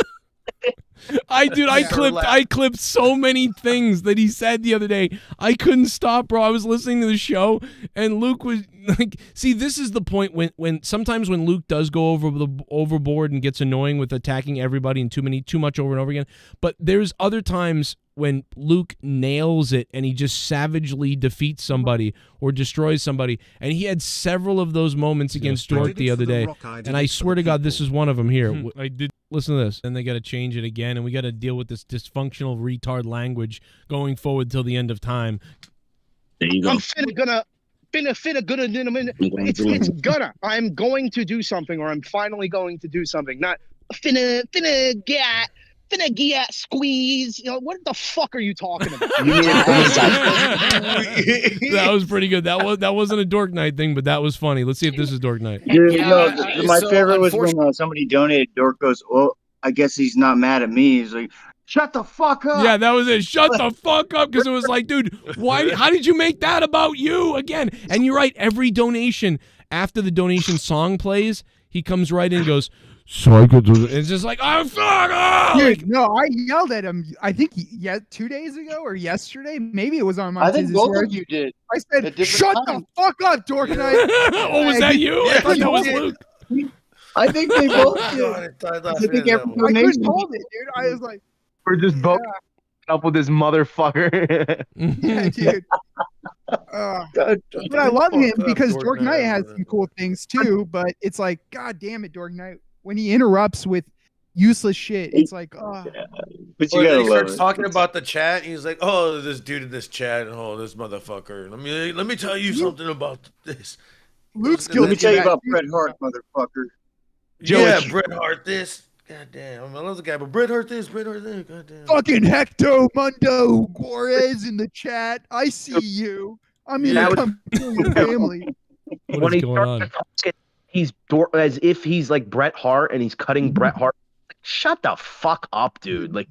I clipped so many things that he said the other day. I couldn't stop, bro. I was listening to the show, and Luke was like, see, this is the point when sometimes when Luke does go overboard and gets annoying with attacking everybody and too much over and over again. But there's other times when Luke nails it and he just savagely defeats somebody or destroys somebody. And he had several of those moments against Dork the other day. And I swear to God, this is one of them here. I did listen to this. And they got to change it again. And we got to deal with this dysfunctional retard language going forward till the end of time. There you go. I'm going to do something, or I'm finally going to do something. Not finna get squeeze. You know, what the fuck are you talking about? That was pretty good. That wasn't a Dork Night thing, but that was funny. Let's see if this is Dork Night. My favorite was when somebody donated. Dork goes, "Oh, I guess he's not mad at me." He's like, "Shut the fuck up." Yeah, that was it. Shut the fuck up, because it was like, dude, why? How did you make that about you again? And you're right. Every donation, after the donation song plays, he comes right in and goes, "So I could do it." It's just like, oh fuck! Oh! Dude, no, I yelled at him. I think 2 days ago or yesterday. Maybe it was on my. I think both of you did. I said, "Shut the fuck up, Dork Night." Oh, was that you? I thought that was Luke. I think they both did. I couldn't hold it, dude. I was like, we're just both up with this motherfucker. yeah, dude. But I love him because Dork Knight has some cool things too. But it's like, God damn it, Dork Knight. When he interrupts with, useless shit. It's like, But Or then he starts talking about the chat. He's like, "Oh, this dude in this chat. Oh, this motherfucker. Let me tell you something about this. Luke's Let me tell you about Bret Hart, motherfucker. Yeah, Bret Hart this. Goddamn, I love the guy, but Bret Hart this, Bret Hart this. Goddamn. fucking Hecto Mundo Juarez in the chat. I see you. I'm gonna come kill your family. When he starts talking, he's as if he's like Bret Hart and he's cutting Bret Hart. Like, shut the fuck up, dude. Like,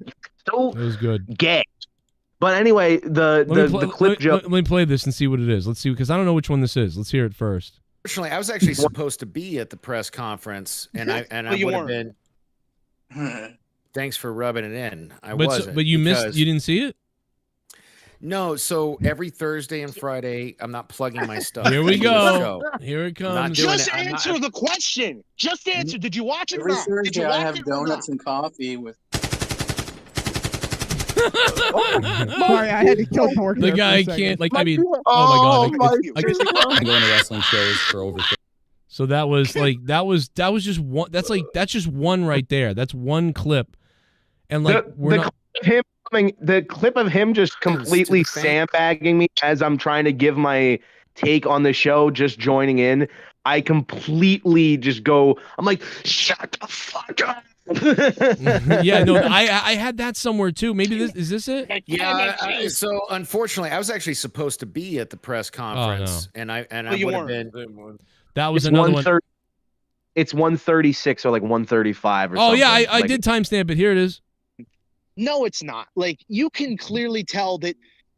so It was good. gay. But anyway, the clip joke. Let me play this and see what it is. Let's see, because I don't know which one this is. Let's hear it first. Fortunately, I was actually supposed to be at the press conference, and I would have been. Thanks for rubbing it in. I wasn't. But you missed. You didn't see it. No, so every Thursday and Friday, I'm not plugging my stuff. Here we go. Here it comes. Just answer the question. Just answer. Did you watch it or Every not? Did Thursday you I watch have it or donuts not? and coffee with. Sorry, I had to kill Dork. The there guy for a can't. second. Like, I mean, oh my god. I've been going to wrestling shows for over. So that was like that was just one. That's just one right there. That's one clip, and like the clip of him just completely sandbagging me as I'm trying to give my take on the show, just joining in. I completely just go. I'm like, shut the fuck up. Yeah, no, I had that somewhere too. Maybe is this it? Yeah. So unfortunately, I was actually supposed to be at the press conference, and I would have been. That was another one. It's 136 or like 135 or something. Oh yeah, I did timestamp it. Here it is. No, it's not. Like, you can clearly tell that.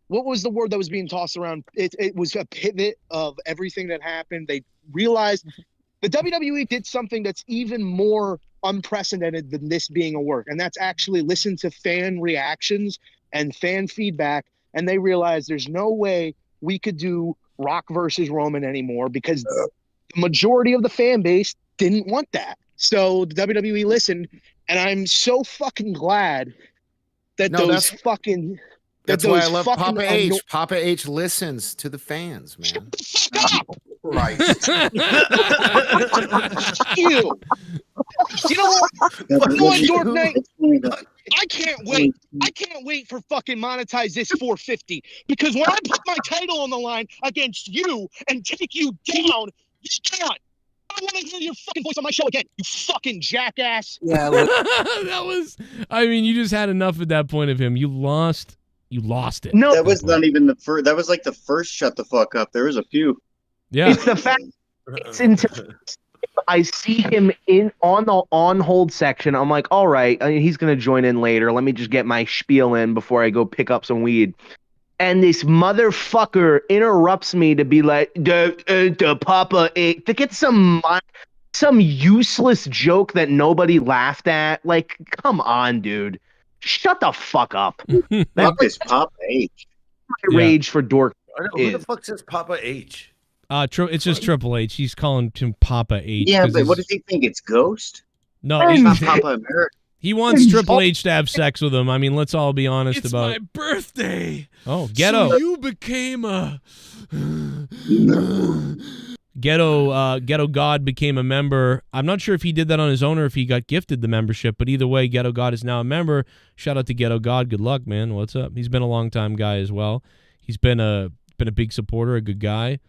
What was the word that was being tossed around? It was a pivot of everything that happened. They realized the WWE did something that's even more unprecedented than this being a work, and that's actually listen to fan reactions and fan feedback, and they realized there's no way we could do Rock versus Roman anymore because the majority of the fan base didn't want that. So the WWE listened, and I'm so fucking glad that That's why I love Papa H. Papa H listens to the fans, man. Right. You. You know what, Dork Knight? I can't wait. I can't wait for fucking monetize this 450 because when I put my title on the line against you and take you down, you can't. I don't want to hear your fucking voice on my show again, you fucking jackass. Yeah, that was. I mean, you just had enough at that point of him. You lost it. No, that was not even the first. That was like the first shut the fuck up. There was a few. Yeah, it's the fact. It's until I see him on the on hold section. I'm like, all right, he's gonna join in later. Let me just get my spiel in before I go pick up some weed. And this motherfucker interrupts me to be like, the Papa ate, to get some useless joke that nobody laughed at. Like, come on, dude. Shut the fuck up. That is Papa H. My rage for Dork. Who the fuck says Papa H? It's just Triple H. He's calling him Papa H. Yeah, but what does he think? It's Ghost? No, it's not Papa America. He wants Triple H to have sex with him. I mean, let's all be honest about it. It's my birthday. Oh, Ghetto. So you became a Ghetto God became a member. I'm not sure if he did that on his own or if he got gifted the membership, but either way, Ghetto God is now a member. Shout out to Ghetto God. Good luck, man. What's up? He's been a long time guy as well. He's been a big supporter, a good guy.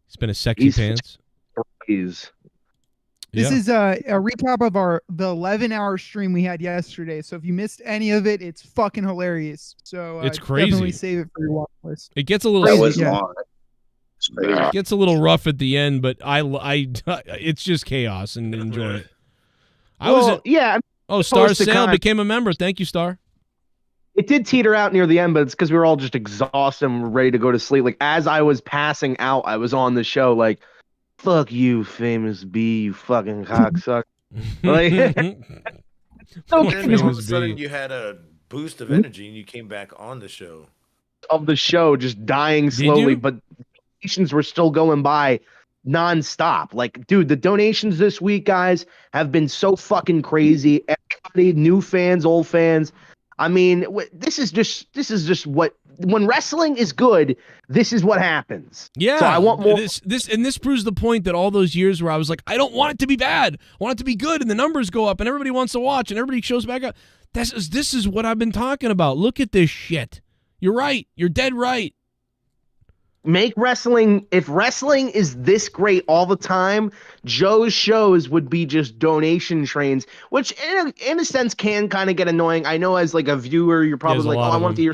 He's been a sexy pants. This is a recap of the 11-hour stream we had yesterday. So if you missed any of it, it's fucking hilarious. So it's crazy. Definitely save it for your watch list. It gets a little. It gets a little rough at the end, but it's just chaos and enjoy it. Star Sale became a member. Thank you, Star. It did teeter out near the end, but it's because we were all just exhausted and ready to go to sleep. Like, as I was passing out, I was on the show like, fuck you, Famous B, you fucking cocksucker. Like, And all of a sudden you had a boost of energy and you came back on the show. Of the show, just dying slowly, but donations were still going by nonstop. Like, dude, the donations this week, guys, have been so fucking crazy. Everybody, new fans, old fans. I mean, this is just what when wrestling is good, this is what happens. Yeah, so I want more. This proves the point that all those years where I was like, I don't want it to be bad, I want it to be good, and the numbers go up, and everybody wants to watch, and everybody shows back up. This is what I've been talking about. Look at this shit. You're right. You're dead right. Make wrestling, if wrestling is this great all the time, Joe's shows would be just donation trains, which in a sense can kind of get annoying. I know as like a viewer, you're probably like, oh, I want to hear.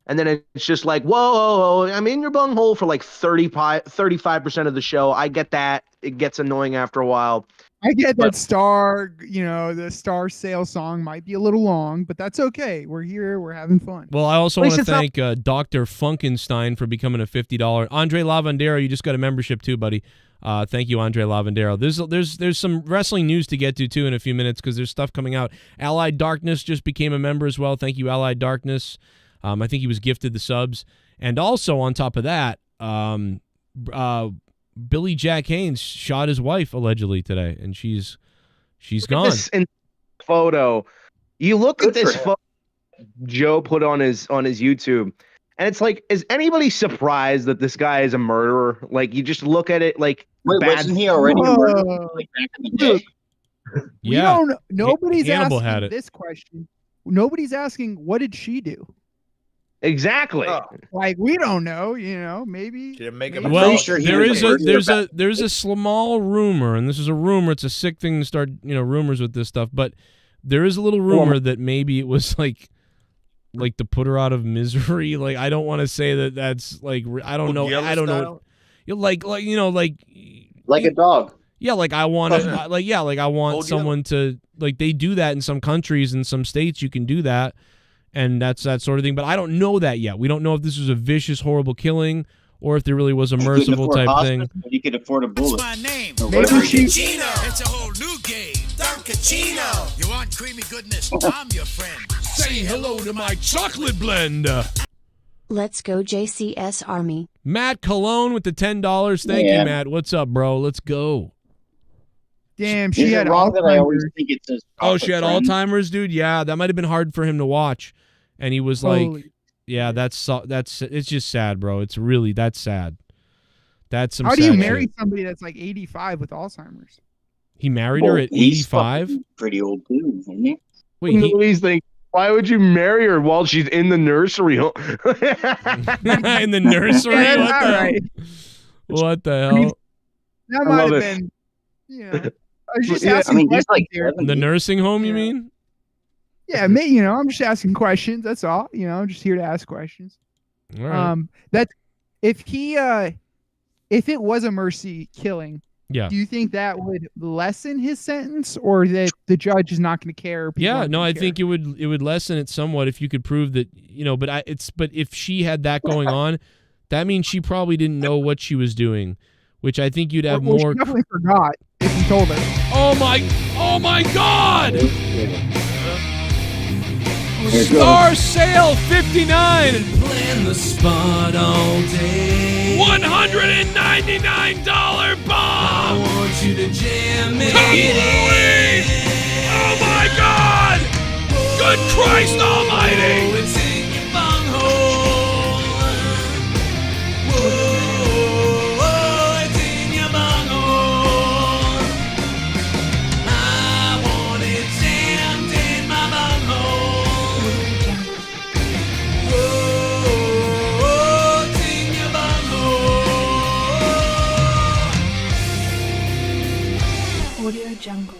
And then it's just like, whoa, I'm in your bunghole for like 35% of the show. I get that. It gets annoying after a while. I get that the Star Sale song might be a little long, but that's okay. We're here. We're having fun. Well, I also want to thank Dr. Funkenstein for becoming a $50. Andre Lavandero, you just got a membership too, buddy. Thank you, Andre Lavandero. There's some wrestling news to get to too in a few minutes because there's stuff coming out. Allied Darkness just became a member as well. Thank you, Allied Darkness. I think he was gifted the subs, and also on top of that, Billy Jack Haynes shot his wife allegedly today, and she's gone. This photo, you look at this photo Joe put on his YouTube, and it's like, is anybody surprised that this guy is a murderer? Like, you just look at it like, wasn't he already a murderer like back in the day? Yeah, nobody's Hannibal asking had it. this question. Nobody's asking what did she do. Exactly. Like, we don't know, maybe. Well, there's a small rumor, and this is a rumor. It's a sick thing to start, rumors with this stuff. But there is a little rumor that maybe it was like to put her out of misery. Like, I don't want to say that that's like, I don't know. I don't know. Like a dog. Yeah, like I want I want someone to, like, they do that in some countries, in some states you can do that. And that's that sort of thing. But I don't know that yet. We don't know if this was a vicious, horrible killing or if there really was a merciful type thing. You could afford a bullet. My name, Duncachino. It's a whole new game. Duncachino. You want creamy goodness? I'm your friend. Say hello to my chocolate blend. Let's go JCS Army. Matt Cologne with the $10. Thank you, Matt. What's up, bro? Let's go. Damn, she had wrong that I always think it says. Oh, she had Alzheimer's, dude. Yeah, that might have been hard for him to watch, and he was like, "Yeah, that's it's just sad, bro. It's really that's sad. That's some. How sad do you marry shit. somebody that's like 85 with Alzheimer's? He married her at 85. Pretty old too, isn't he? Wait, he's thinking, why would you marry her while she's in the nursery home? In the nursery? Yeah, What the hell? That might have been. I was just asking questions here. The nursing home, you mean? Yeah, I'm just asking questions. That's all. I'm just here to ask questions. All right. That if it was a mercy killing, do you think that would lessen his sentence, or that the judge is not going to care? Yeah, no, I think it would lessen it somewhat if you could prove that, but if she had that going on, that means she probably didn't know what she was doing, which I think you'd have more. She definitely forgot if you told her. Oh my God! Star Sale 59. Playing the spot all day. $199 bomb. I want you to jam it. Oh my God! Good Christ Almighty! It's in your bunghole. Whoa, it's in your bunghole. I want it jammed in my bunghole. Whoa, it's in your bunghole. Audio Jungle.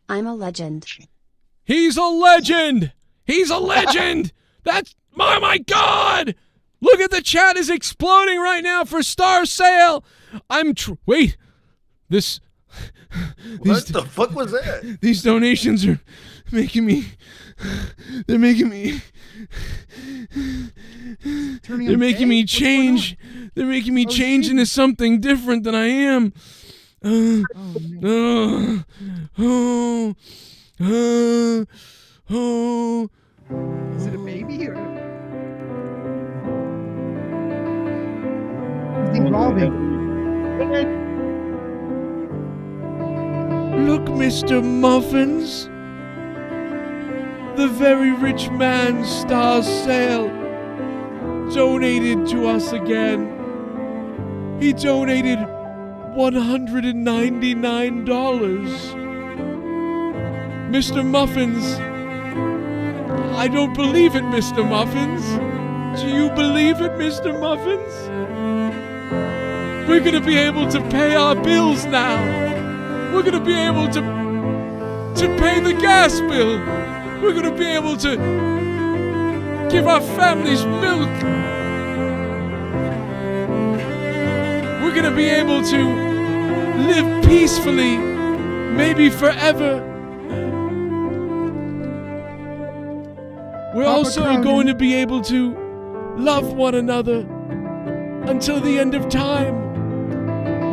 I'm a legend. He's a legend. He's a legend. That's oh my God. Look at the chat is exploding right now for Star Sale. Wait. What the fuck was that? These donations are making me. They're making me. They're making me change. They're making me change into something different than I am. Is it a baby or? It's evolving. Look, Mr. Muffins. the very rich man Star Sale, donated to us again. He donated $199. Mr. Muffins, I don't believe it, Mr. Muffins. Do you believe it, Mr. Muffins? We're gonna be able to pay our bills now. We're gonna be able to pay the gas bill. We're gonna be able to give our families milk. We're gonna be able to live peacefully, maybe forever. We're also going to be able to love one another until the end of time.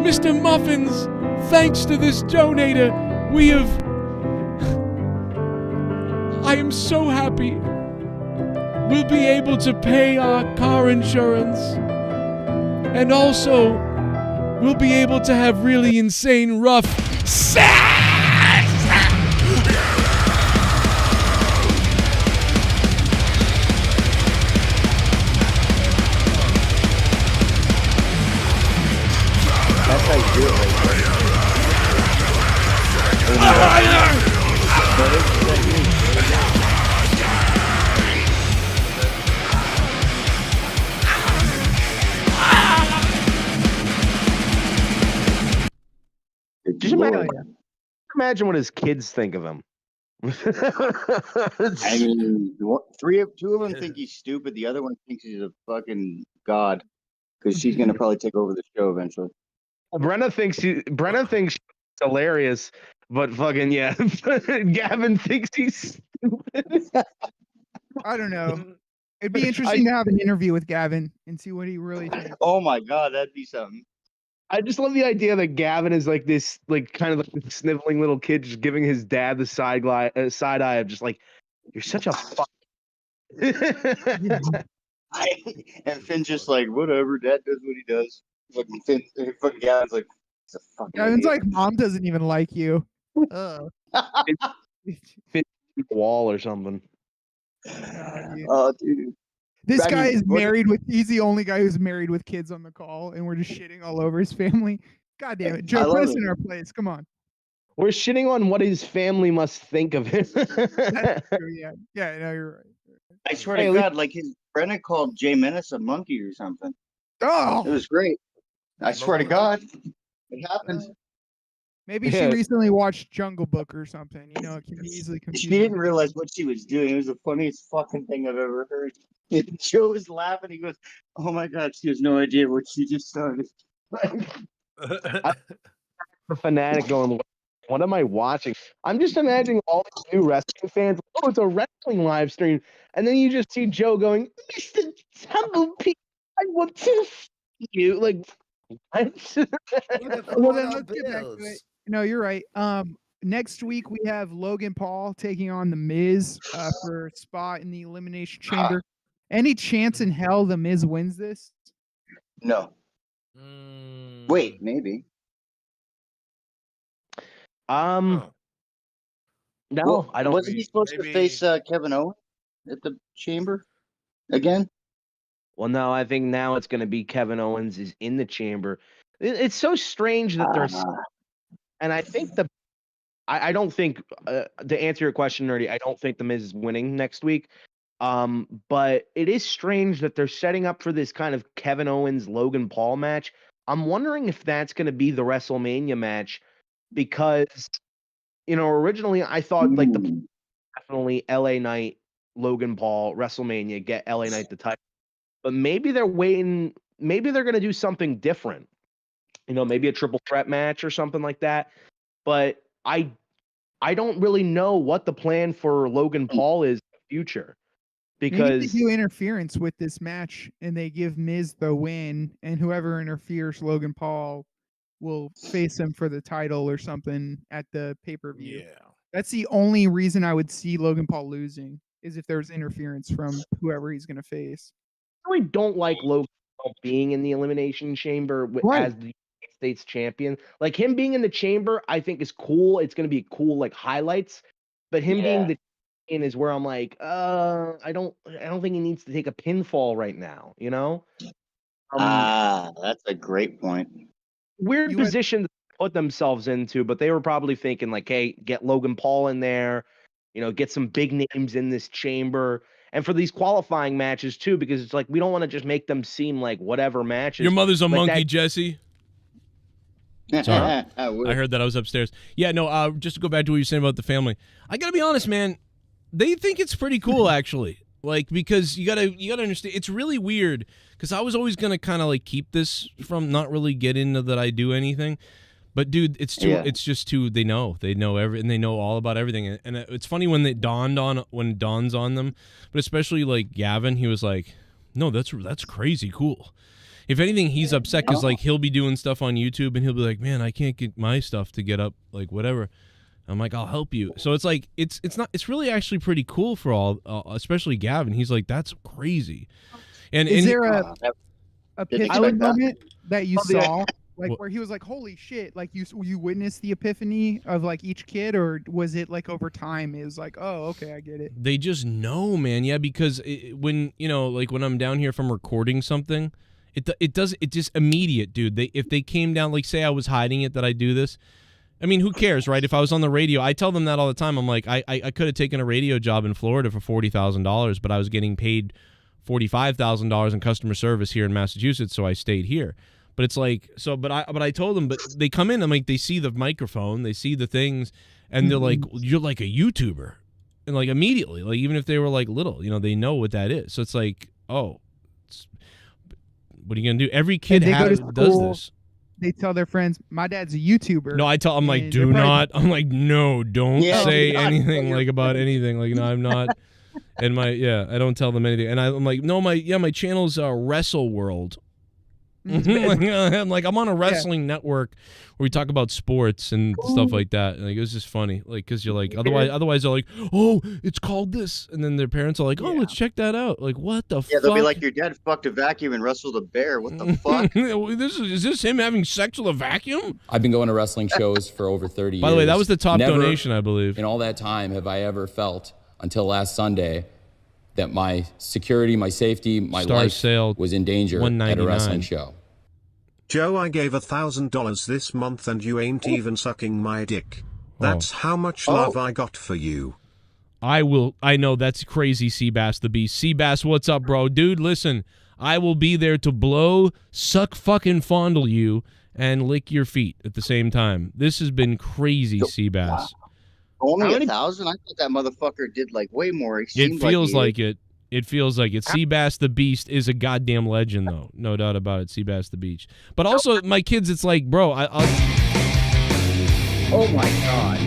Mr. Muffins, thanks to this donator, I am so happy. We'll be able to pay our car insurance. And also, we'll be able to have really insane, rough sex! That's how you do it right there. Just imagine what his kids think of him. I mean, two of them think he's stupid. The other one thinks he's a fucking god because she's gonna probably take over the show eventually. Brenna thinks she's hilarious, but fucking yeah, Gavin thinks he's stupid. I don't know. It'd be interesting to have an interview with Gavin and see what he really thinks. Oh my god, that'd be something. I just love the idea that Gavin is like this, like kind of like this sniveling little kid, just giving his dad the side eye of just like, you're such a fuck. And Finn's just like, whatever, Dad does what he does. Fucking Gavin's like, he's a fucking Gavin's idiot. like, Mom doesn't even like you. Fit the wall or something. Oh, dude. This I guy mean, is married with, he's the only guy who's married with kids on the call, and we're just shitting all over his family. God damn it. Joe, put us in our place. Come on. We're shitting on what his family must think of him. That's true, yeah. Yeah, no, you're right. I swear to God, like his Brenna called Jay Menace a monkey or something. Oh, it was great. I swear to God, it happens. Maybe she recently watched Jungle Book or something. You know, it can be easily confused. She didn't realize what she was doing. It was the funniest fucking thing I've ever heard. And Joe was laughing. He goes, "Oh my God, she has no idea what she just started." The fanatic going, what am I watching? I'm just imagining all these new wrestling fans. Oh, it's a wrestling live stream, and then you just see Joe going, "Mr. Tumblepeak, I want to you." Like, well, then let's get back to it. No, you're right. Next week we have Logan Paul taking on The Miz for a spot in the Elimination Chamber. Any chance in hell The Miz wins this? No. Wait, maybe. No, Well, I don't. Wasn't he supposed to face Kevin Owens at the Chamber again? Well, no, I think now it's going to be Kevin Owens is in the Chamber. It's so strange that there's, and I think I don't think to answer your question, Nerdy, I don't think The Miz is winning next week. But it is strange that they're setting up for this kind of Kevin Owens Logan Paul match. I'm wondering if that's going to be the WrestleMania match, because originally I thought like definitely LA Knight, Logan Paul, WrestleMania, get LA Knight the title. But maybe they're waiting. Maybe they're going to do something different. Maybe a triple threat match or something like that. But I don't really know what the plan for Logan Paul is in the future. Because maybe they do interference with this match and they give Miz the win, and whoever interferes, Logan Paul, will face him for the title or something at the pay-per-view. Yeah. That's the only reason I would see Logan Paul losing, is if there's interference from whoever he's going to face. I really don't like Logan Paul being in the Elimination Chamber as the United States champion. Like, him being in the Chamber, I think is cool. It's going to be cool, like, highlights. But him being the is where I'm like, I don't think he needs to take a pinfall right now, you know? That's a great point. Weird position to put themselves into, but they were probably thinking like, hey, get Logan Paul in there, you know, get some big names in this chamber. And for these qualifying matches too, because it's like we don't want to just make them seem like whatever matches. Your mother's a like monkey, that- Jesse. Sorry. I heard that. I was upstairs. Yeah, no, just to go back to what you're saying about the family. I got to be honest, man. They think it's pretty cool, actually. Like, because you gotta understand, it's really weird, because I was always going to kind of, like, keep this from not really get into that I do anything. But, dude, it's just too, they know and they know all about everything. And it's funny when it dawns on them, but especially, like, Gavin, he was like, no, that's crazy cool. If anything, he's upset because, like, he'll be doing stuff on YouTube and he'll be like, man, I can't get my stuff to get up, like, whatever. I'm like, I'll help you. So it's like, it's really actually pretty cool for all, especially Gavin. He's like, that's crazy. And is there a Epiphany moment that you saw, like where he was like, holy shit, like you witnessed the epiphany of like each kid, or was it like over time? It was like, oh, okay, I get it. They just know, man. Yeah, because when, you know, like when I'm down here from recording something, it's just immediate, dude. If they came down, like say I was hiding it that I do this, I mean, who cares, right? If I was on the radio, I tell them that all the time. I'm like, I could have taken a radio job in Florida for $40,000, but I was getting paid $45,000 in customer service here in Massachusetts, so I stayed here. But it's like, so, but I told them, but they come in, I'm like, they see the microphone, they see the things, and they're like, you're like a YouTuber. And like immediately, like even if they were like little, you know, they know what that is. So it's like, oh, what are you going to do? Every kid does this. They tell their friends, my dad's a YouTuber. No, I'm like, do not. I'm like, no, don't say anything like about anything. Like, no, I'm not. And I don't tell them anything. And I'm like, no, my channel's Wrestle World. I'm like, I'm on a wrestling network where we talk about sports and stuff like that. And like, it was just funny, like, because you're like, otherwise they're like, oh, it's called this, and then their parents are like, oh, let's check that out. Like, what the fuck? Yeah, they'll be like, your dad fucked a vacuum and wrestled a bear. What the fuck? Is this him having sex with a vacuum? I've been going to wrestling shows for over 30 years. By the way, that was the top Never donation, I believe. In all that time have I ever felt, until last Sunday, that my security, my safety, my life was in danger at a wrestling show. Joe, I gave $1,000 this month and you ain't even sucking my dick. That's how much love I got for you. I know, that's crazy, Seabass the Beast. Seabass, what's up, bro? Dude, listen, I will be there to blow, suck, fucking fondle you, and lick your feet at the same time. This has been crazy, Seabass. Only 1,000? I thought that motherfucker did like way more. It feels like it. It feels like it. Seabass the Beast is a goddamn legend, though. No doubt about it. Seabass the Beach. But also, my kids, it's like, bro, I'll... Oh, my God.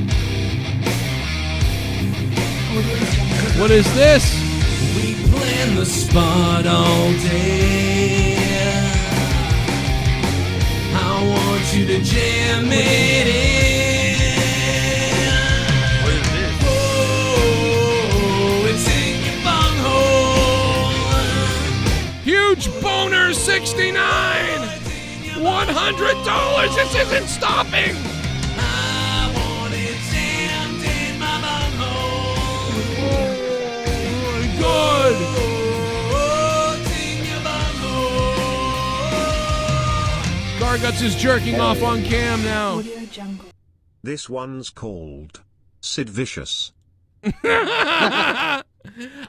What is this? We plan the spot all day. I want you to jam it in. What is this? Oh, it's in your bunghole. Huge boner 69. $100. This isn't stopping. I want it jammed in my bunghole. Good. Oh, it's in your bunghole. Garguts is jerking off on cam now. This one's called Sid Vicious. I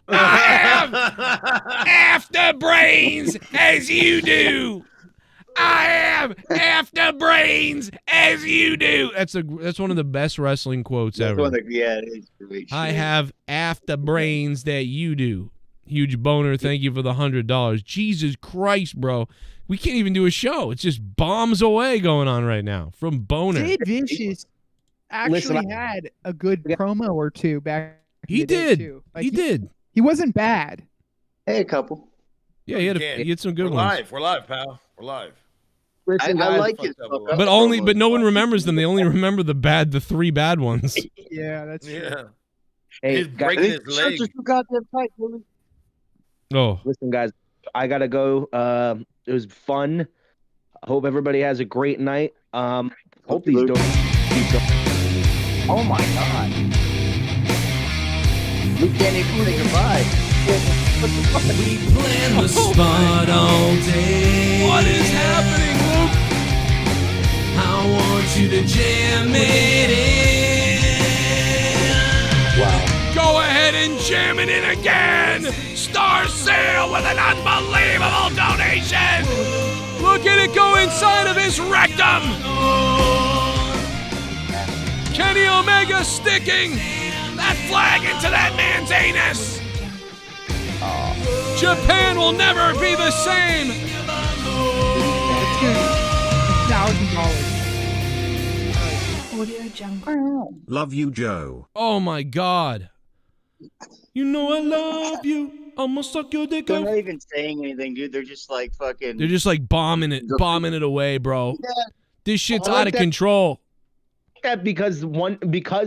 have half the brains as you do. I have half the brains as you do. That's one of the best wrestling quotes ever. Yeah, it is great. I have half the brains that you do. Huge boner. Thank you for the $100. Jesus Christ, bro. We can't even do a show. It's just bombs away going on right now from boner. Sid Vicious actually had a good promo or two back. He did. Like, he did. He wasn't bad. Hey, a couple. Yeah, he had some good ones. We're live, pal. We're live. Listen, I like it. But no one remembers them. They only remember the three bad ones. Yeah, that's true. Yeah. Hey, He's breaking his leg. Oh, listen, guys, I gotta go. It was fun. I hope everybody has a great night. Hope these doors keep going. Oh my God. We can't even say goodbye. We plan the spot all day. What is happening, Luke? I want you to jam it in. Wow. Go ahead and jam it in again. Star Sale with an unbelievable donation. Look at it go inside of his rectum. Kenny Omega sticking that flag into that man's anus. Japan will never be the same. $1,000. Love you, Joe. Oh my God. You know I love you. I'ma suck your dick They're off. not even saying anything, dude. They're just like fucking. They're just like bombing it away, bro. Yeah. This shit's I like out of that- control. That because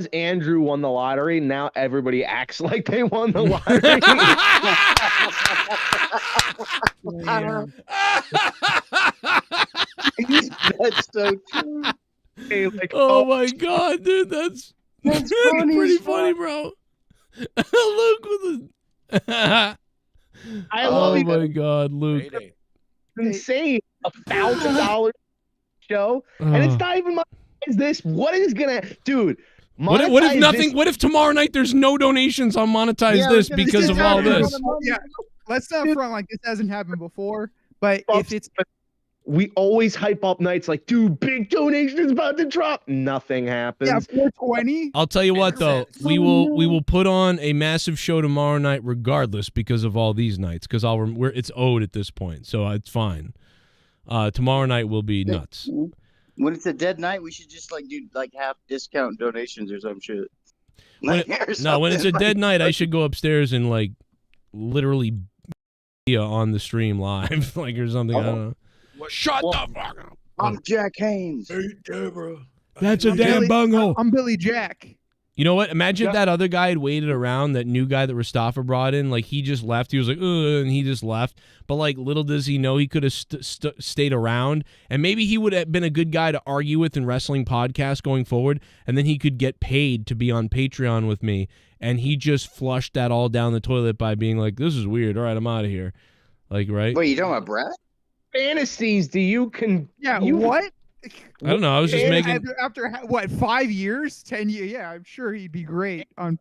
Andrew won the lottery, now everybody acts like they won the lottery. That's so true. Hey, like, Oh my God, dude, that's funny pretty as funny, fuck. bro. Luke with the. I love oh you. my God, Luke. Payday. Insane. $1,000 show, and it's not even my. Is this what is gonna, dude? What if monetize nothing? this- What if tomorrow night there's no donations on monetize Yeah, this because because this of is all not this? Yeah, let's not front like this hasn't happened before. But if it's we always hype up nights like, dude, big donations about to drop. Nothing happens. 420. I'll tell you what though, we will put on a massive show tomorrow night regardless because of all these nights because it's owed at this point, so it's fine. Tomorrow night will be nuts. When it's a dead night, we should just like do like half discount donations or some shit. When it's a dead night, I should go upstairs and like literally be on the stream live, like or something. I don't know. Shut the fuck up. I'm Jack Haynes. Hey, Deborah. That's a damn bunghole. I'm Billy Jack. You know what? Imagine if that other guy had waited around, that new guy that Rastaffa brought in, like he just left. He was like, and he just left. But like little does he know, he could have stayed around, and maybe he would have been a good guy to argue with in wrestling podcasts going forward, and then he could get paid to be on Patreon with me, and he just flushed that all down the toilet by being like, this is weird. All right, I'm out of here. Like, right? Wait, you talking about Brad? Fantasies? Do you can? Yeah. You, What? I don't know. I was just making. After what, 5 years, 10 years? Yeah, I'm sure he'd be great on.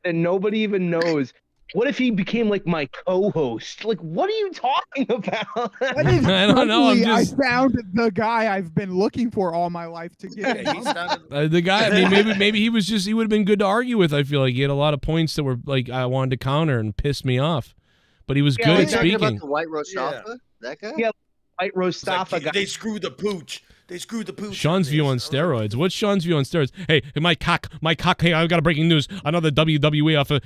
And nobody even knows. What if he became like my co-host? Like, what are you talking about? That is I don't know. I'm suddenly just I found the guy I've been looking for all my life to get. the guy. I mean, maybe he was just. He would have been good to argue with. I feel like he had a lot of points that were like I wanted to counter and piss me off, but he was good at talking speaking. about the White Rostaffa? That guy? Yeah, White Rostaffa Like, guy. they screwed the pooch. They screwed the pooch. Sean's view on steroids. What's Sean's view on steroids? Hey, my cock. Hey, I got a breaking news. Another WWE offer,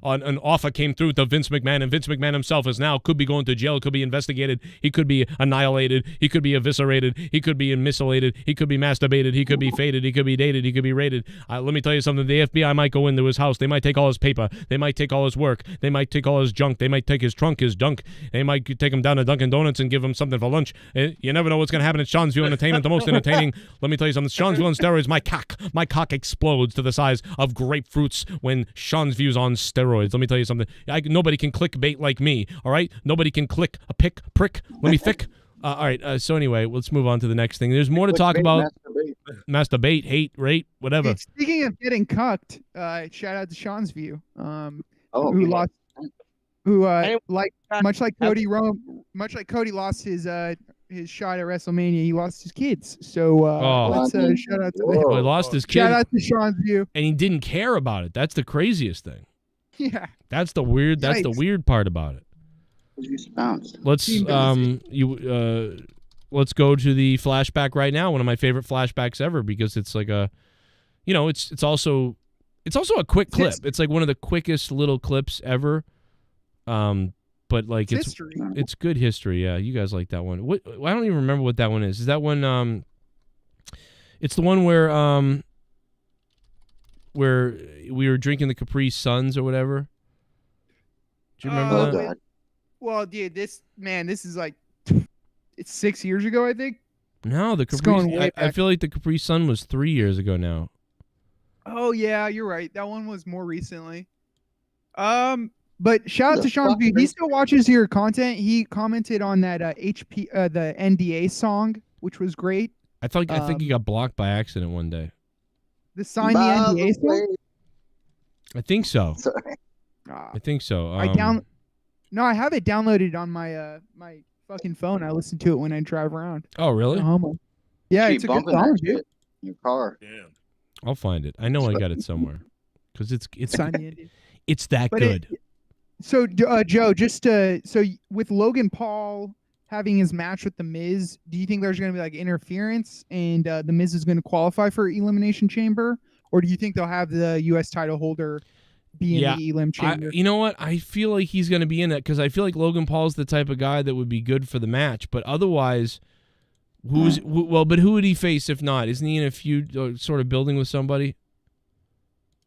an offer came through to Vince McMahon, and Vince McMahon himself is now could be going to jail, could be investigated, he could be annihilated, he could be eviscerated, he could be missilated, he could be masturbated, he could be faded, he could be dated, he could be raided. Let me tell you something. The FBI might go into his house. They might take all his paper. They might take all his work. They might take all his junk. They might take his trunk, his dunk. They might take him down to Dunkin' Donuts and give him something for lunch. You never know what's going to happen at Sean's View Entertainment, the most entertaining. Let me tell you something. Sean's View on steroids. My cock explodes to the size of grapefruits when Sean's View's on steroids. Let me tell you something. Nobody can clickbait like me. All right. Nobody can click a prick. Let me thick. All right. So anyway, let's move on to the next thing. There's more to talk about. Masturbate, hate, rate, whatever. Hey, speaking of getting cucked, shout out to Sean's View. Who God. much like Cody lost his shot at WrestleMania, he lost his kids. So let's shout out to them. He lost his kid. Shout out to Sean's View. And he didn't care about it. That's the craziest thing. Yeah. That's the weird part about it. Let's let's go to the flashback right now. One of my favorite flashbacks ever, because it's like it's also a quick clip. It's like one of the quickest little clips ever. But like it's good history. Yeah, you guys like that one. I don't even remember what that one is. Is that one? It's the one where we were drinking the Capri Suns or whatever. Do you remember that? Well, dude, this is like it's 6 years ago, I think. No, the Capri. I feel like the Capri Sun was 3 years ago now. Oh yeah, you're right. That one was more recently. But shout out to Sean B. He still watches your content. He commented on that the NDA song, which was great. I think he got blocked by accident one day. The sign the NDA song? I think so. Sorry. I think so. No, I have it downloaded on my my fucking phone. I listen to it when I drive around. Oh, really? Yeah, She it's a good bumping song, that dude. shit in your car. I'll find it. I know I got it somewhere because it's Sign the NDA. it's that But good. So, Joe, just so with Logan Paul having his match with The Miz, do you think there's going to be like interference and The Miz is going to qualify for Elimination Chamber? Or do you think they'll have the U.S. title holder be in the Elim Chamber? You know what? I feel like he's going to be in it because I feel like Logan Paul's the type of guy that would be good for the match. But otherwise, but who would he face if not? Isn't he in a feud sort of building with somebody?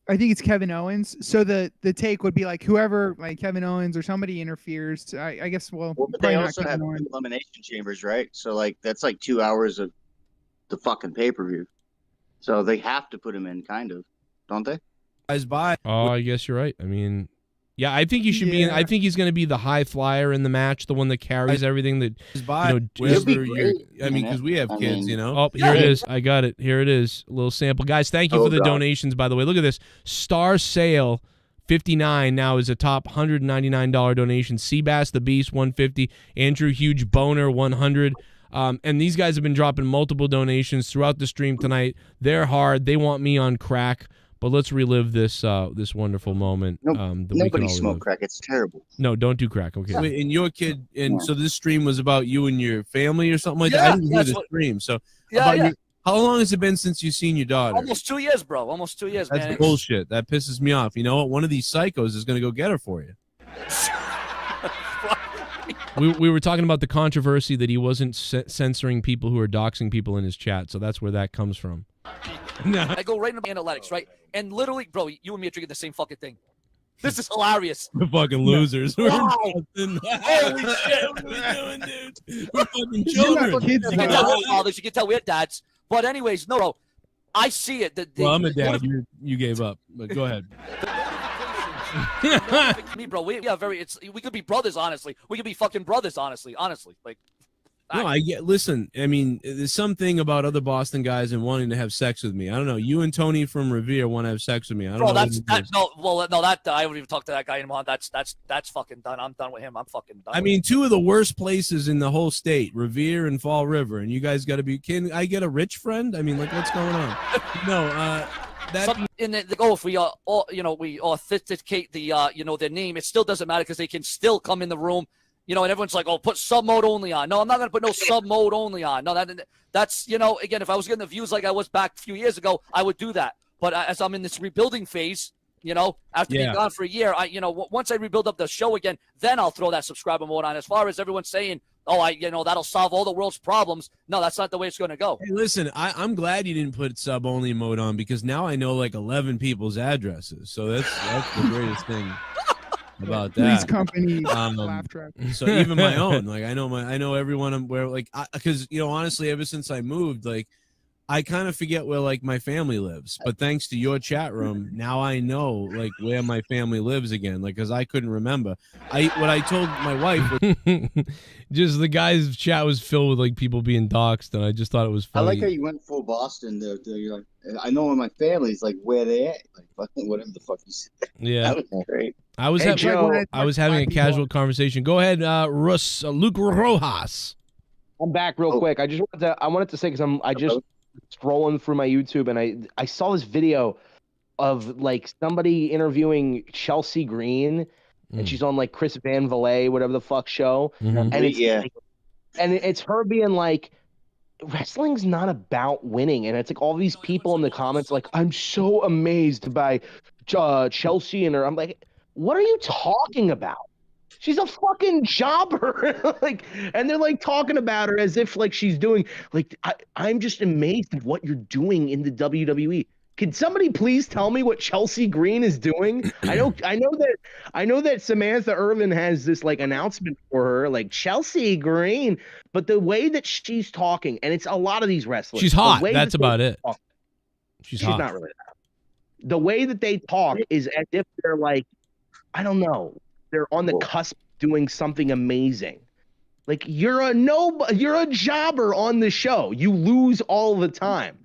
I think it's Kevin Owens. So the take would be like whoever, like Kevin Owens or somebody interferes. I guess. Well, But they probably not also Kevin have Owens. elimination chambers, right? So like that's like 2 hours of the fucking pay-per-view. So they have to put him in, kind of, don't they? Oh, I guess you're right. I mean, yeah, I think he should be in. I think he's going to be the high flyer in the match, the one that carries everything. That Because we have kids, you know. Oh, here it is. I got it. Here it is. A little sample, guys. Thank you for the donations. By the way, look at this. Star Sale 59 now is a top $199 donation. Seabass the Beast 150. Andrew Huge Boner 100. And these guys have been dropping multiple donations throughout the stream tonight. They're hard. They want me on crack. But let's relive this this wonderful moment. Nobody smoke crack. It's terrible. No, don't do crack. Okay. Wait, and your kid, so this stream was about you and your family or something like that? I didn't hear the stream. So, how long has it been since you've seen your daughter? Almost 2 years, bro. Almost 2 years, That's man. bullshit. That pisses me off. You know what? One of these psychos is going to go get her for you. We were talking about the controversy that he wasn't censoring people who are doxing people in his chat. So that's where that comes from. I go right into the analytics, right? And literally, bro, you and me are drinking the same fucking thing. This is hilarious. We're fucking losers. Wow. Holy shit. What are we doing, dude? We're fucking You children. can tell we're fathers. You can tell we're dads. But anyways, no, bro. I see it. Well, I'm a dad. You gave up. But go ahead. Me, bro. We could be brothers, honestly. We could be fucking brothers, honestly. Like. No, I get. Listen, I mean, there's something about other Boston guys and wanting to have sex with me. I don't know. You and Tony from Revere want to have sex with me. I don't know. I wouldn't even talk to that guy anymore. That's fucking done. I'm done with him. I'm fucking done. I mean, two of the worst places in the whole state, Revere and Fall River, and you guys got to be. Can I get a rich friend? I mean, like, what's going on? No, if we we authenticate the their name, it still doesn't matter because they can still come in the room. And everyone's like, oh, put sub mode only on. No, I'm not going to put no sub mode only on. No, that's, again, if I was getting the views like I was back a few years ago, I would do that. But as I'm in this rebuilding phase, after being gone for a year, once I rebuild up the show again, then I'll throw that subscriber mode on. As far as everyone's saying, oh, that'll solve all the world's problems. No, that's not the way it's going to go. Hey, listen, I'm glad you didn't put sub only mode on because now I know like 11 people's addresses. So that's the greatest thing about that. These companies laugh track. So even my own, like I know everyone where, like, because honestly, ever since I moved, like I kind of forget where like my family lives. But thanks to your chat room, now I know like where my family lives again. Like, because I couldn't remember. What I told my wife was just the guy's chat was filled with like people being doxxed, and I just thought it was funny. I like how you went full Boston there. You're like, I know where my family's, like where they at, like fucking whatever the fuck you said. Yeah, that was great. I was having a casual conversation. Go ahead, Luke Rojas. I'm back real quick. I wanted to say because I just scrolling through my YouTube and I saw this video of like somebody interviewing Chelsea Green, and she's on like Chris Van Vliet, whatever the fuck show, and it's her being like, wrestling's not about winning, and it's like all these people in the comments like, I'm so amazed by Chelsea and her. I'm like, what are you talking about? She's a fucking jobber. Like, and they're like talking about her as if like she's doing like, I'm just amazed at what you're doing in the WWE. Can somebody please tell me what Chelsea Green is doing? I know that Samantha Irvin has this like announcement for her, like Chelsea Green, but the way that she's talking, and it's a lot of these wrestlers. She's hot. That's about it. She's hot. Not really that. The way that they talk is as if they're like I don't know. They're on the cusp of doing something amazing. Like you're a jobber on the show. You lose all the time.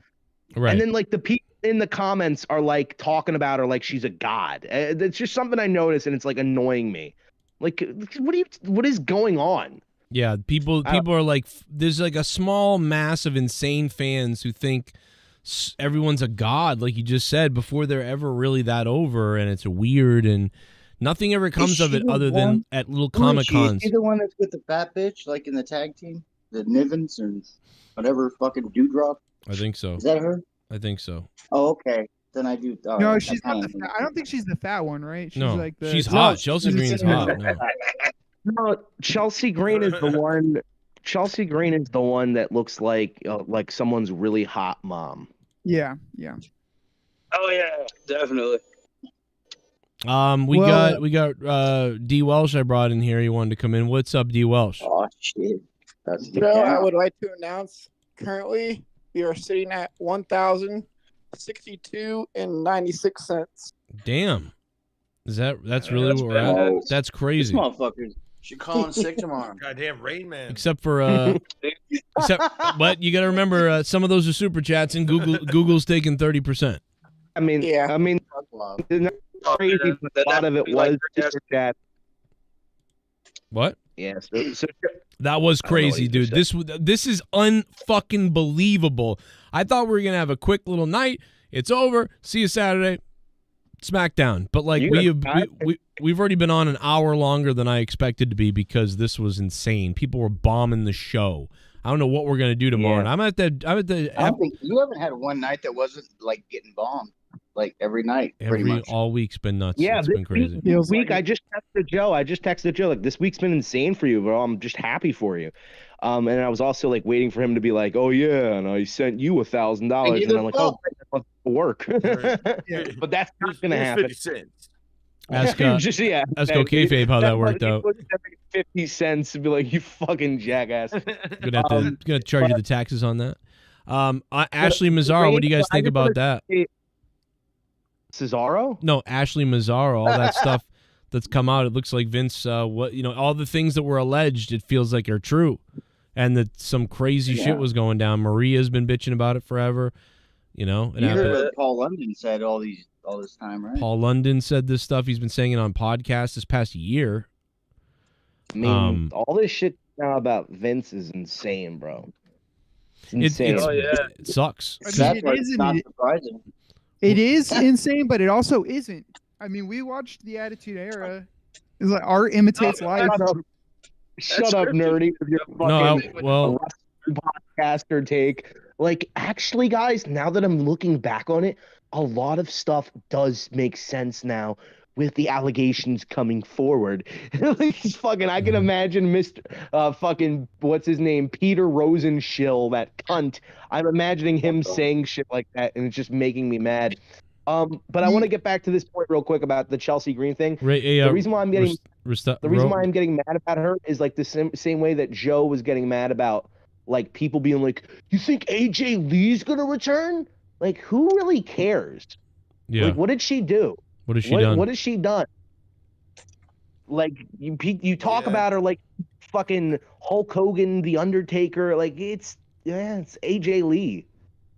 Right. And then like the people in the comments are like talking about her like she's a god. It's just something I noticed, and it's like annoying me. Like, what is going on? Yeah, people are like, there's like a small mass of insane fans who think everyone's a god, like you just said, before they're ever really that over, and it's weird, and nothing ever comes of it other than at little Comic Cons. Is she the one that's with the fat bitch, like in the tag team, the Nivens or whatever fucking dewdrop? I think so. Is that her? I think so. Oh, okay. Then I do. No, she's not the fat. I don't think she's the fat one, right? She's No, like the. she's hot. Chelsea Green's hot. No. No, Chelsea Green is the one. Chelsea Green is the one that looks like someone's really hot mom. Yeah. Oh yeah, definitely. We got D Welsh I brought in here. He wanted to come in. What's up, D Welsh? Oh shit. That's So I would like to announce currently we are sitting at $1,062.96. Damn. That's really what we're at? That's crazy. This motherfuckers. She calling sick tomorrow. Goddamn Rain Man. Except for but you got to remember some of those are super chats, and Google's taking 30%. I mean, crazy, but a lot of it was super chat. What? Yeah. So that was crazy, dude. This is unfucking believable. I thought we were gonna have a quick little night. It's over. See you Saturday. Smackdown. But like we've already been on an hour longer than I expected to be because this was insane. People were bombing the show. I don't know what we're gonna do tomorrow. Yeah. I'm at the. I don't think you haven't had one night that wasn't like getting bombed, like every night, pretty much. All week's been nuts. Yeah, It's been crazy. This week I just texted Joe. Like, this week's been insane for you, bro. I'm just happy for you. And I was also like waiting for him to be like, "Oh yeah, and I sent you $1,000," and I'm like, "Oh, that's work." But that's not gonna happen. 50 cents. Ask Go Kayfabe how that worked out. 50 cents to be like, "You fucking jackass." Gonna charge you the taxes on that. Ashley Mazzaro, what do you guys think about that? Cesaro? No, Ashley Mazzaro, all that stuff that's come out. It looks like Vince, all the things that were alleged, it feels like are true, and that some crazy shit was going down. Maria's been bitching about it forever. You heard what Paul London said all this time, right? Paul London said this stuff. He's been saying it on podcasts this past year. I mean, all this shit now about Vince is insane, bro. It's insane. It sucks. That's why it's not surprising. It is insane, but it also isn't. I mean, we watched the Attitude Era. It's like art imitates life. Shut up, nerdy, with your fucking podcaster take. Like, actually, guys, now that I'm looking back on it, a lot of stuff does make sense now with the allegations coming forward. Like, I can imagine Mr. Fucking, what's his name? Peter Rosenshill, that cunt. I'm imagining him saying shit like that, and it's just making me mad. But I want to get back to this point real quick about the Chelsea Green thing. The reason why I'm getting mad about her is like the same way that Joe was getting mad about like people being like, "You think AJ Lee's gonna return?" Like, who really cares? Yeah. Like, what did she do? What has she done? What has she done? Like, you talk about her like fucking Hulk Hogan, The Undertaker. Like, it's AJ Lee.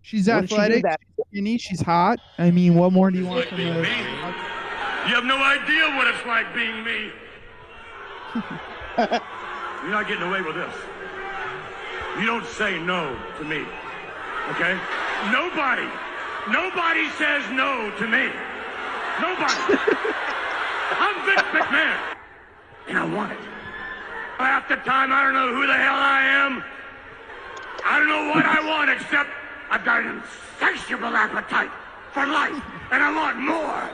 She's athletic, she's skinny, she's hot. I mean, what more do you want from her? You have no idea what it's like being me. You're not getting away with this. You don't say no to me, okay? Nobody says no to me. Nobody. I'm Vince McMahon, and I want it. Half the time, I don't know who the hell I am. I don't know what I want, except I've got an insatiable appetite for life, and I want more.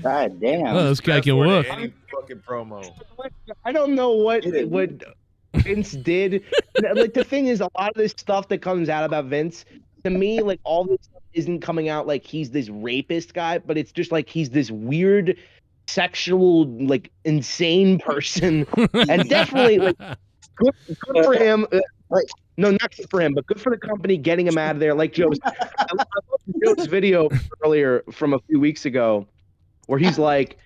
God damn. Oh, this guy can work. Any fucking promo. I don't know what Vince did. Like, the thing is, a lot of this stuff that comes out about Vince, to me, like, all this stuff isn't coming out like he's this rapist guy, but it's just like he's this weird, sexual, like, insane person. And definitely, like, good for him. Like, No, not good for him, but good for the company getting him out of there. Like Joe's, I love Joe's video earlier from a few weeks ago, where he's like,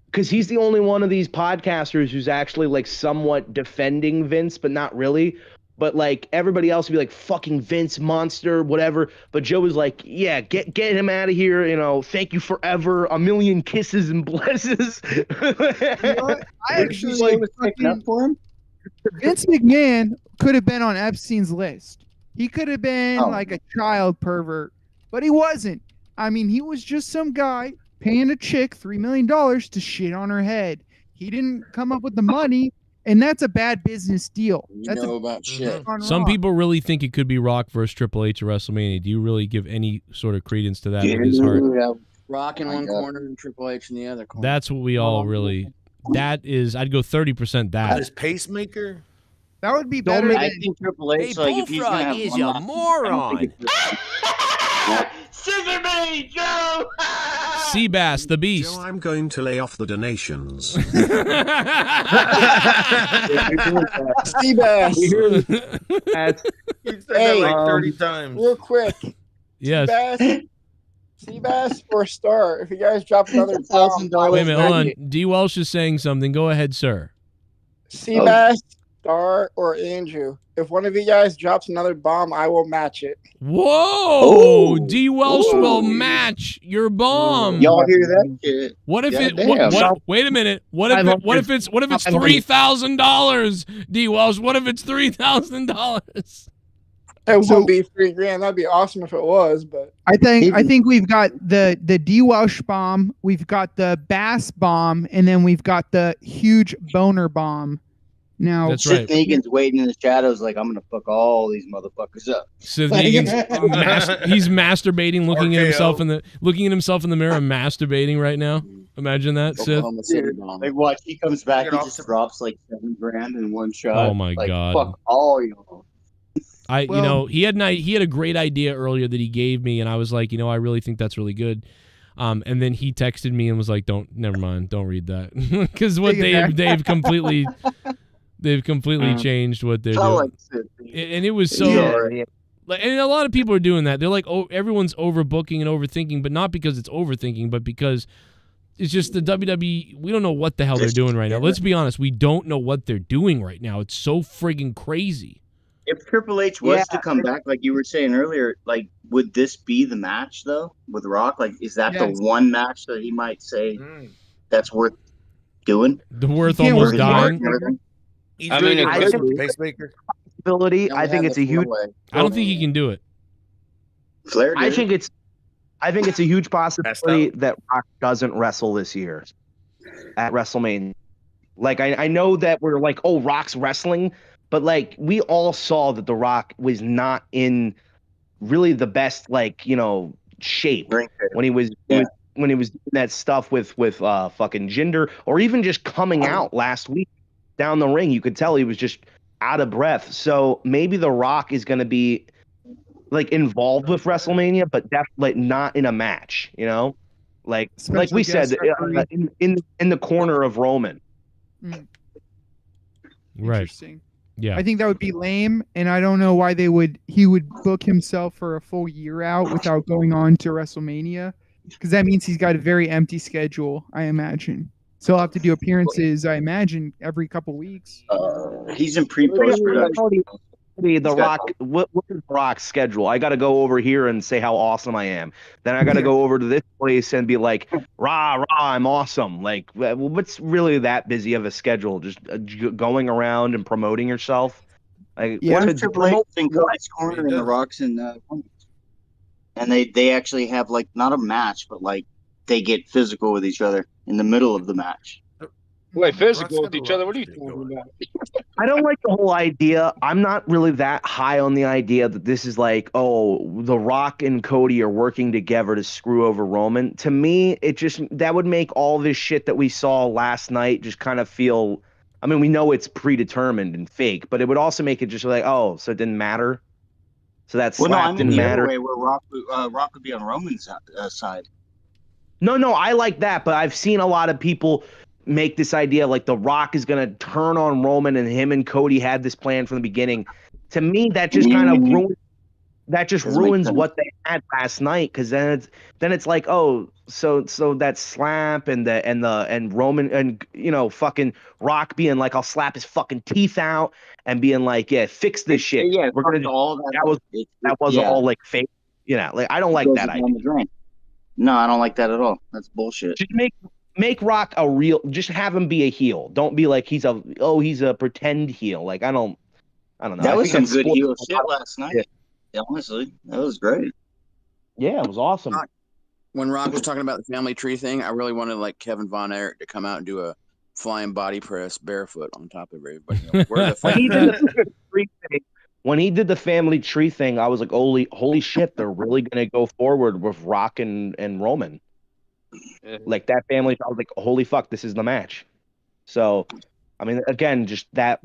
because he's the only one of these podcasters who's actually like somewhat defending Vince, but not really. But like everybody else would be like, fucking Vince monster, whatever. But Joe was like, yeah, get him out of here. You know, thank you forever. A million kisses and blesses. You know what? I actually Like, was taking up for him. Vince McMahon could have been on Epstein's list. He could have been like a child pervert, but he wasn't. I mean, he was just some guy paying a chick $3 million to shit on her head. He didn't come up with the money, and that's a bad business deal. That's about shit. Some people really think it could be Rock versus Triple H at WrestleMania. Do you really give any sort of credence to that in his heart? Rock in one corner and Triple H in the other corner. That's what we all really. That is, I'd go 30% that. His pacemaker. That would be better. I think Triple H, like, if he's gonna have is one a last- moron. Scissor me, Joe! Seabass, the Beast. Joe, I'm going to lay off the donations. Seabass. He said that like 30 times. Real quick. Yes. Seabass or Star. If you guys drop another bomb, Wait a minute, hold on. D. Welsh is saying something. Go ahead, sir. Seabass, Star, or Andrew. If one of you guys drops another bomb, I will match it. Whoa! D. Welsh will match your bomb. Y'all hear that shit? What if it? Goddamn. Wait a minute. What if it's $3,000? D. Welsh. What if it's $3,000? It wouldn't be $3,000. That'd be awesome if it was, but I think we've got the D. Welsh bomb, we've got the Bass bomb, and then we've got the huge boner bomb. Now, That's Sith right. Negan's waiting in the shadows, like, I'm gonna fuck all these motherfuckers up. Sith Negan's he's masturbating, looking at himself in the mirror, and masturbating right now. Imagine that, Sith. Like, watch, he comes back, he just drops like $7,000 in one shot. Oh my like, God. Fuck all y'all. He had a great idea earlier that he gave me, and I was like, I really think that's really good. And then he texted me and was like, never mind, don't read that, because what they've completely changed what they're doing, and it was so. And a lot of people are doing that. They're like, oh, everyone's overbooking and overthinking, but not because it's overthinking, but because it's just the WWE. We don't know what the hell they're doing right now. Let's be honest, we don't know what they're doing right now. It's so friggin' crazy. If Triple H was to come back, like you were saying earlier, like, would this be the match though with Rock? Like, is that the one match that he might say that's worth doing? Worth almost dying. I mean, I think pacemaker. I think it's a huge. I don't think he can do it. Flair did. I think it's a huge possibility that Rock doesn't wrestle this year at WrestleMania. Like, I know that we're like, oh, Rock's wrestling. But like, we all saw that The Rock was not in really the best, like, shape when he was doing that stuff with fucking Jinder, or even just coming out last week down the ring. You could tell he was just out of breath. So maybe The Rock is going to be like involved with WrestleMania, but definitely not in a match. Like we said, in the corner of Roman. Right. Interesting. Yeah. I think that would be lame, and I don't know why he would book himself for a full year out without going on to WrestleMania, because that means he's got a very empty schedule, I imagine. So he'll have to do appearances, I imagine, every couple weeks. He's in pre-post production. The Rock, what is The Rock's schedule? I got to go over here and say how awesome I am. Then I got to go over to this place and be like, rah, I'm awesome. Like, what's really that busy of a schedule? Just going around and promoting yourself? Like, What if Triple H in Cody's corner and The Rock's in and they actually have, like, not a match, but like they get physical with each other in the middle of the match. Wait, physical with each other? What are you talking about? I don't like the whole idea. I'm not really that high on the idea that this is like, oh, The Rock and Cody are working together to screw over Roman. To me, that would make all this shit that we saw last night just kind of feel. I mean, we know it's predetermined and fake, but it would also make it just like, oh, so it didn't matter. So that slap didn't matter. Way where Rock would be on Roman's side. No, I like that, but I've seen a lot of people make this idea like The Rock is going to turn on Roman, and him and Cody had this plan from the beginning. to me that just kind of ruins. That just Doesn't make ruins sense. what they had last night, because then it's like, oh, so that slap and Roman and fucking Rock being like, I'll slap his fucking teeth out, and being like, yeah, fix this shit. Yeah, We're gonna all that was yeah. all like fake. Like I don't like Goes that down idea. the drain. No, I don't like that at all. That's bullshit. Just make Rock a real. Just have him be a heel. Don't be like he's a pretend heel. Like I don't know. That I was think some good sports- heel shit last night. Yeah, honestly, that was great. Yeah, it was awesome. When Rock was talking about the family tree thing, I really wanted like Kevin Von Erich to come out and do a flying body press barefoot on top of everybody. Where the When he did the tree thing, when he did the family tree thing, I was like, holy shit, they're really gonna go forward with Rock and Roman. Like that family, I was like, holy fuck, this is the match. So, I mean, again, just that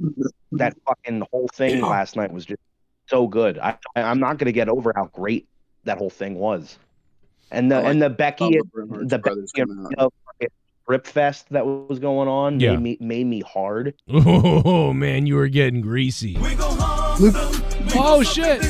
fucking whole thing last night was just so good. I'm not gonna get over how great that whole thing was. And the Becky Rip Fest that was going on made me hard. Oh man, you were getting greasy. Oh shit!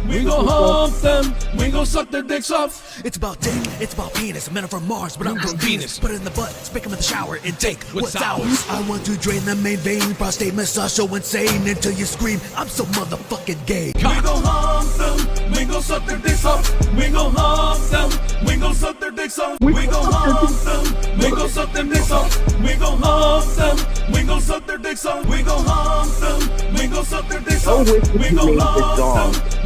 We gon' hump them, we gon' suck their dicks off. It's about dick, it's about penis. Men are from Mars, but I'm from Venus. Put it in the butt, spank them in the shower, and take what's ours. I want to drain the main vein, prostate massage so insane until you scream, I'm so motherfucking gay. We gon' hump them, we gon' suck their dicks off. We gon' hump them, we gon' suck their dicks off. We gon' hump them, we gon' suck them dicks off. We gon' hump them, we gon' suck their dicks off. We gon' hump them, we gon' suck their dicks off. We gon'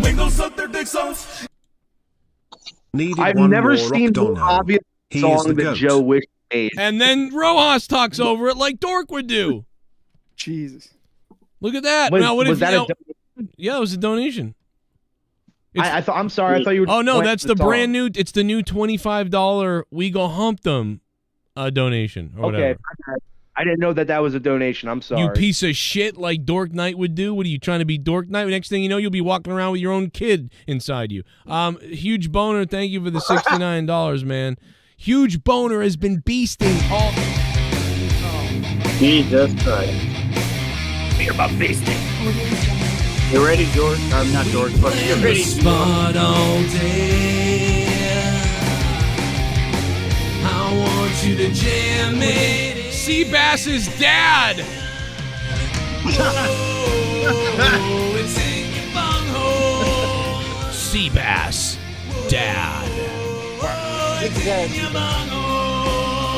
we gon' suck their dicks off. I've never seen the obvious song that Joe wished made. And then Rojas talks over it like Dork would do. Jesus. Look at that. Was- now, what was if that yeah, it was a donation. I thought. I'm sorry. I thought you were. Oh no, playing that's the song. brand new. It's the new $25 We Go Hump Them donation or whatever. Okay, I didn't know that was a donation. I'm sorry. You piece of shit, like Dork Knight would do. What are you trying to be, Dork Knight? Next thing you know, you'll be walking around with your own kid inside you. Huge Boner, thank you for the $69, man. Huge Boner has been beasting all. Jesus Christ. Hear about beasting. You ready, George? I'm not George, but you ready? Spot all day. I want you to jam it. Seabass's dad. Oh, it's in your bunghole. Seabass dad. Oh, it's in your bunghole.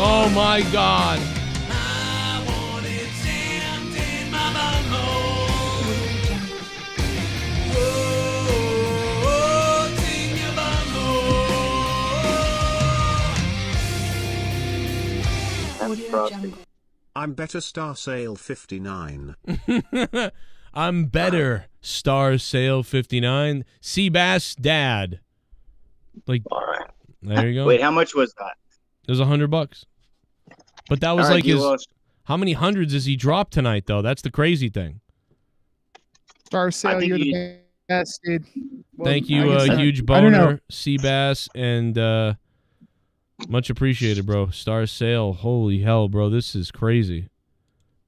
Oh my God. I want it jammed in my bunghole. Oh, it's in your bunghole. That's frosty. I'm better star sale 59. I'm better star sale 59. Seabass dad. Like, there you go. Wait, how much was that? It was $100. But that was All right, like you his. lost. How many hundreds has he dropped tonight, though? That's the crazy thing. Star Sale, you're the best, dude. Well, Thank you, I guess Huge I don't know. Boner, Seabass, and much appreciated, bro. Star Sale, holy hell, bro, this is crazy.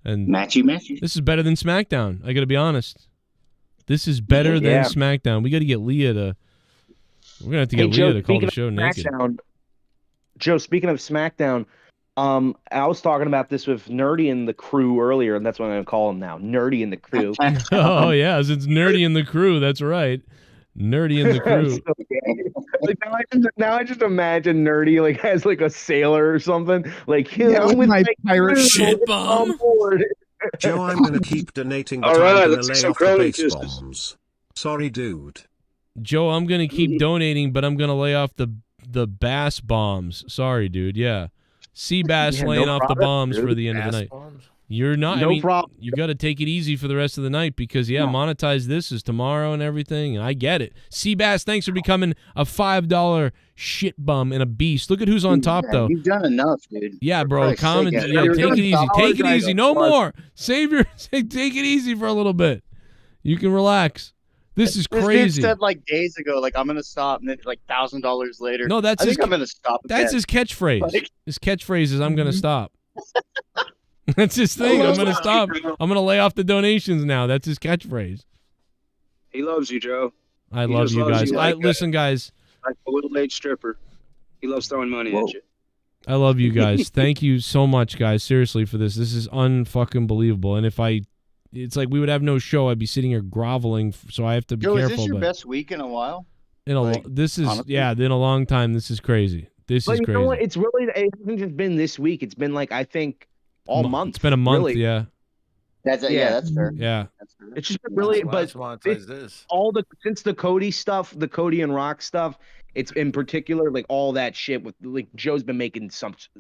And matchy. This is better than SmackDown. I gotta be honest. This is better than SmackDown. We got to get Leah to. We're gonna have to get Leah to call the show naked. Joe, speaking of SmackDown, I was talking about this with Nerdy and the crew earlier, and that's what I'm gonna call him now, Nerdy and the crew. Oh yeah, it's Nerdy and the crew. That's right, Nerdy and the crew. Like, now I just imagine Nerdy like has like a sailor or something. Like, I'm with my my pirate shit bomb. Joe, I'm gonna keep donating, but All right, I'm gonna let's lay get some off the Cronin base kisses. bombs. Sorry, dude. Joe, I'm gonna keep donating, but I'm gonna lay off the bass bombs. Sorry, dude. Yeah, sea bass Yeah, laying no off the problem, bombs dude. for the end of the Bass night. bombs? You're not. No I mean, problem. you got to take it easy for the rest of the night because monetize this is tomorrow and everything. And I get it. Seabass, thanks for becoming a $5 shit bum and a beast. Look at who's on top though. You've done enough, dude. Yeah, bro. Christ's Comment. sake, Yo, you're take it doing easy. Take it $1 easy. No plus. more. Take it easy for a little bit. You can relax. This is This crazy. dude said like days ago, like I'm gonna stop, and then like $1,000 later. No, that's I his. think I'm gonna stop. That's again. his catchphrase. Like- His catchphrase is "I'm gonna stop." That's his thing. I'm gonna stop. I'm gonna lay off the donations now. That's his catchphrase. He loves you, Joe. I He love just you loves guys. you like, Listen, guys. like a little age stripper. He loves throwing money at you. I love you guys. Thank you so much, guys. Seriously, for this. This is unfucking believable. And if it's like we would have no show. I'd be sitting here groveling. So I have to be Joe, careful. is this your but best week in a while? in a this is honestly? in a long time. This is crazy. This But is you crazy. know what? It hasn't just been this week. It's been like I think all month. It's been a month. Really. Yeah. That's fair. Yeah. It's just been really, but since the Cody stuff, the Cody and Rock stuff, it's in particular like all that shit with like Joe's been making such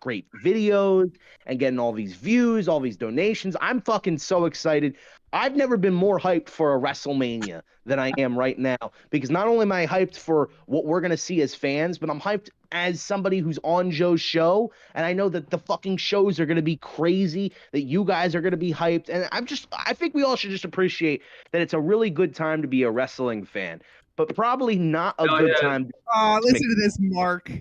great videos and getting all these views, all these donations. I'm fucking so excited. I've never been more hyped for a WrestleMania than I am right now, because not only am I hyped for what we're going to see as fans, but I'm hyped as somebody who's on Joe's show. And I know that the fucking shows are going to be crazy, that you guys are going to be hyped. And I think we all should just appreciate that it's a really good time to be a wrestling fan, but probably not a good time. Listen to this, Mark.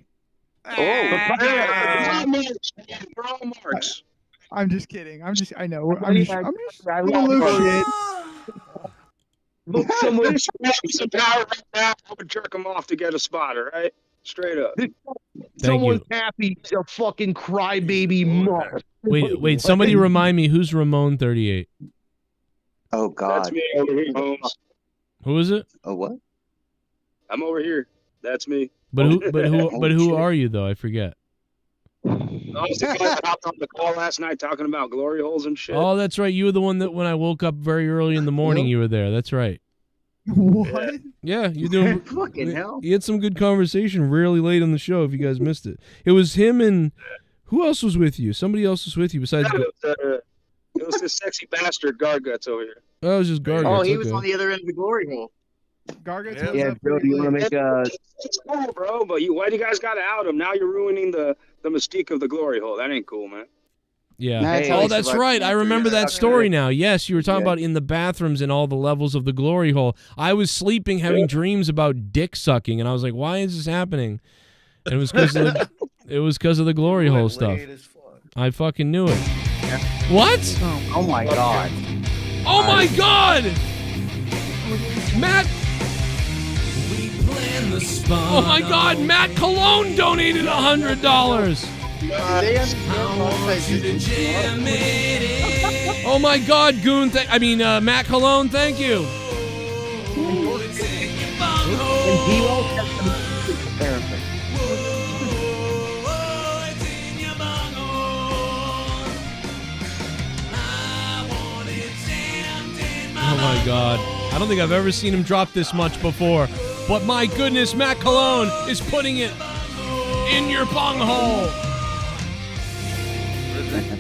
I'm just kidding. I know. I'm just a little shit. Look, someone some power right now. I would jerk him off to get a spot, all right? Straight up. Someone's happy to fucking crybaby Mark. Wait. Somebody remind me, who's Ramon 38? Oh God. That's me over here, Holmes. Who is it? Oh what? I'm over here. That's me. But who are you though? I forget. I was the guy that hopped on the call last night talking about glory holes and shit. Oh, that's right. You were the one that when I woke up very early in the morning, you were there. That's right. What? Yeah, you're doing. Fucking hell. You had some good conversation really late on the show. If you guys missed it, it was him and who else was with you? Somebody else was with you besides. It was this sexy bastard Garguts over here. Oh, it was just Garguts. Oh, he was on the other end of the glory hole. Garguts Yeah, was up Joe, do you want to make a? It's cool, bro. But why do you guys got to out him? Now you're ruining the mystique of the glory hole. That ain't cool, man. Yeah. That's Oh, that's right. I remember that story now. Yes, you were talking Yeah. about in the bathrooms and all the levels of the glory hole. I was sleeping, having dreams about dick sucking, and I was like, "Why is this happening?" And it was because of the glory hole stuff. I fucking knew it. What? Oh my God. Oh my God! Matt. Oh my God! Matt Cologne donated $100. Oh my God, Goon! Matt Cologne, thank you. Oh my God! I don't think I've ever seen him drop this much before. But my goodness, Matt Cologne is putting it in your bung hole.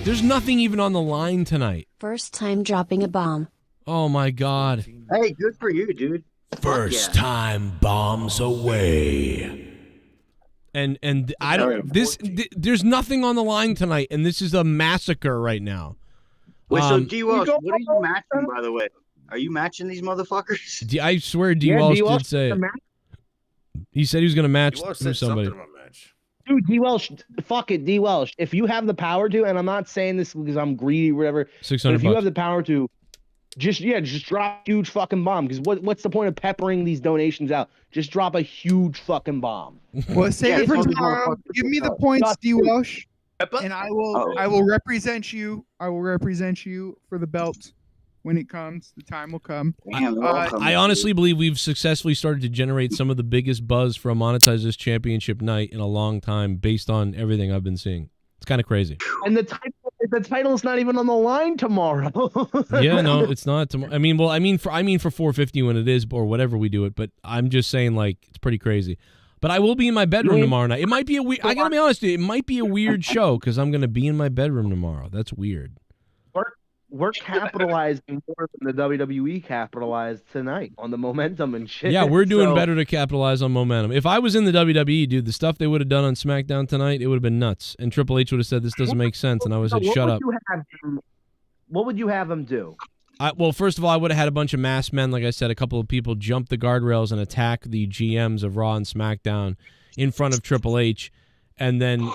There's nothing even on the line tonight. First time dropping a bomb. Oh my God. Hey, good for you, dude. First time bombs away. And I don't there's nothing on the line tonight, and this is a massacre right now. Wait, so D Welsh, what are you matching, by the way? Are you matching these motherfuckers? I swear D Welsh did say it. He said he was going to match somebody. Dude, D Welsh, fuck it, D Welsh. If you have the power to, and I'm not saying this because I'm greedy or whatever, but if you have the power to, just drop a huge fucking bomb. Because what's the point of peppering these donations out? Just drop a huge fucking bomb. Well, save it for tomorrow. Give me the points, D Welsh, and I will represent you. I will represent you for the belt. When it comes, the time will come. I honestly believe we've successfully started to generate some of the biggest buzz for a Monetize This Championship night in a long time based on everything I've been seeing. It's kind of crazy. And the title is not even on the line tomorrow. Yeah, no, it's not tomorrow. I mean for 450 when it is, or whatever we do it, but I'm just saying, like, it's pretty crazy. But I will be in my bedroom tomorrow night. It might be I gotta be honest with you, it might be a weird show because I'm gonna be in my bedroom tomorrow. That's weird. We're capitalizing more than the WWE capitalized tonight on the momentum and shit. Yeah, we're doing better to capitalize on momentum. If I was in the WWE, dude, the stuff they would have done on SmackDown tonight, it would have been nuts. And Triple H would have said, this doesn't make sense. And I would have said, shut up. What would you have them do? Well, first of all, I would have had a bunch of masked men, like I said, a couple of people jump the guardrails and attack the GMs of Raw and SmackDown in front of Triple H. And then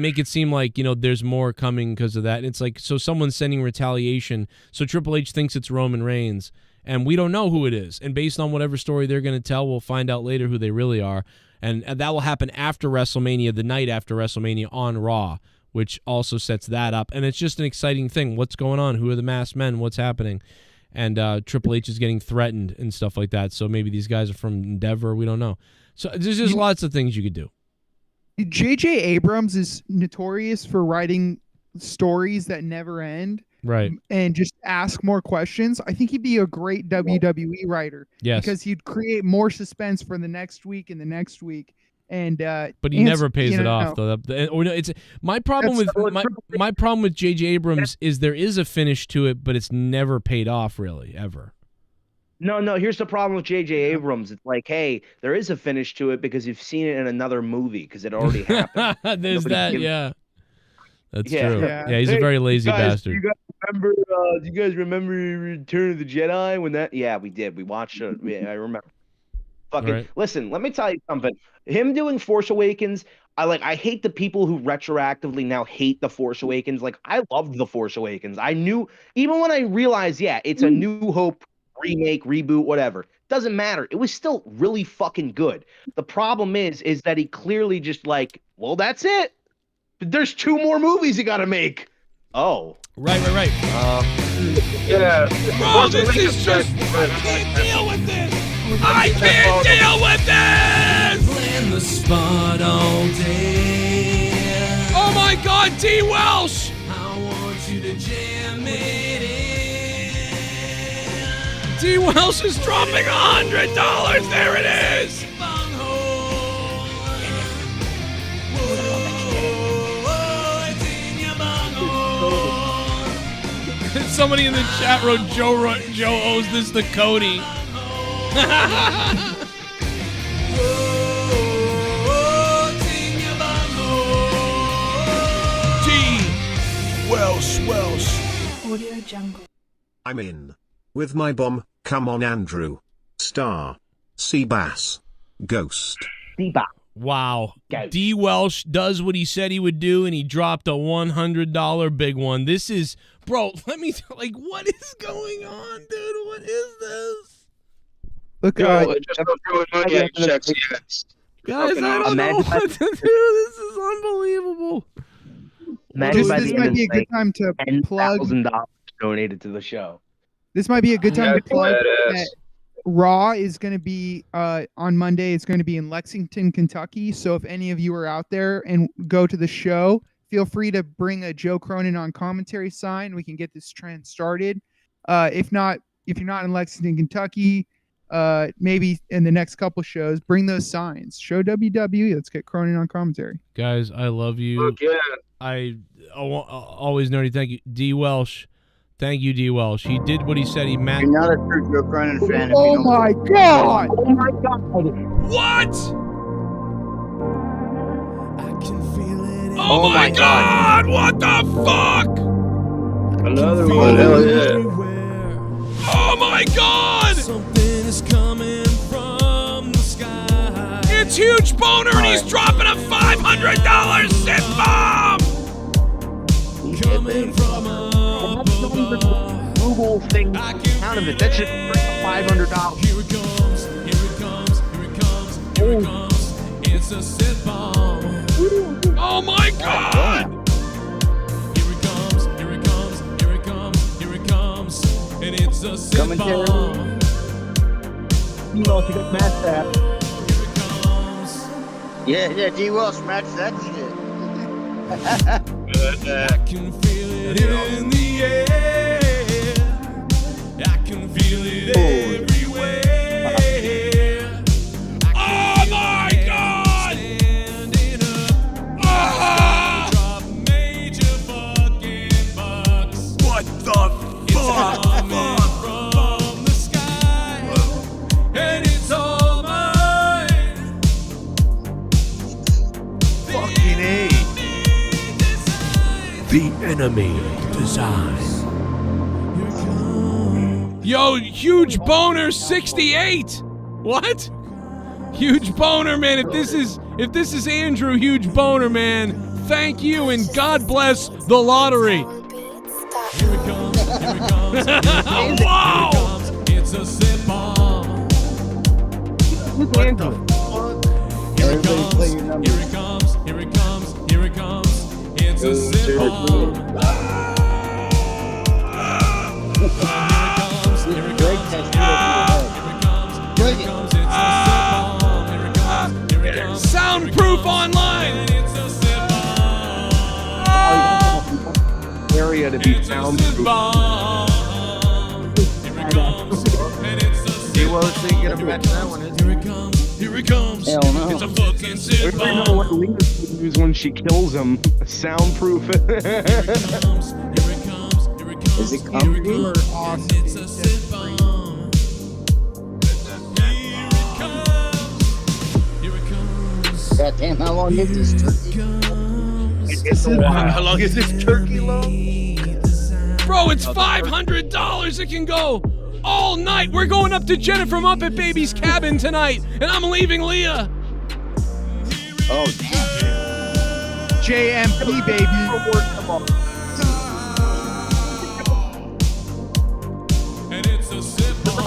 make it seem like, there's more coming because of that. And it's like, so someone's sending retaliation. So Triple H thinks it's Roman Reigns. and we don't know who it is. And based on whatever story they're going to tell, we'll find out later who they really are. And that will happen after WrestleMania, the night after WrestleMania on Raw, which also sets that up. And it's just an exciting thing. What's going on? Who are the masked men? What's happening? And Triple H is getting threatened and stuff like that. So maybe these guys are from Endeavor. We don't know. So there's just lots of things you could do. J.J. Abrams is notorious for writing stories that never end. Right. And just ask more questions. I think he'd be a great WWE writer. Yes. Because he'd create more suspense for the next week and the next week. And but he never pays it off though. It's my problem with my problem with J.J. Abrams is there is a finish to it, but it's never paid off really ever. No. Here's the problem with J.J. Abrams. It's like, hey, there is a finish to it because you've seen it in another movie because it already happened. There's yeah. That's true. Yeah, he's a very lazy bastard. Do you guys remember Return of the Jedi when that? Yeah, we did. We watched it. Yeah, I remember. Fucking Right. Listen, let me tell you something. Him doing Force Awakens, I hate the people who retroactively now hate the Force Awakens. Like, I loved the Force Awakens. I knew, even when I realized, yeah, it's a New Hope remake, reboot, whatever. Doesn't matter. It was still really fucking good. The problem is that he clearly just like, well, that's it. But there's 2 more movies you gotta make. Oh. Right. Yeah. Bro, this is just. I can't deal with this. I can't deal with this. Plan the spot all day. Oh my God, D. Welsh. I want you to jam it in. D. Welsh is dropping $100. There it is. Somebody in the chat wrote Joe owes this to Cody. Welsh. Audio Jungle. I'm in. With my bomb, come on Andrew. Star. Seabass. Ghost. Wow. D. Welsh does what he said he would do, and he dropped a $100 big one. This is, bro, let me, what is going on, dude? What is this? Look, just don't throw money at checks yet. Guys, I don't know what to do. This is unbelievable. Imagine by This the might end be a of good time to plug. $10,000 donated to the show. This might be a good time to plug badass. that Raw is going to be on Monday. It's going to be in Lexington, Kentucky. So if any of you are out there and go to the show, feel free to bring a Joe Cronin on commentary sign. We can get this trend started. If you're not in Lexington, Kentucky, maybe in the next couple shows, bring those signs. Show WWE. Let's get Cronin on commentary. Guys, I love you. Look, yeah. I always nerdy. Thank you, D. Welsh. Thank you, D. Welsh. He did what he said. You're not a true Joe Cronin fan. Oh my God! Oh my God! What? Oh my God! What the fuck? Another one. Hell yeah. Oh my God! Something is coming from the sky. It's Huge Boner, and he's dropping a $500 sit bomb. Coming from above. Google thing out of it. That's just $500. Here it comes. Here it comes. Here it comes. Here it comes. It's a sit bomb. Oh my God! Here it comes. Here it comes. Here it comes. Here it comes. And it's a sit bomb. You know, if you got match that. Yeah, D. Welsh match that shit. I can feel it in the air. I can feel it everywhere. Oh my God! Drop major fucking bucks. What the fuck? From the sky, and it's all mine. Fucking A. The enemy design. Yo, Huge Boner 68. What? Huge Boner, man. If this is Andrew Huge Boner, man, thank you and God bless the lottery. Here it comes. Here it comes. Wow. It's a What Andrew? Here it comes, here it comes, here it comes, here it comes. It's a sip bomb. Here it comes, Soundproof online. Area to be soundproof. He was thinking about that one. Here it comes. Here it comes. Hell no. It's a fucking sip I don't know what Leah's gonna use when she kills him. Soundproof. Is it comfy? Awesome. It's a sip bomb. Here it comes. God damn, how long is this turkey? How long is this turkey long? Bro, it's $500. It can go all night. We're going up to Jennifer Muppet Baby's cabin tonight, and I'm leaving Leah. Oh, damn. JMP, baby.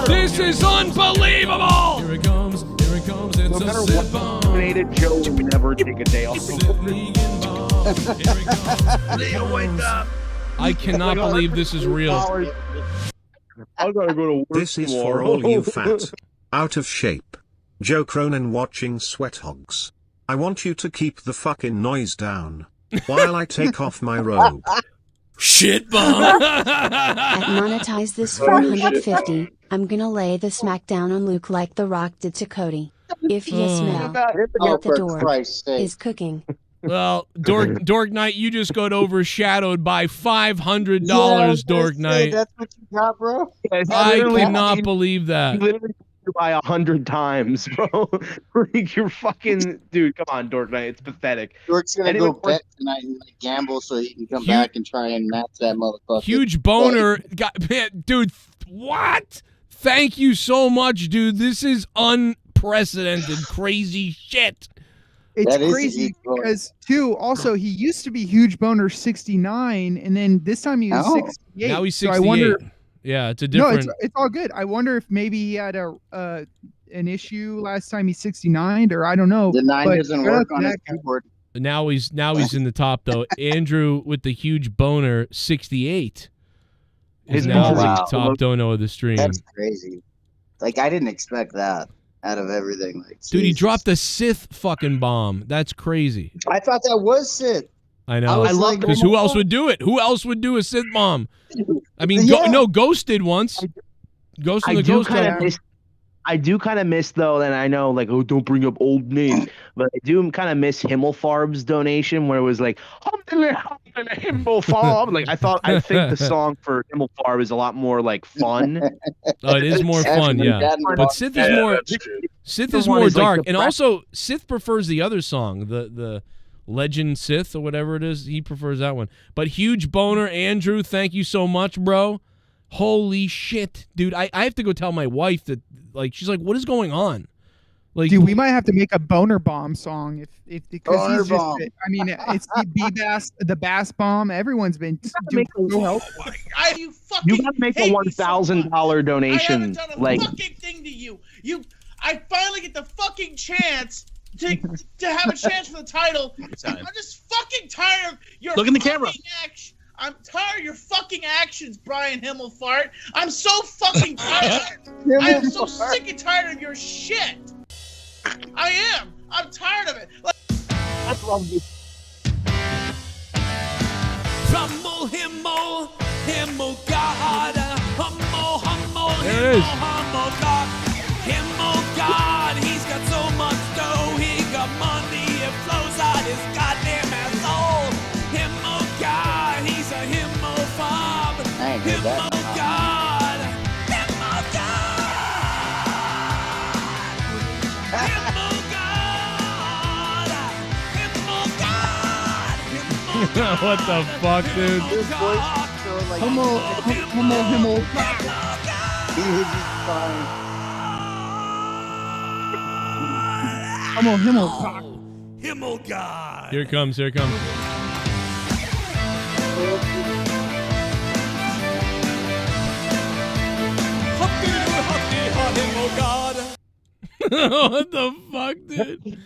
This is unbelievable. Here it comes. Here it comes. It's No matter a sip what bomb. dominated, Joe would never take a day off. Leah, wake up. I cannot believe this is real. I gotta go to work This is for tomorrow. all you fat, out of shape Joe Cronin watching Sweat Hogs. I want you to keep the fucking noise down while I take off my robe. Shit bomb. Monetize this for 150. I'm gonna lay the smackdown on Luke like The Rock did to Cody. If you smell Oh, what the for door Christ's sake. is cooking. Well, Dork Knight, you just got overshadowed by $500, Dork Knight. That's what you got, bro? I cannot believe that. You literally by 100 times, bro. You're fucking dude. Come on, Dork Knight. It's pathetic. Dork's gonna Anyway, go bet tonight and like, gamble so he can come back and try and match that motherfucker. Huge boner. Man, dude, what? Thank you so much, dude. This is unprecedented, crazy shit. It's That is a crazy huge boner. because too. Also, he used to be huge boner 69, and then this time he was Oh. 68. Now he's So 68. I wonder. Yeah, it's a No, different. it's all good. I wonder if maybe he had an issue last time he's 69, or I don't know. The 9 but doesn't shout out work to on his that guy. keyboard. Now he's in the top though. Andrew with the huge boner 68 is His now wow. the top dono of the stream. That's crazy. Like I didn't expect that out of everything. Like, Dude, he Jesus. dropped the Sith fucking bomb. That's crazy. I thought that was Sid. I know. I love Because who else would do it? Who else would do a Sith bomb? I mean, Yeah. Ghost did once. Ghost and the Ghost. I do kind of miss though, and I know like, oh, don't bring up old names, but I do kind of miss Himmelfarb's donation where it was like Himmelfarb. Like I think the song for Himmelfarb is a lot more like fun. Oh, it is more fun, yeah. But Sith is more Sith is more dark, and also Sith prefers the other song, the Legend Sith or whatever it is. He prefers that one. But huge boner, Andrew. Thank you so much, bro. Holy shit, dude! I have to go tell my wife that. Like she's like, what is going on? Like, Dude, we might have to make a boner bomb song if because Boner he's just. bomb. I mean, it's the bass, the bass bomb. Everyone's been doing so helpful. You gotta make a $1,000 donation. Like fucking thing to you. I finally get the fucking chance to have a chance for the title. I'm just fucking tired of your Look in the camera. action. I'm tired of your fucking actions, Brian Himmelfart. I'm so fucking tired. I am so sick and tired of your shit. I am. I'm tired of it. Hummel, Himmel, Himmel, God. Hummel, There it is. Hummel, God. Himmel, God. He's got so much dough. He got money. It flows out his goddamn asshole. Himmel, God. He's a Himmel fob. I ain't heard that. Himmel, God. Himmel, God. Himmel, God. Himmel, God. What the fuck, dude? His voice is so like. Himmel. He was just fine. Himmel. Himmel, God. Here it comes. Here it comes. Himmel, God. What the fuck, dude?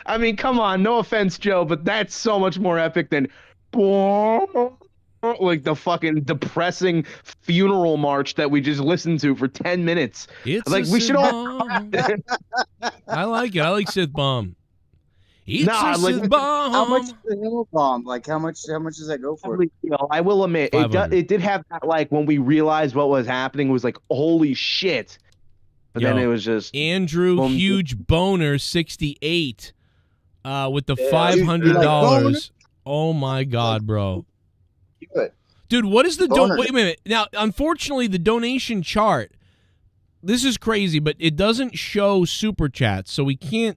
I mean, come on. No offense, Joe, but that's so much more epic than like the fucking depressing funeral march that we just listened to for 10 minutes. It's like a we should all. I like it. I like Sith Bomb. It's Nah, a like- Sith Bomb. How much is the Hill Bomb? Like how much does that go for? I will admit, it 500. it did have that, like, when we realized what was happening, it was like, holy shit. But then Yo, it was just Andrew boom. Huge Boner 68 with the Yeah, $500. Oh my God, bro. Good. Dude, what is the Boner. wait a minute. Now, unfortunately, the donation chart, this is crazy, but it doesn't show super chats, so we can't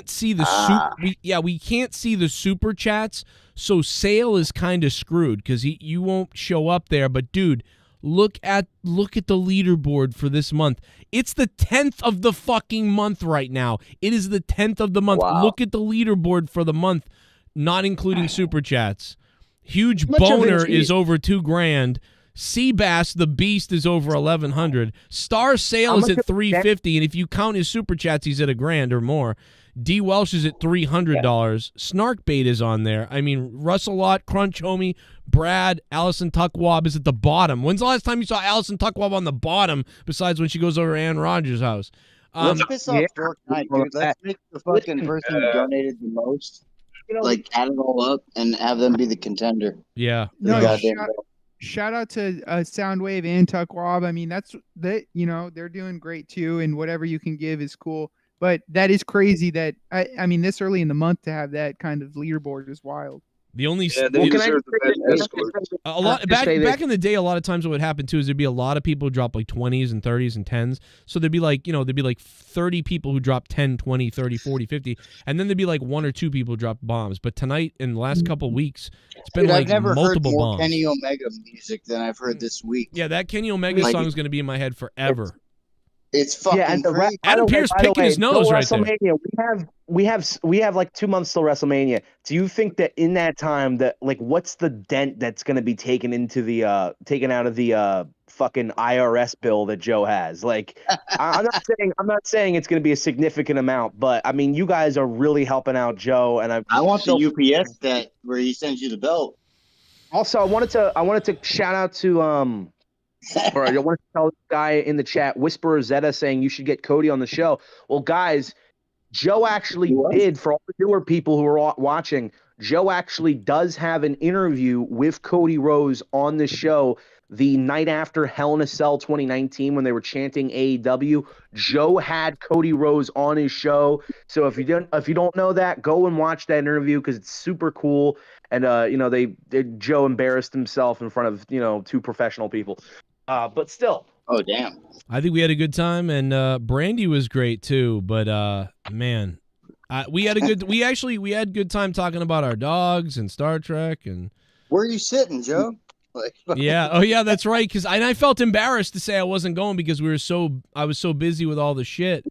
see the we can't see the super chats. So Sale is kind of screwed because you won't show up there. But dude, look at the leaderboard for this month. It's the 10th of the fucking month right now. It is the 10th of the month. Wow. Look at the leaderboard for the month, not including super chats. Huge Much of Boner it is over $2,000. Seabass the Beast is over 1,100. Star Sale is at 350, and if you count his super chats, he's at $1,000 or more. D Welsh is at $300. Snarkbait is on there. I mean, Russell Lott, Crunch Homie, Brad, Allison Tuckwab is at the bottom. When's the last time you saw Allison Tuckwab on the bottom? Besides when she goes over to Aaron Rodgers' house. Let's piss off Dork Knight, dude. Let's make the fucking person who donated the most, like, add it all up and have them be the contender. Yeah. No, Goddamn shout out to Soundwave and Tuckwab. I mean, they're doing great too, and whatever you can give is cool. But that is crazy that I mean, this early in the month to have that kind of leaderboard is wild. The only they deserve the best escort. a lot back in the day, a lot of times what would happen too is there'd be a lot of people who drop like 20s and 30s and 10s. So there'd be like 30 people who drop 10, 20, 30, 40, 50, and then there'd be like one or two people who drop bombs. But tonight in the last couple of weeks, it's been Dude, like I've never multiple heard more bombs. Kenny Omega music than I've heard this week. Yeah, that Kenny Omega Like, song is going to be in my head forever. It's fucking and the crazy. Adam Pearce picking his nose right there. WrestleMania, we have like 2 months till WrestleMania. Do you think that in that time that, like, what's the dent that's going to be taken into the taken out of the fucking IRS bill that Joe has? Like, I'm not saying it's going to be a significant amount, but I mean, you guys are really helping out Joe, and I want the UPS that where he sends you the belt. Also, I wanted to shout out to or I want to tell this guy in the chat, Whisperer Zeta, saying you should get Cody on the show. Well, guys, Joe actually did, for all the newer people who are watching, Joe actually does have an interview with Cody Rhodes on the show the night after Hell in a Cell 2019 when they were chanting AEW. Joe had Cody Rhodes on his show. So if you don't know that, go and watch that interview because it's super cool. And Joe embarrassed himself in front of two professional people. But still. Oh, damn. I think we had a good time, and Brandy was great too. But man, we had good time talking about our dogs and Star Trek and. Where are you sitting, Joe? Yeah. Oh, yeah. That's right. Because I felt embarrassed to say I wasn't going because I was so busy with all the shit.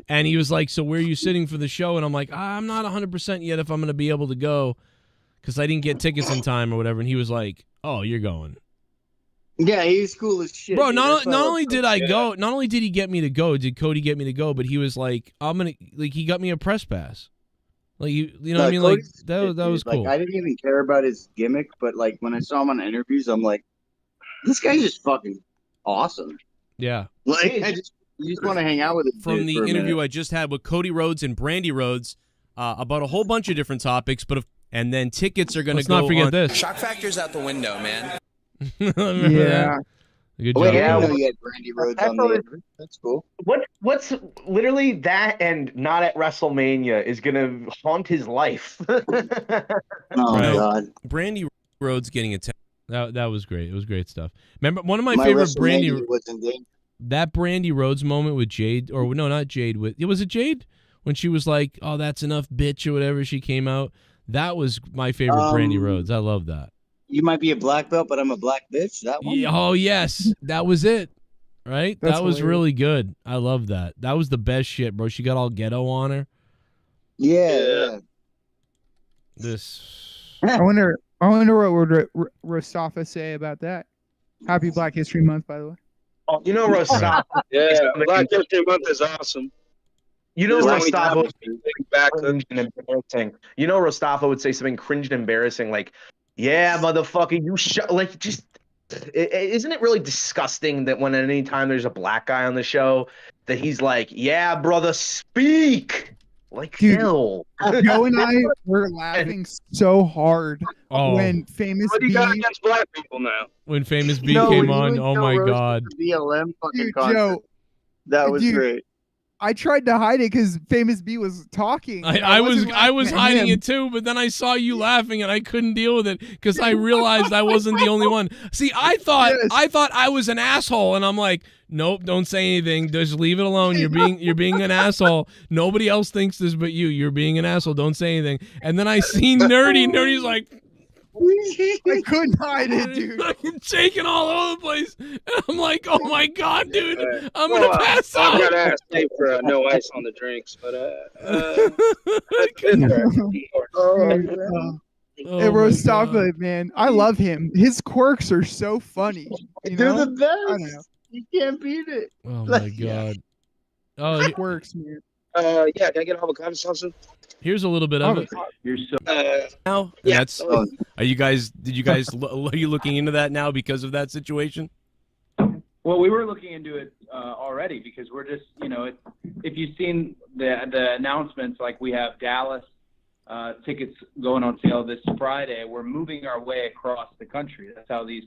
And he was like, "So where are you sitting for the show?" And I'm like, "I'm not 100% yet if I'm going to be able to go because I didn't get tickets in time or whatever." And he was like, "Oh, you're going." Yeah, he's cool as shit. Bro, dude. not only did I go, not only did he get me to go, did Cody get me to go, but he was like, he got me a press pass. Like, you know what I mean? Like, that was cool. Like, I didn't even care about his gimmick, but like when I saw him on interviews, I'm like, this guy's just fucking awesome. Yeah. Like, you just want to hang out with him. From the interview I just had with Cody Rhodes and Brandy Rhodes about a whole bunch of different topics, and then tickets are going to go. Let's not forget this. Shock factor's out the window, man. Yeah. Good job. Wait, I didn't know you had Brandy Rhodes on there. That's cool. What's literally that and not at WrestleMania is gonna haunt his life. Oh my God. Brandy Rhodes getting a that was great. It was great stuff. Remember one of my favorite Brandy was in danger. That Brandy Rhodes moment with Jade, or no, not Jade. Was it Jade when she was like, "Oh, that's enough, bitch," or whatever? She came out. That was my favorite Brandy Rhodes. I love that. You might be a black belt, but I'm a black bitch. That one. Yeah, oh yes, that was it. Right? That was really good. I love that. That was the best shit, bro. She got all ghetto on her. Yeah. I wonder what would Rosafa say about that. Happy Black History Month, by the way. Oh, you know Rostavo. Yeah, Black History Month is awesome. You know There's Rostavo only would say back cringe and embarrassing. You know Rostavo would say something cringe and embarrassing like, "Yeah, motherfucker, you like just." Isn't it really disgusting that when at any time there's a black guy on the show that he's like, "Yeah, brother, speak." Like, Dude, hell. Joe and I were laughing so hard when Famous What do you got B. against black people now? When Famous B No, came when you on, and oh Joe my roasted god. the BLM fucking Dude, concert. Joe, That was dude, great. I tried to hide it because Famous B was talking. and I was wasn't laughing at hiding him. it too, but then I saw you laughing and I couldn't deal with it because I realized I wasn't the only one. See, I thought I was an asshole, and I'm like, nope, don't say anything. Just leave it alone. You're being an asshole. Nobody else thinks this but you. You're being an asshole. Don't say anything. And then I seen Nerdy. Nerdy's like, I couldn't hide it, dude. fucking shaking all over the place. And I'm like, oh my god, dude, I'm gonna pass out. I gotta ask Dave for no ice on the drinks, but Hey, Rostava, man, I love him. His quirks are so funny. They're the best. I don't know. You can't beat it. Oh my god. Oh, It works, man. Yeah, can I get avocado salsa? here's a little bit of it. You're so. Now, Yeah. that's. Are you guys? Did you guys? Are you looking into that now because of that situation? Well, we were looking into it already because we're just, if you've seen the announcements, like we have Dallas tickets going on sale this Friday, we're moving our way across the country. That's how these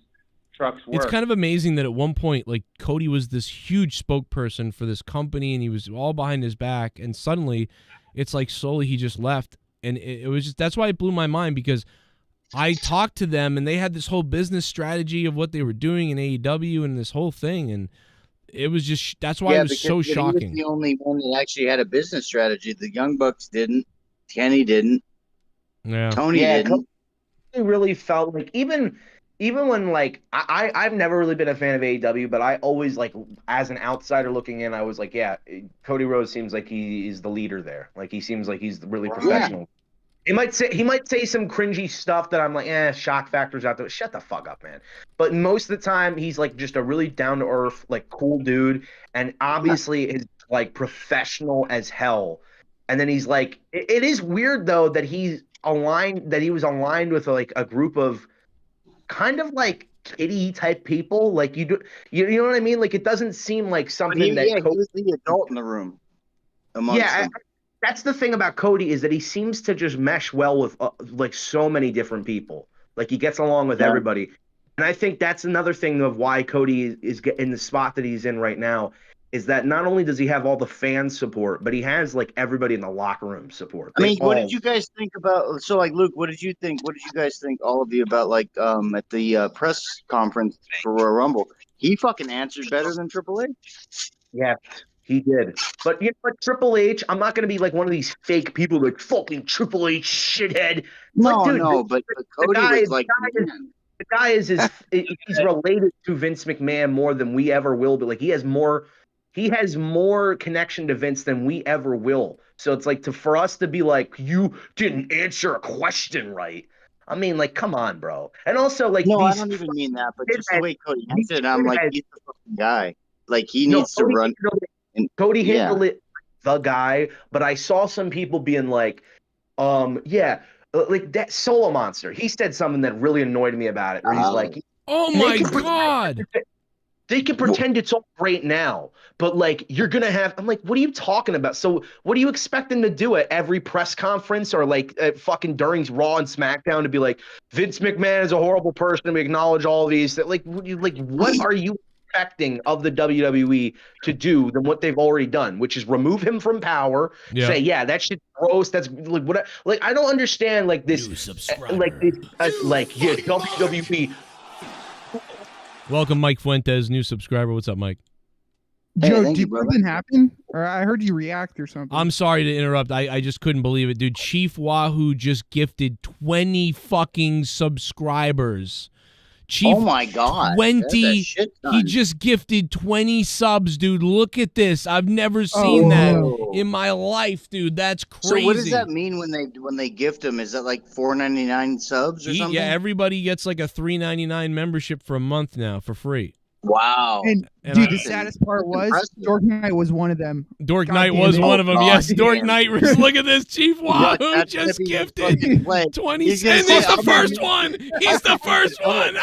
trucks work. It's kind of amazing that at one point, like, Cody was this huge spokesperson for this company, and he was all behind his back, and suddenly, it's like slowly he just left, and it was just, that's why it blew my mind, because I talked to them, and they had this whole business strategy of what they were doing in AEW and this whole thing, and it was just, that's why it was so shocking. He was the only one that actually had a business strategy. The Young Bucks didn't. Kenny didn't. Yeah. Tony didn't. It really felt like even when like I've never really been a fan of AEW, but I always like as an outsider looking in, I was like, yeah, Cody Rhodes seems like he is the leader there. Like he seems like he's really professional. He might say some cringy stuff that I'm like, shock factors out there. Shut the fuck up, man. But most of the time, he's like just a really down to earth, like cool dude, and obviously is like professional as hell. And then he's like, it is weird though that he was aligned with like a group of kind of like kiddie type people. Like you know what I mean? Like it doesn't seem like something he that was the adult in the room. That's the thing about Cody is that he seems to just mesh well with like so many different people. Like he gets along with everybody. And I think that's another thing of why Cody is in the spot that he's in right now is that not only does he have all the fan support, but he has like everybody in the locker room support. I mean, what did you guys think about? So, like, Luke, what did you think? What did you guys think, all of you, about like at the press conference for Royal Rumble? He fucking answered better than Triple H. Yeah, he did. But you know what, Triple H, I'm not going to be like one of these fake people like fucking Triple H shithead. But Cody was like, the guy is he's related to Vince McMahon more than we ever will. But like he has more connection to Vince than we ever will. So it's like for us to be like, you didn't answer a question right. I mean, like, come on, bro. And also, like, I don't even mean that, but just the way Cody answered, I'm like, he's the fucking guy. Like, he needs to run. Cody handled it, the guy. But I saw some people being like, like that Solo Monster. He said something that really annoyed me about it. Where he's like, oh my god. They can pretend it's all great now, but like you're gonna have. I'm like, what are you talking about? So what do you expect them to do at every press conference or like fucking during Raw and SmackDown to be like, Vince McMahon is a horrible person. We acknowledge all of these. That like what are you expecting of the WWE to do than what they've already done, which is remove him from power. Say, that shit's gross. That's like what. Like I don't understand like this. WWE. Welcome, Mike Fuentes, new subscriber. What's up, Mike? Joe, did something happen? Or I heard you react or something. I'm sorry to interrupt. I just couldn't believe it, dude. Chief Wahoo just gifted 20 fucking subscribers. Chief, oh my god, 20. He just gifted 20 subs, dude. Look at this. I've never seen that in my life, dude. That's crazy. So what does that mean when they gift them? Is that like $4.99 subs or something? Yeah, everybody gets like a $3.99 membership for a month now for free. Wow. And dude, the saddest part was Dork Knight was one of them. Dork God Knight damn was it. one of them. Oh, Yes, God Dork damn. Knight. Look at this. Chief Wahoo that's just gonna be gifted fucking play. 20 He's gonna cents. say, He's the "I'm gonna first one. He's the first one.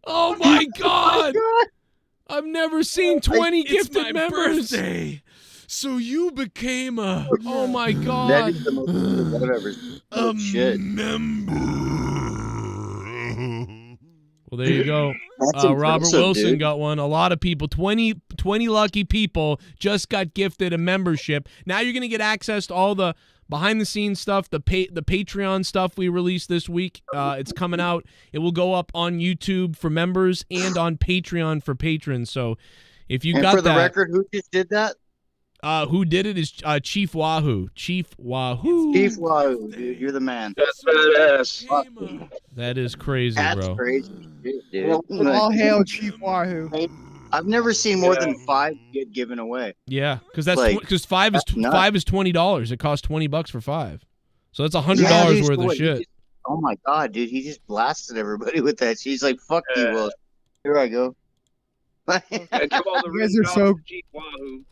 Oh my God. I've never seen 20 gifted members. Birthday. So you became a Oh my God. That is the most I've ever seen. Oh, shit. Well, there you go. That's Robert impressive, Wilson dude. got one. A lot of people, 20 lucky people just got gifted a membership. Now you're going to get access to all the behind-the-scenes stuff, the Patreon stuff we released this week. It's coming out. It will go up on YouTube for members and on Patreon for patrons. So if you And got for the that, record, who just did that? who did it is Chief Wahoo. Chief Wahoo. Chief Wahoo, dude. You're the man. That's badass. That is crazy, That's bro. crazy, dude. All hail Chief Wahoo. I've never seen more than 5 get given away. Yeah, because that's Like, because five is that's nuts. $20. It costs $20 for 5, so that's $100 Yeah, dude, worth so of what, he shit. just- oh my God, dude. He just blasted everybody with that. She's like, fuck you, Will. Here I go. Yeah, give all the You guys ring are drops so to Chief Wahoo.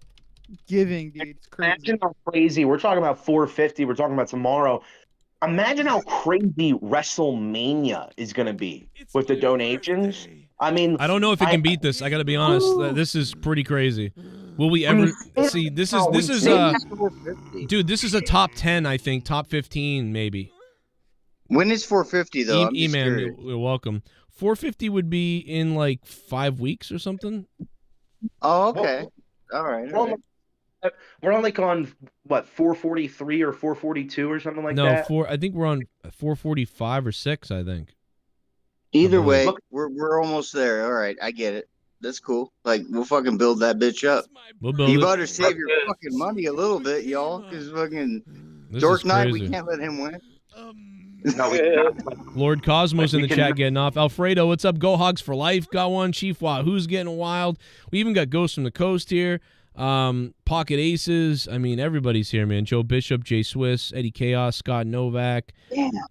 giving, dude. It's crazy. Imagine how crazy. We're talking about 450. We're talking about tomorrow. Imagine how crazy WrestleMania is going to be with the donations. I mean, I don't know if it can beat this. I got to be honest. This is pretty crazy. Will we ever see? This is dude. This is a top 10, I think. Top 15, maybe. When is 450 though? I'm just E-Man, curious. you're welcome. 450 would be in like 5 weeks or something. Oh, okay. All right. All right. we're on like on what 443 or 442 or something like No, that. I think we're on 445 or 6. I think. Either way, Look- we're almost there. All right, I get it. That's cool. Like we'll fucking build that bitch up. We'll build You it. better save your fucking money a little bit, y'all, because fucking This Dork is Knight, we crazy. can't let him win. No, we cannot. Lord Cosmos in the We can- chat getting off. Alfredo, what's up? Go Hogs for life. Got one. Chief Wahoo's getting wild. We even got Ghost from the Coast here. Pocket Aces. I mean, everybody's here, man. Joe Bishop, Jay Swiss, Eddie Chaos, Scott Novak,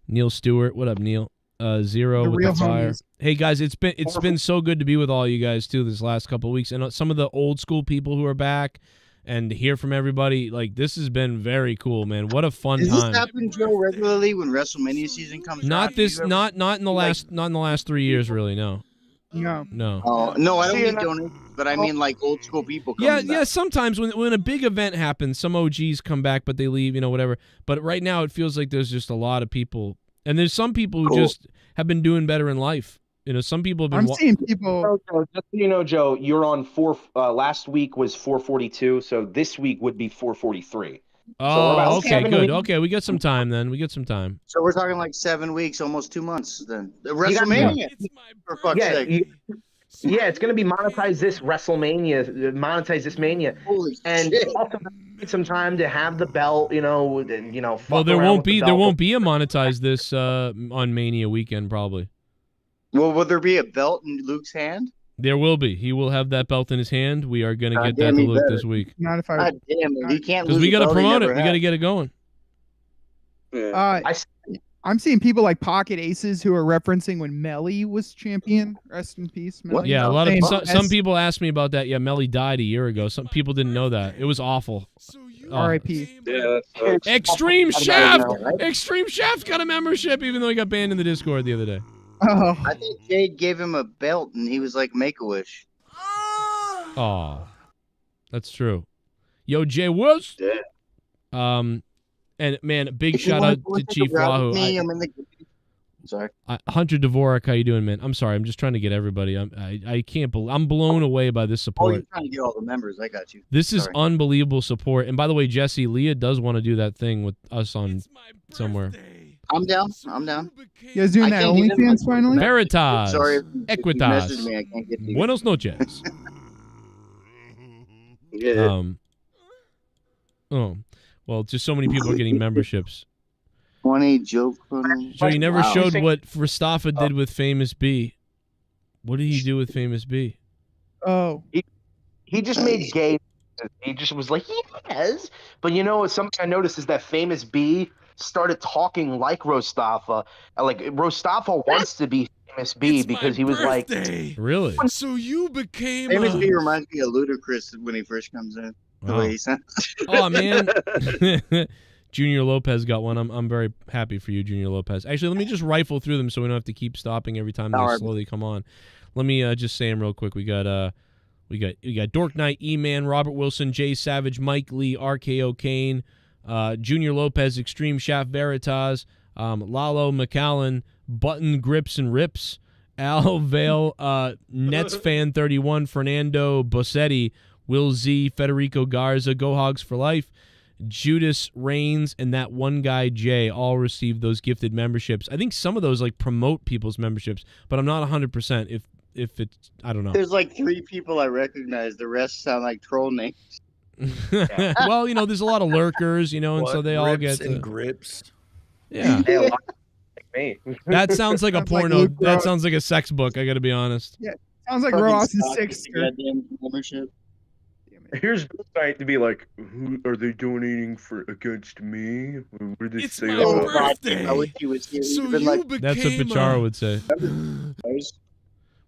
Neil Stewart. What up, Neil? Zero The with real the fire. homies. Hey guys, it's been so good to be with all you guys too this last couple of weeks, and some of the old school people who are back and to hear from everybody. Like this has been very cool, man. What a fun Does time. this happen, Joe, regularly when WrestleMania season comes around? Not Do this, you ever- not in the last 3 years, really. No. No. Oh no, I don't See, mean and I- donations, but I mean like old school people. Yeah, coming yeah. back. Sometimes when a big event happens, some OGs come back, but they leave, whatever. But right now, it feels like there's just a lot of people, and there's some people who Cool. just have been doing better in life. Some people have been. I'm seeing people. Just so you know, Joe, you're on last week was 442, so this week would be 443. Oh, about okay, 7 good. weeks. Okay, we got some time then. We got some time. So we're talking like 7 weeks, almost 2 months. Then the got- WrestleMania, for fuck's Yeah, sake. yeah, it's gonna be monetize this WrestleMania, monetize this Mania, Holy and shit. also need some time to have the belt. Well, fuck there around won't with the be belt. a monetize this on Mania weekend probably. Well, will there be a belt in Luke's hand? There will be. He will have that belt in his hand. We are gonna God get that damn, to he Luke better. this week Not if I. God damn it, he can't because lose. we got to a belt he promote it. never We got to had. get it going. I'm seeing people like Pocket Aces who are referencing when Melly was champion. Rest in peace, Melly. Yeah, a lot of Saying some people asked me about that. Yeah, Melly died a year ago. Some people didn't know that. It was awful. Oh. R.I.P. Yeah, that's Extreme I Shaft. know, right? Extreme Shaft got a membership, even though he got banned in the Discord the other day. Oh, I think Jade gave him a belt, and he was like, "Make a wish." Oh, that's true. Yo, Jay Woods. And man, big If you shout wanna out go to take a Chief ride Wahoo. with me, I'm in the. Sorry. Hunter Dvorak, how you doing, man? I'm sorry, I'm just trying to get everybody. I can't believe I'm blown away by this Oh, support. you're trying to get all the members. I got you. This is Sorry. unbelievable support. And by the way, Jesse, Leah does want to do that thing with us on somewhere. I'm down. I'm down. you guys doing I that can't get in OnlyFans finally? Veritas. Sorry, if you Equitas. message me, I can't get to you. Buenos noches. yeah. Oh, well, just so many people are getting memberships. 20 Joe Cronin. Joe, you never Wow. showed what Mustafa did with Famous B. What did he do with Famous B? Oh, He just made gay. He just was like, yes. But something I noticed is that Famous B started talking like Mustafa. Like Mustafa wants to be Famous B because he was like, really? So you became Famous B reminds me of Ludacris when he first comes in. The way he sounds. Oh man. Junior Lopez got one. I'm very happy for you, Junior Lopez. Actually, let me just rifle through them so we don't have to keep stopping every time they slowly come on. Let me just say them real quick. We got Dork Knight, E-Man, Robert Wilson, Jay Savage, Mike Lee, RKO Kane, Junior Lopez, Extreme Shaft Veritas, Lalo McAllen, Button Grips and Rips, Al Vale, Nets Fan 31, Fernando Bossetti, Will Z, Federico Garza, Go Hogs for Life, Judas Reigns, and that one guy Jay all received those gifted memberships. I think some of those like promote people's memberships, but I'm not 100% if it's, I don't know. There's like 3 people I recognize. The rest sound like troll names. Well, there's a lot of lurkers, and so they all get grips. Yeah. like me. That sounds like a porno. That sounds like a sex book. I got to be honest. Yeah, sounds like Ross's sixth. Membership. Here's the site to be like, who are they donating against me? What did they It's say? my birthday. I wish you was here. So You've been you like, That's what Pachara would say.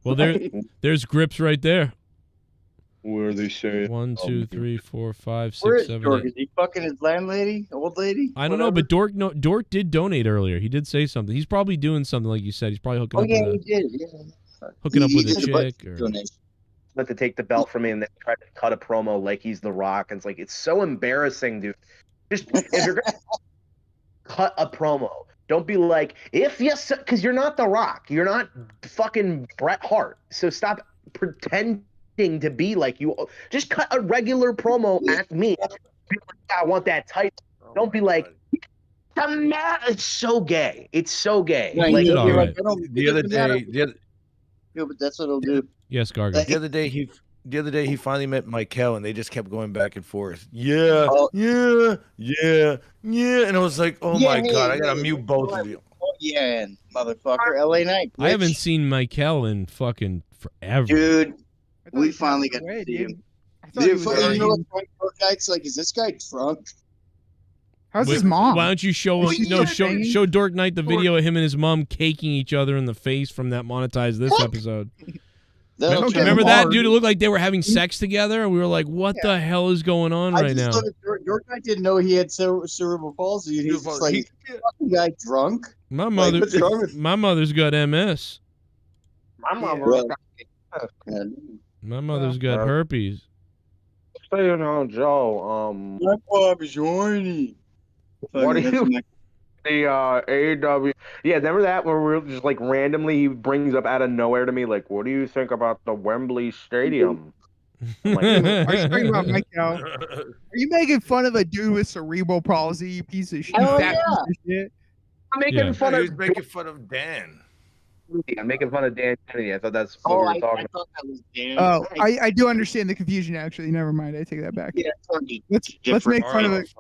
Well, there's grips right there. What are they saying? 1, 2, 3, 4, 5, where 6, is 7, Dork? 8. Is he fucking his landlady? Old lady? I don't know, but Dork did donate earlier. He did say something. He's probably doing something like you said. He's probably hooking up he with did. hooking up with a did bunch chick. of Or... donations. But to take the belt from me and then try to cut a promo like he's The Rock, and it's like, it's so embarrassing, dude. Just if you're gonna cut a promo, don't be like, because you're not The Rock, you're not fucking Bret Hart, so stop pretending to be like you. Just cut a regular promo at me. Be like, I want that title. Don't be like, it's so gay. It's so gay. Right, like, you're right. The other day, Yeah, but that's what it'll do. Yes, Garga. the other day he finally met Michael, and they just kept going back and forth. Yeah, yeah, and I was like, oh my god, I gotta mute both of you. Oh, yeah, motherfucker, LA Knight. I haven't seen Michael in fucking forever. Dude, we finally got to see him. Dude, you know what Dork Knight's like? Is this guy drunk? How's his mom? Why don't you show Dork Knight the video of him and his mom caking each other in the face from that Monetize This episode? Remember that, dude? It looked like they were having sex together, and we were like, "What the hell is going on right now?" Dork Knight didn't know he had cerebral palsy. He's just like, fucking guy drunk. My mother's got MS. My mom. My mother's got herpes. Saying on Joe, my mom is horny. What do you? The AEW, yeah, remember that where we're just like randomly he brings up out of nowhere to me like, what do you think about the Wembley Stadium? Like, are you talking about Michael? Are you making fun of a dude with cerebral palsy, you piece of shit? Piece of shit? I'm making fun of. He was making fun of Dan. I'm making fun of Dan Kennedy. I thought that's what we were talking about. That was Dan. Oh, I do understand the confusion. Actually, never mind. I take that back. Yeah, let's make fun of it.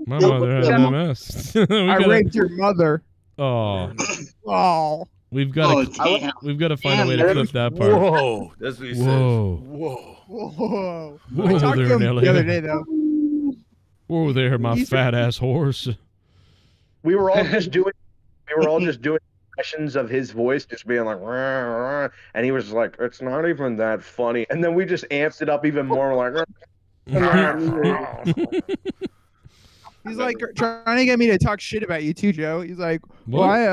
My mother had MS. I raped your mother. Oh. Oh. We've got to find a way to clip that part. Whoa, that's what he says. Whoa. Whoa. Whoa I talked there, to him Nelly. the other day though. Whoa there, my fat ass horse. We were all just doing impressions of his voice, just being like, rah, rah, and he was like, it's not even that funny. And then we just amped it up even more, like, he's like trying to get me to talk shit about you too, Joe. He's like, why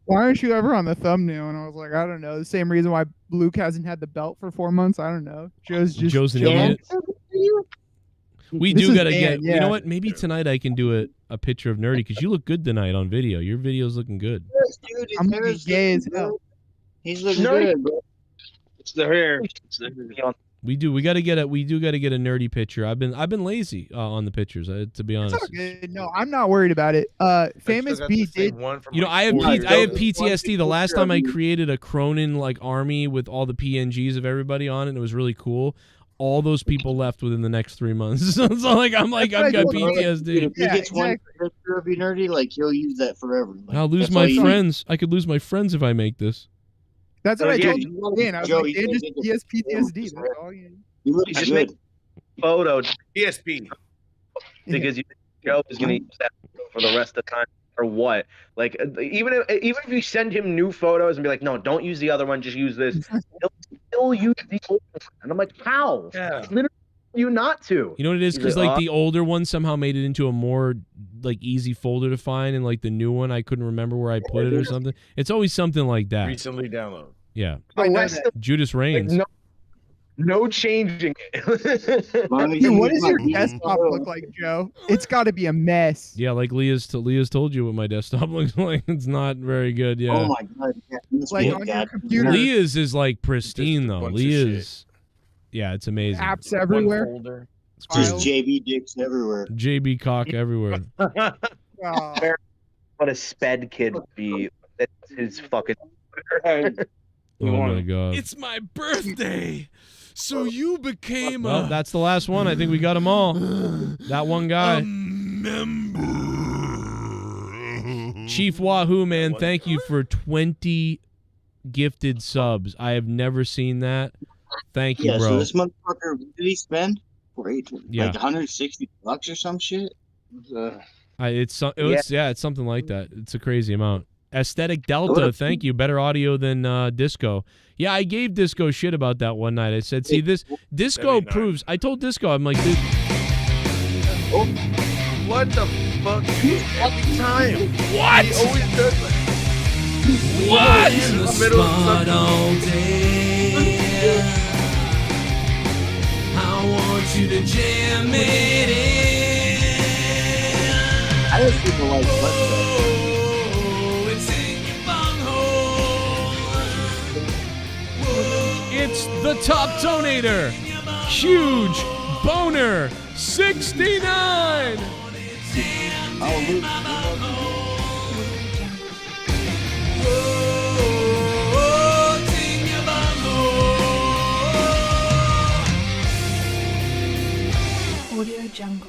aren't you ever on the thumbnail? And I was like, I don't know. The same reason why Luke hasn't had the belt for 4 months. I don't know. Joe's an idiot. We do gotta get. Yeah. You know what? Maybe tonight I can do a picture of Nerdy because you look good tonight on video. Your video's looking good. Yes, dude, I'm looking gay as hell. He's looking good, bro. It's the hair. We do gotta get a nerdy picture. I've been lazy on the pictures, to be honest. No, I'm not worried about it. Famous B did. I have PTSD. The last time I created a Cronin like army with all the PNGs of everybody on it, and it was really cool. All those people left within the next 3 months. So it's I've got PTSD. If he gets one picture of you, Nerdy, like he'll use that forever. Like, I'll lose my friends. I could lose my friends if I make this. That's what I told you. Dan, I was like, Dan he has PTSD. That's all you just make a photo PSP because Joe is going to use that for the rest of the time matter what. Like even if you send him new photos and be like, no, don't use the other one, just use this. He'll still use the old one. And I'm like, how? Yeah. Literally, you not to. You know what it is? Because like the older one somehow made it into a more like easy folder to find, and like the new one I couldn't remember where I put it or something. It's always something like that. Recently downloaded. Yeah. I know that. Judas Reigns. Like, no changing it. Dude, what does your desktop look like, Joe? It's got to be a mess. Yeah, like Leah's told you what my desktop looks like. It's not very good. Yeah. Oh my god! Yeah, Like on your computer. Leah's is like pristine though. Leah's, yeah, it's amazing. Apps everywhere. Just JB dicks everywhere. JB cock everywhere. What a sped kid would be. That's his fucking. Oh my god. It's my birthday, so you became Well, that's the last one. I think we got them all. That one guy. Chief Wahoo, man, thank you for 20 gifted subs. I have never seen that. Thank you, Yeah, bro. so this motherfucker, what did he spend? Yeah. Like $160 or some shit? It's something like that. It's a crazy amount. Aesthetic Delta, thank you. Better audio than Disco. Yeah, I gave Disco shit about that one night. I said, see, this Disco proves. I told Disco, I'm like, dude. What the fuck? Every time. What? He always does that. What? In the middle of all day. I want you to jam it in. I just people like It's the top donator. Huge boner 69. Audio Jungle.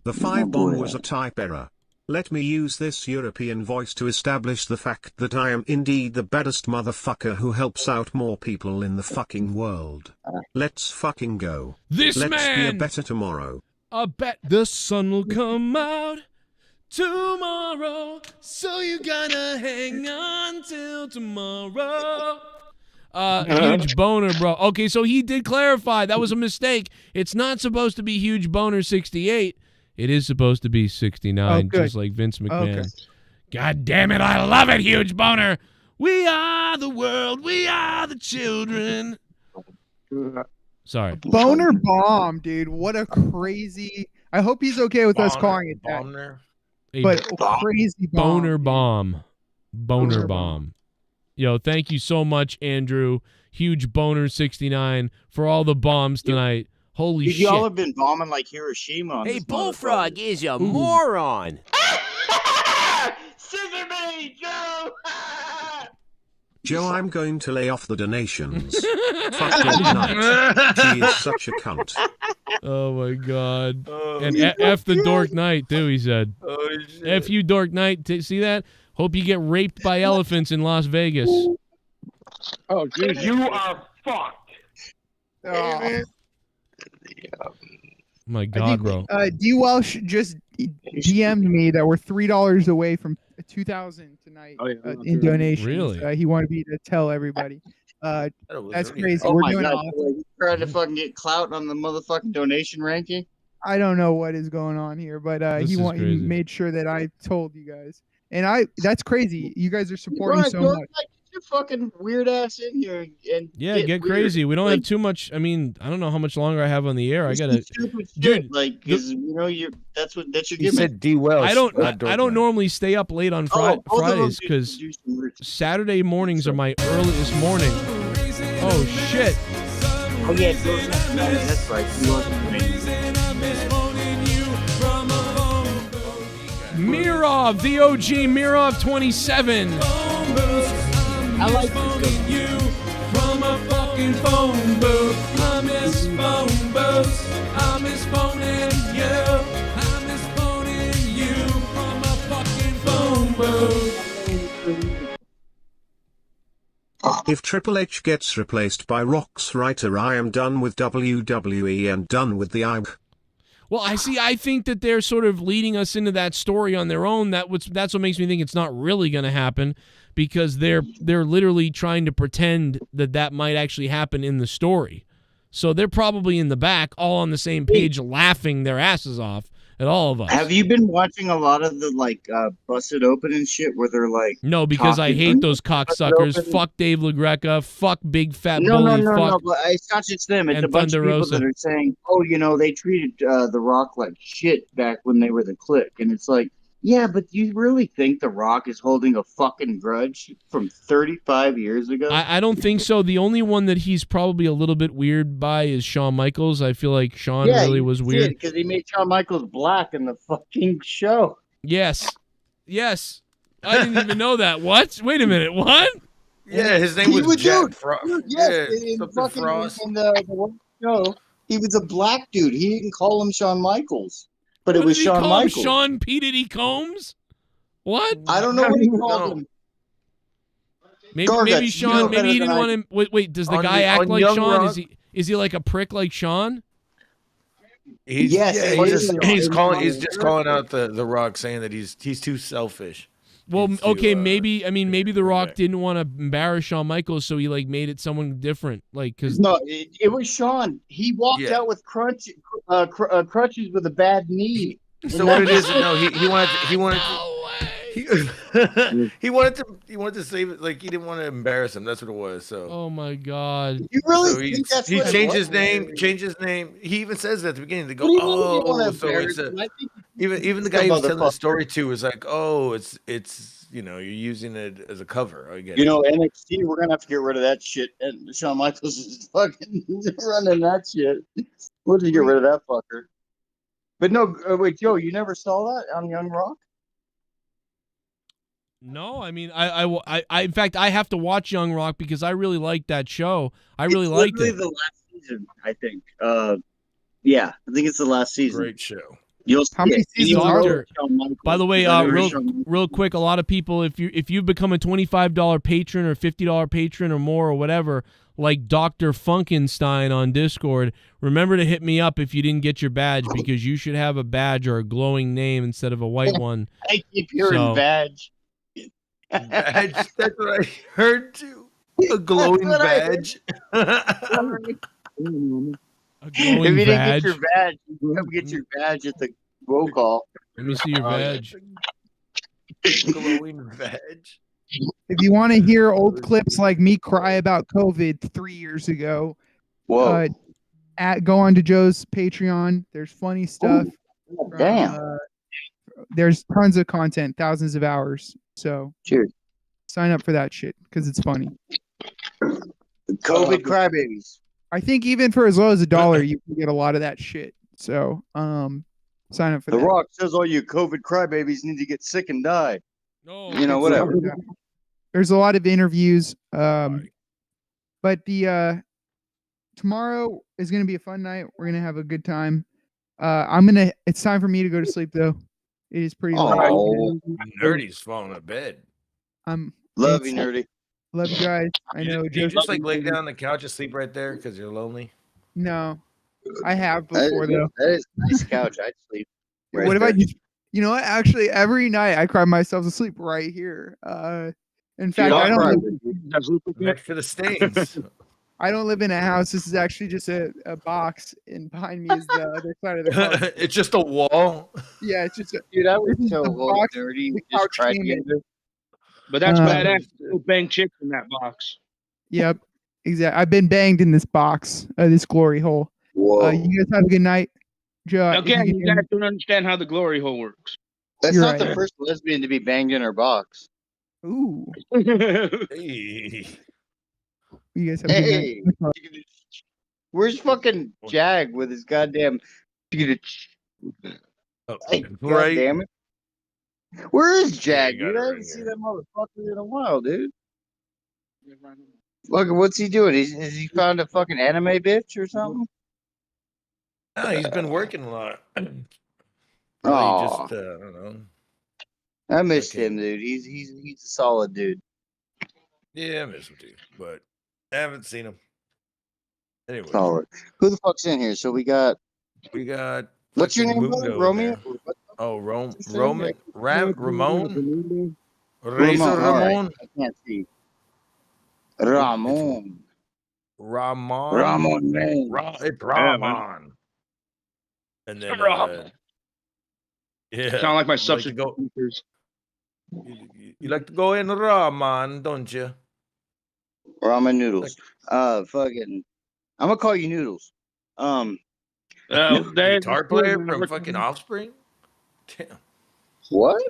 The 5-bomb was a type error. Let me use this European voice to establish the fact that I am indeed the baddest motherfucker who helps out more people in the fucking world. Let's fucking go. This Let's be a man- better tomorrow. I bet the sun will come out tomorrow, so you gotta hang on till tomorrow. Huge boner, bro. Okay, so he did clarify. That was a mistake. It's not supposed to be huge boner 68. It is supposed to be 69, just like Vince McMahon. Okay. God damn it, I love it, huge boner. We are the world. We are the children. Sorry. Boner bomb, dude. What a crazy. I hope he's okay with us calling it that. But crazy bomb. Boner bomb. Boner bomb. Yo, thank you so much, Andrew. Huge boner 69 for all the bombs tonight. Holy Dude, shit. y'all have been bombing like Hiroshima on Hey, this Bullfrog motherfucker. is a moron. Scissor me, Joe! Joe, I'm going to lay off the donations. Fuck your night. She is such a cunt. Oh my god. And F the Dork Knight, too, he said. Oh, shit. F you, Dork Knight. See that? Hope you get raped by elephants in Las Vegas. Oh, dude, you are fucked. Oh. My god, bro. D Welsh just DM'd me that we're $3 away from 2,000 tonight in donations. Really? He wanted me to tell everybody. That's crazy. Oh We're my doing god, awesome. you trying to fucking get clout on the motherfucking donation ranking? I don't know what is going on here, but This he is he crazy. made sure that I told you guys. And that's crazy. You guys are supporting Right, so go much. back, get your fucking weird ass in here and Yeah, get weird. crazy. We don't Like, have too much. I mean, I don't know how much longer I have on the air. I gotta. stupid shit, Dude, like, 'cause, you know, that's your He gimmick. said D. Welsh. I don't. not Dork I don't Knight. normally stay up late on both of them Fridays do because some weird shit. Saturday mornings are my earliest morning. Oh shit! Oh yeah, that's right. He wasn't doing Mirov, the OG Mirov 27. I like this. You from a fucking phone booth. I miss phone booths. I miss phoning you. I miss phoning you from a fucking phone booth. If Triple H gets replaced by Rock's writer, I am done with WWE and done with the IB. Well, I think that they're sort of leading us into that story on their own. That's what makes me think it's not really going to happen, because they're literally trying to pretend that might actually happen in the story. So they're probably in the back, all on the same page, laughing their asses off at all of us. Have you been watching a lot of the Busted Open and shit where they're like? No, because I hate those cocksuckers. Fuck Dave LaGreca. Fuck Big Fat Bully. No. But it's not just them. It's a bunch of people that are saying, "Oh, they treated The Rock like shit back when they were the Clique," and it's like, yeah, but do you really think The Rock is holding a fucking grudge from 35 years ago? I don't think so. The only one that he's probably a little bit weird by is Shawn Michaels. I feel like Shawn really was weird because he made Shawn Michaels black in the fucking show. Yes. I didn't even know that. What? Wait a minute. What? Yeah, his name was Jack Frost. Yes, in the show, he was a black dude. He didn't call him Shawn Michaels, but it was Shawn Michaels. Sean P. Diddy Combs? What? I don't know what he called him. Maybe Sean. Maybe he didn't want him. Wait. Does the guy act like Sean? Is he like a prick like Sean? He's just calling out the Rock, saying that he's too selfish. Well, maybe The Rock didn't want to embarrass Shawn Michaels, so he made it someone different, because it was Shawn. He walked out with crutches with a bad knee. So what it is? No, he wanted he wanted to save it. Like, he didn't want to embarrass him. That's what it was. So. Oh my God. You really think that's he changed his name? Changed his name. He even says that at the beginning. They go, so it's even the guy he was telling the story to was like, oh, it's you're using it as a cover. I get it. NXT, we're gonna have to get rid of that shit. And Shawn Michaels is fucking running that shit. We'll just get rid of that fucker. But no, wait, Joe, you never saw that on Young Rock? No, I mean, I in fact, I have to watch Young Rock because I really liked that show. I really liked it. The last season, I think. Yeah, I think it's the last season. Great show. How many seasons are there? By the way, real quick, a lot of people, if you become a $25 patron or $50 patron or more or whatever, like Dr. Funkenstein on Discord, remember to hit me up if you didn't get your badge, because you should have a badge or a glowing name instead of a white one. I keep hearing badge. Badge. That's what I heard too. A glowing badge. If you didn't get your badge, you come get your badge at the roll call. Let me see your badge. Glowing badge. If you want to hear old clips like me cry about COVID 3 years ago, go on to Joe's Patreon. There's funny stuff. Damn. There's tons of content, thousands of hours. So cheers. Sign up for that shit because it's funny. COVID crybabies. I think even for as low as $1, you can get a lot of that shit. So sign up for that. The Rock says all you COVID crybabies need to get sick and die. No, whatever. There's a lot of interviews. But the tomorrow is gonna be a fun night. We're gonna have a good time. It's time for me to go to sleep though. It is pretty late. Nerdy's falling to bed. Love you, Nerdy. Love you guys. I know. You just lay down on the couch and sleep right there because you're lonely. No, I have before though. That is a nice couch. I'd sleep. Right what if I just? You know what? Actually, every night I cry myself to sleep right here. In fact, I don't live for the stains. I don't live in a house. This is actually just a box, and behind me is the other side of the car. It's just a wall. Yeah, it's just dude. I was so dirty. Just tried to But that's badass. Bang chicks in that box. Yep, exactly. I've been banged in this box, this glory hole. Whoa. You guys have a good night. Joe, again, you guys don't understand how the glory hole works. That's not the first lesbian to be banged in her box. Ooh. Hey. You guys have a good night. Where's fucking Jag with his goddamn? Right. God damn it. Where is Jag? Dude, I haven't seen that motherfucker in a while, dude. Fucking, what's he doing? Has he found a fucking anime bitch or something? No, he's been working a lot. Oh, I don't know. I missed him, dude. He's a solid dude. Yeah, I miss him too, but I haven't seen him. Anyway, solid. Who the fuck's in here? So we got What's your name, brother? Romeo? Oh, Ramon? Ramon. Razor Ramon? Right. I can't see. Ramon. Ramon. It's Ramon. And then, yeah. Sound like my you substitute teachers. You like to go in Ramon, don't you? Ramen noodles. Fucking. I'm gonna call you Noodles. Guitar player from fucking Offspring? Damn. What?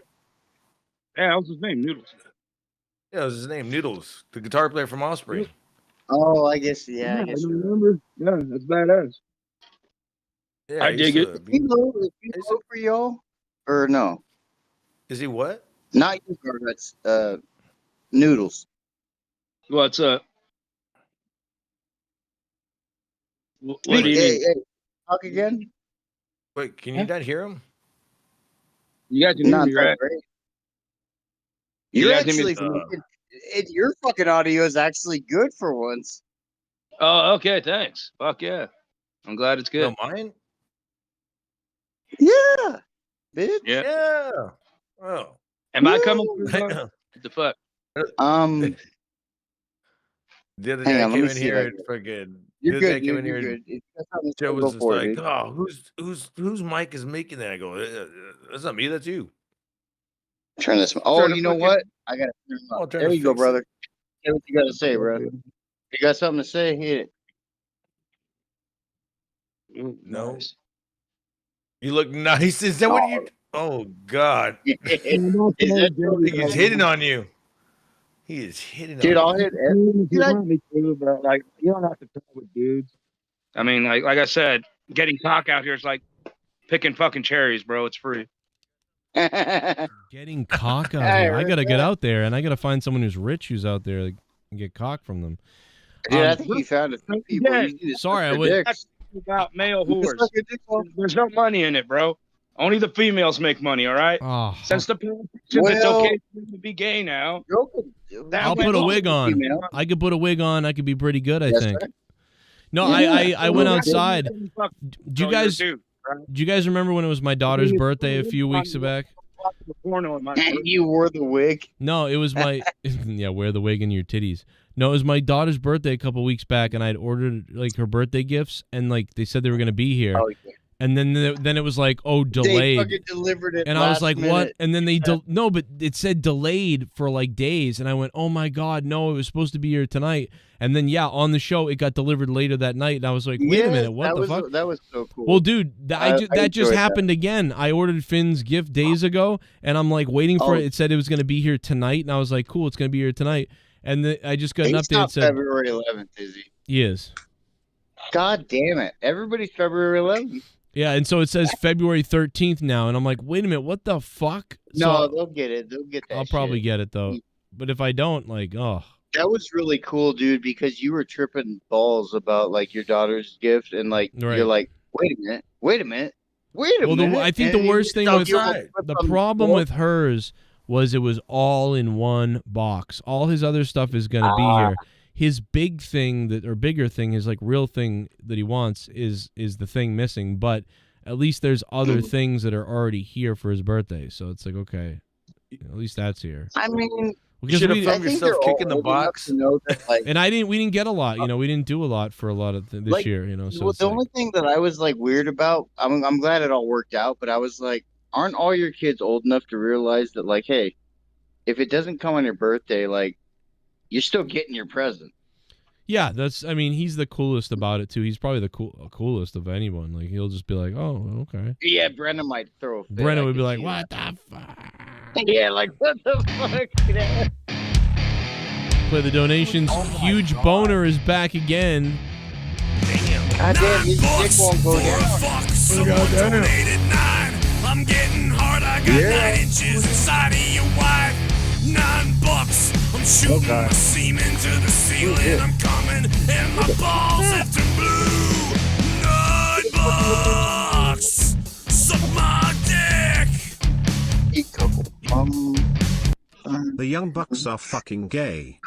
Yeah, what's his name? Noodles. Yeah, it was his name, Noodles. The guitar player from Offspring. Oh, I guess. Yeah, I guess. I remember. Yeah, that's badass. Yeah, I dig it. Is he low for y'all? Or no? Is he what? Not you, that's Noodles. What's up? What do you mean? Hey, talk again? Wait, can you not hear him? You guys can hear me, right? You're guys hear me? actually your fucking audio is actually good for once. Oh, okay, thanks. Fuck yeah. I'm glad it's good. No, mine? Yeah. Bitch. Yeah. Oh. Am I coming through? What the fuck? The other Hang day on, I let me came in see here that. and fucking You're the other day I good, came dude. in You're here good. and Joe was just like, oh, whose mic is making that? I go, that's not me, that's you. Turn this. Oh, you know what? I gotta turn it up. There you go, brother. Say what you gotta say, bro. You got something to say? Hit it. No. You look nice. Is that what you? Oh God. He's hitting on you. He is hitting on you. Dude, I'll hit it. Like, you don't have to talk with dudes. I mean, like I said, getting cock out here is like picking fucking cherries, bro. It's free. Getting cock out here. I gotta get out there, and I gotta find someone who's rich who's out there and get cock from them. Dude, I think you found a few people. Yeah. You need to Sorry, I suck would. their dicks. About male whores. There's no money in it, bro. Only the females make money, all right? Oh. Since it's okay to be gay now. I'll put a wig on. I could put a wig on. I could be pretty good, I think. No, I went outside. Do you guys remember when it was my daughter's birthday a few weeks back? And you wore the wig? No, it was my yeah, wear the wig in your titties. No, it was my daughter's birthday a couple weeks back, and I'd ordered like her birthday gifts, and like they said they were gonna be here. Oh, yeah. And then it was like, oh, delayed. They fucking delivered it. And I was like, minute. what? And then they no, but it said delayed for like days, and I went, oh my God, no, it was supposed to be here tonight. And then yeah, on the show it got delivered later that night, and I was like, wait a minute, what the fuck? That was so cool. Well, dude, that just happened again. I ordered Finn's gift days ago, and I'm like waiting for it. It said it was gonna be here tonight, and I was like, cool, it's gonna be here tonight. And I just got an update that said February 11th, is he? He is. God damn it! Everybody's February 11th. Yeah, and so it says February 13th now, and I'm like, wait a minute, what the fuck? No, they'll get it. They'll get that. I'll probably get it though, but if I don't, like, oh. That was really cool, dude, because you were tripping balls about like your daughter's gift, and like you're like, wait a minute. Well, I think the worst thing with the problem with hers was it was all in one box. All his other stuff is gonna be here. His big thing bigger thing, his like real thing that he wants is the thing missing. But at least there's other things that are already here for his birthday. So it's like, okay, at least that's here. I mean, you should have found yourself kicking the box. That, like, and we didn't get a lot. You know, we didn't do a lot for a lot of this year. You know, so well, the only thing that I was like weird about, I'm glad it all worked out. But I was like, aren't all your kids old enough to realize that, like, hey, if it doesn't come on your birthday, like, you're still getting your present. Yeah, I mean, he's the coolest about it too. He's probably the coolest of anyone. Like, he'll just be like, "Oh, okay." Yeah, Brendan might throw a fit. Brendan would be like, "What the fuck?" Yeah, like, what the fuck? Play the donations. Huge boner is back again. Damn. God damn, his dick won't go down. I'm getting hard. I got 9 inches inside of your wife. $9. I'm shooting my semen to the ceiling. I'm coming and my balls have turned blue. $9. Suck my dick. The Young Bucks are fucking gay.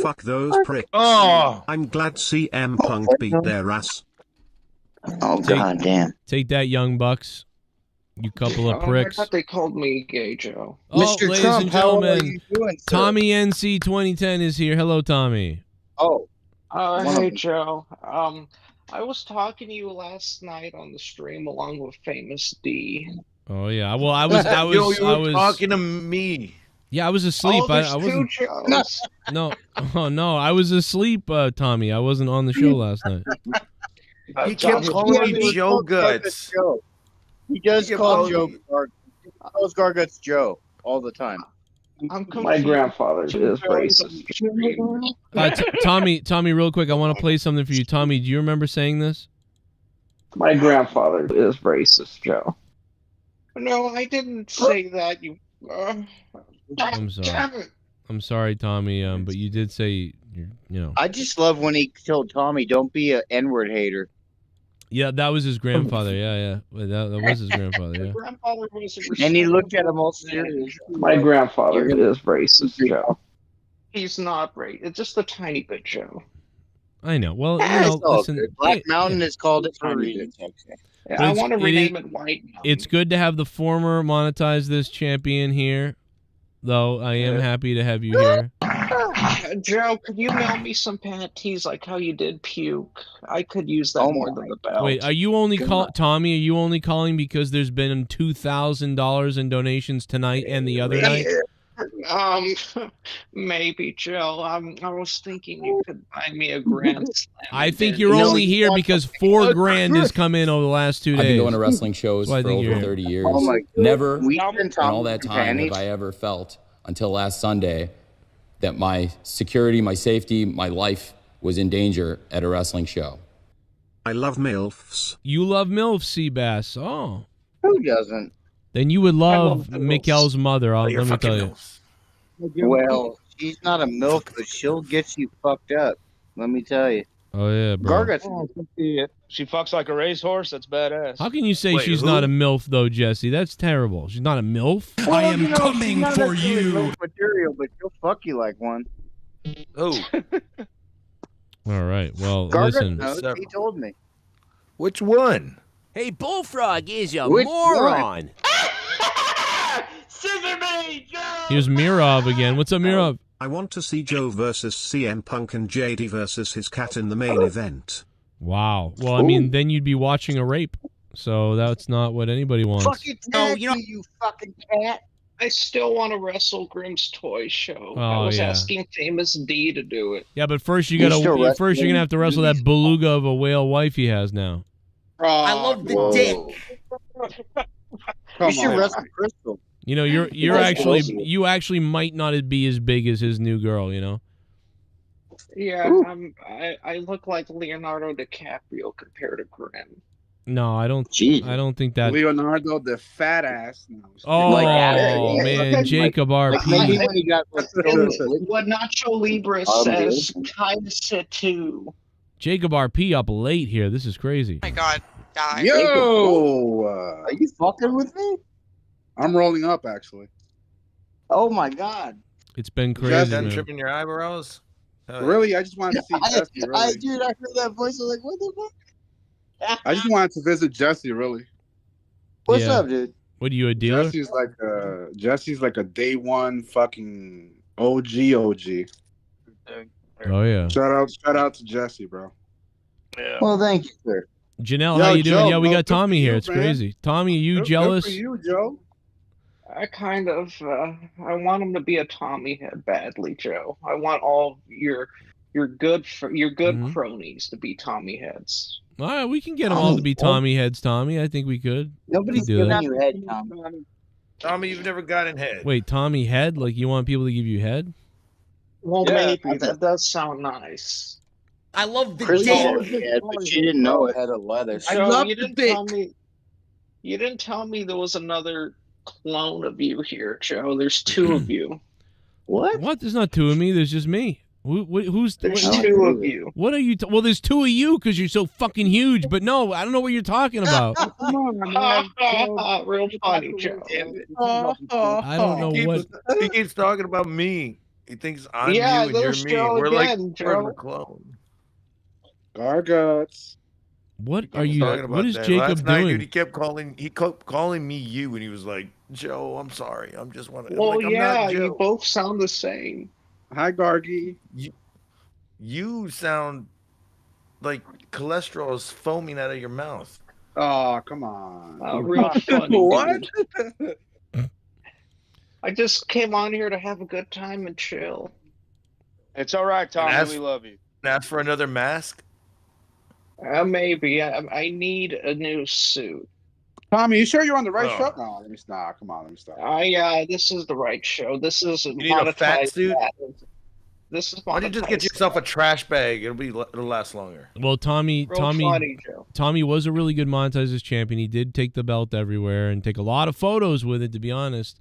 Fuck those pricks. Oh. I'm glad CM Punk beat their ass. Oh god damn! Take that, young bucks. You couple of pricks. I thought they called me gay, Joe. Oh, Mr. ladies Trump, and how are gentlemen, you doing, sir? Tommy NC 2010 is here. Hello, Tommy. Oh, Hey, Joe. I was talking to you last night on the stream along with Famous D. Oh yeah. Well, I was talking to me. Yeah, I was asleep. Oh, I wasn't. Joes. No. Oh no, I was asleep, Tommy. I wasn't on the show last night. He kept calling me Joe Guts. He does call Joe Garguts Joe all the time. My grandfather is racist. Tommy, real quick, I want to play something for you. Tommy, do you remember saying this? My grandfather is racist, Joe. No, I didn't say that. I'm sorry. I'm sorry, Tommy. But you did say, I just love when he told Tommy, "Don't be a N-word hater." Yeah, that was his grandfather. Yeah. That was his grandfather. Yeah. Grandfather was And he looked at him all serious. My grandfather is racist, Joe. He's not racist. It's just a tiny bit, Joe. I know. Well, listen. Black Mountain is called it for a reason. I want to rename it White Mountain. It's good to have the former Monetize This champion here, though. I am happy to have you here. Joe, could you mail me some panties like how you did puke? I could use that more than the belt. Wait, are you only Tommy? Are you only calling because there's been $2,000 in donations tonight and the other night? Maybe, Joe. I was thinking you could buy me a Grand Slam. I think you're only here because $4,000 has come in over the last 2 days. I've been going to wrestling shows for over 30 years. Oh my God. Never in been all that time have I ever felt until last Sunday that my security, my safety, my life was in danger at a wrestling show. I love MILFs. You love MILFs, Seabass. Oh. Who doesn't? Then you would love Mikkel's mother, let me tell you. Well, she's not a MILF, but she'll get you fucked up. Let me tell you. Oh, yeah, bro. She fucks like a racehorse. That's badass. How can you say she's not a MILF, though, Jesse? That's terrible. She's not a MILF? I am coming for you. Material, but she'll fuck you like one. Oh. All right. Well, Gargant listen. knows. He told me. Which one? Hey, Bullfrog is a Which moron. Here's Mirov again. What's up, Mirov? I want to see Joe versus CM Punk and JD versus his cat in the main event. Wow. Well, I mean, then you'd be watching a rape. So that's not what anybody wants. Fucking you fucking cat. I still want to wrestle Grimm's Toy Show. Oh, I was yeah. asking Famous D to do it. Yeah, but first you're gonna have to wrestle that beluga of a whale wife he has now. I love the dick. You should wrestle Crystal. You know, you actually might not be as big as his new girl, you know? Yeah, I look like Leonardo DiCaprio compared to Grimm. No, I don't think that. Leonardo, the fat ass. Oh, man, Jacob RP. What Nacho Libre says, kind of sit too. Jacob RP up late here. This is crazy. Oh my God, die. Yo! Are you fucking with me? I'm rolling up, actually. Oh my God. It's been crazy. You done man. tripping your eyebrows? Really? I just wanted to see Jesse, really. Dude, I heard that voice. I was like, what the fuck? I just wanted to visit Jesse, really. What's up, dude? What are you, a dealer? Jesse's like a day one fucking OG. Oh yeah. Shout out to Jesse, bro. Yeah. Well, thank you, sir. Janelle, how you doing? Joe, yeah, we got good Tommy for here. you, It's man. crazy. Tommy, are you jealous? Good for you, Joe. I kind of, I want him to be a Tommy head badly, Joe. I want all your good cronies to be Tommy heads. All right, we can get them all to be Tommy heads, Tommy. I think we could. Nobody's do giving that. you head, Tom. Tommy, you've never gotten head. Wait, Tommy head? Like you want people to give you head? Well, Yeah, maybe that does sound nice. I love the Crystal dick. was head, but she didn't know it. Head of leather. So you didn't tell me there was another clone of you here, Joe. There's two of you. What? What? There's not two of me. There's just me. Who's? There's two of you. What are you? Well, there's two of you because you're so fucking huge. But no, I don't know what you're talking about. Come on, man. Real funny, Joe. I don't know what. He keeps talking about me. He thinks I'm Yeah, you and you're there's me. Joe We're again, like we're Joe. the clone. Garguts. What are you? Talking about What is that. Jacob Last night, doing? dude, he kept calling me you, and he was like, "Joe, I'm sorry. I'm just one." Well, like, I'm yeah, not Joe. you both sound the same. Hi, Gargi. You sound like cholesterol is foaming out of your mouth. Oh, come on. Real funny. What? I just came on here to have a good time and chill. It's all right, Tommy. We love you. Ask for another mask? Maybe. I need a new suit. Tommy, you sure you're on the right show? No, let me stop. Come on, let me stop. This is the right show. This is You need a fat suit? This is Why don't you just get yourself a trash bag? It'll last longer. Well, Tommy funny, Joe. Tommy was a really good monetizers champion. He did take the belt everywhere and take a lot of photos with it, to be honest.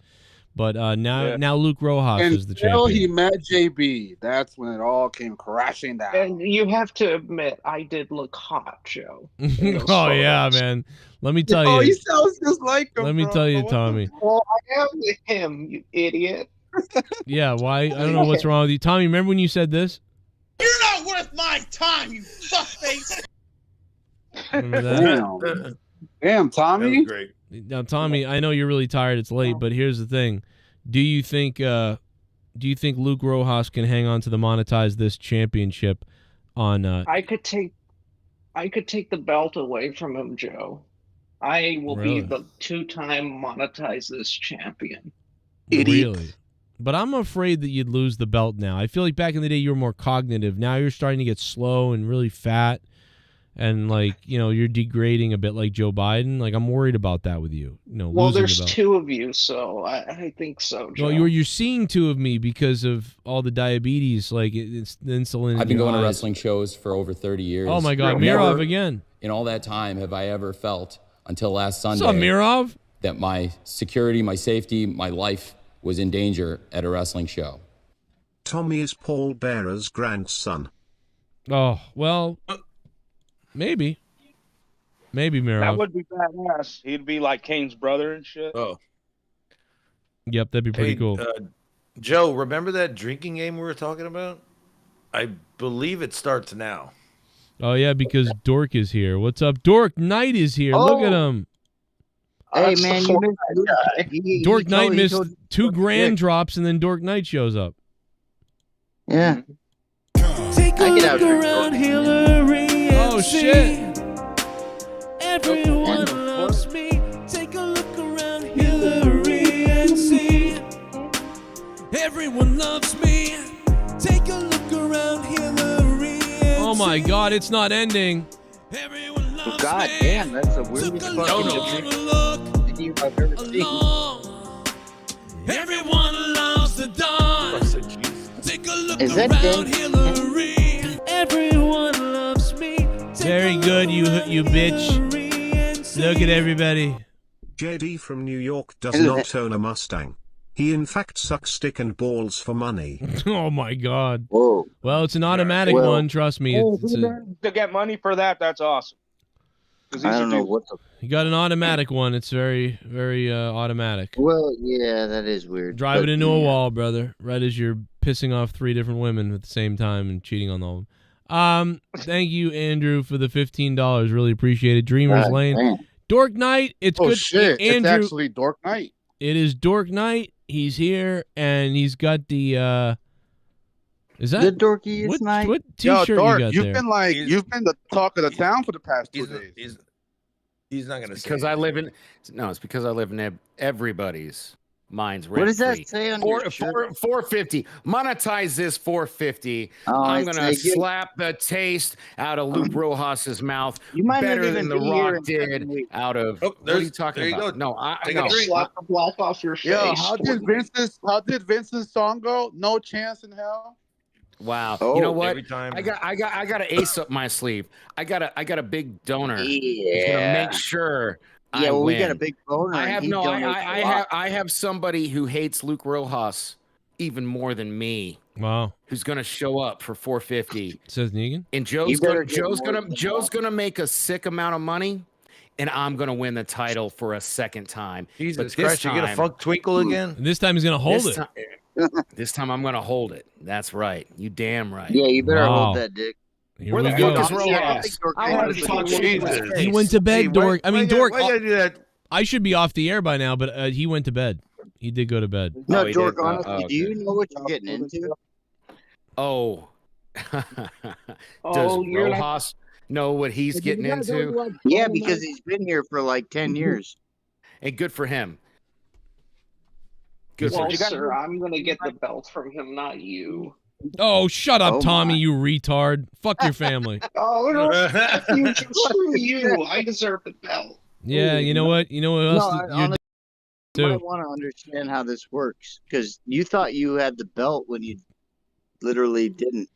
But now Luke Rojas is the champion. Until he met JB, that's when it all came crashing down. And you have to admit, I did look hot, Joe. Oh yeah, man. Let me tell you. Oh, he sounds just like him. Let me tell you, Tommy. Well, I am with him, you idiot. Yeah, why? I don't know what's wrong with you, Tommy. Remember when you said this? You're not worth my time, you fuckface. Remember that? Damn, Tommy. That was great. Now, Tommy, I know you're really tired. It's late, but here's the thing: do you think Luke Rojas can hang on to the monetize this championship? On I could take the belt away from him, Joe. I will be the 2-time monetize this champion. Idiot. Really? But I'm afraid that you'd lose the belt now. I feel like back in the day you were more cognitive. Now you're starting to get slow and really fat. And you're degrading a bit like Joe Biden. Like, I'm worried about that with you. Well, there's two of you, so I think so, Joe. Well, you're seeing two of me because of all the diabetes, like it's the insulin. I've been going to wrestling shows for over 30 years. Oh my God, Mirov again. In all that time, have I ever felt until last Sunday What's up, Mirov? That my security, my safety, my life was in danger at a wrestling show? Tommy is Paul Bearer's grandson. Oh well. Maybe, Mirov. That would be badass. He'd be like Kane's brother and shit. Oh. Yep, that'd be pretty cool. Joe, remember that drinking game we were talking about? I believe it starts now. Oh, yeah, because Dork is here. What's up? Dork Knight is here. Look at him. Hey, man, you missed that guy. Dork Knight missed 2 grand drops, and then Dork Knight shows up. Yeah. Take a look around Hillary. Oh, shit. Everyone loves me. Take a look around Hillary and see. Everyone loves me. Take a look around Hillary and Oh my God, it's not ending. Everyone loves God me. damn, that's the weirdest fucking video I've ever seen. Everyone loves the Dawn. Take a look Is that around dead? Hillary. Everyone loves me. Very good, you bitch. Look at everybody. JD from New York does not own a Mustang. He in fact sucks dick and balls for money. Oh my God. Whoa. Well, it's an automatic one, trust me. To get money for that, that's awesome. I don't know what the... You got an automatic one. It's very, very automatic. Well, yeah, that is weird. Drive it into a wall, brother. Right as you're pissing off 3 different women at the same time and cheating on all of them. Thank you, Andrew, for the $15. Really appreciate it. Dreamers Lane. Man. Dork Knight. It's good. Shit. Andrew, it's actually Dork Knight. It is Dork Knight. He's here, and he's got the... Is that the dorkiest night? What t-shirt Yo, Dork, you got you've there? been you've been the talk of the town for the past 2 days. He's not gonna say because I live in. No, it's because I live in everybody's minds. What does that say on your shirt? 450. Monetize this 450. Oh, I'm gonna slap the taste out of Luke Rojas's mouth. You might better not than even The be Rock here did in out of. What are you talking about? No, I no. Slap the black off your face. Yo, how did Vince's song go? No chance in hell. Wow. Oh, you know what? every time. I got an ace up my sleeve. I got a big donor. Yeah. Who's gonna make sure. Yeah, well, we got a big boner. I have somebody who hates Luke Rojas even more than me. Wow. Who's gonna show up for 450? Says Negan. And Joe's gonna make a sick amount of money, and I'm gonna win the title for a second time. Jesus Christ, you get a fuck twinkle again? And this time he's gonna hold it. This time I'm gonna hold it. That's right. You damn right. Yeah, you better hold that dick. Here Where we the go. fuck is Rojas? I want to talk Jesus. He went to bed, Dork. I mean, Dork. Why you gotta do that? I should be off the air by now, but he went to bed. He did go to bed. No, he Dork, did? honestly, do you know what you're getting into? Oh. Oh, Does you're like- Rojas know what he's getting into? Yeah, because he's been here for like 10 years. And good for him. Good Well, for him. sir, I'm gonna get the belt from him, not you. Oh, shut up, Oh, Tommy, my. you retard. Fuck your family. Oh, no, screw you! I deserve the belt. Yeah, you know what? You know what else? No, you're honestly, you too. might want to understand how this works because you thought you had the belt when you literally didn't.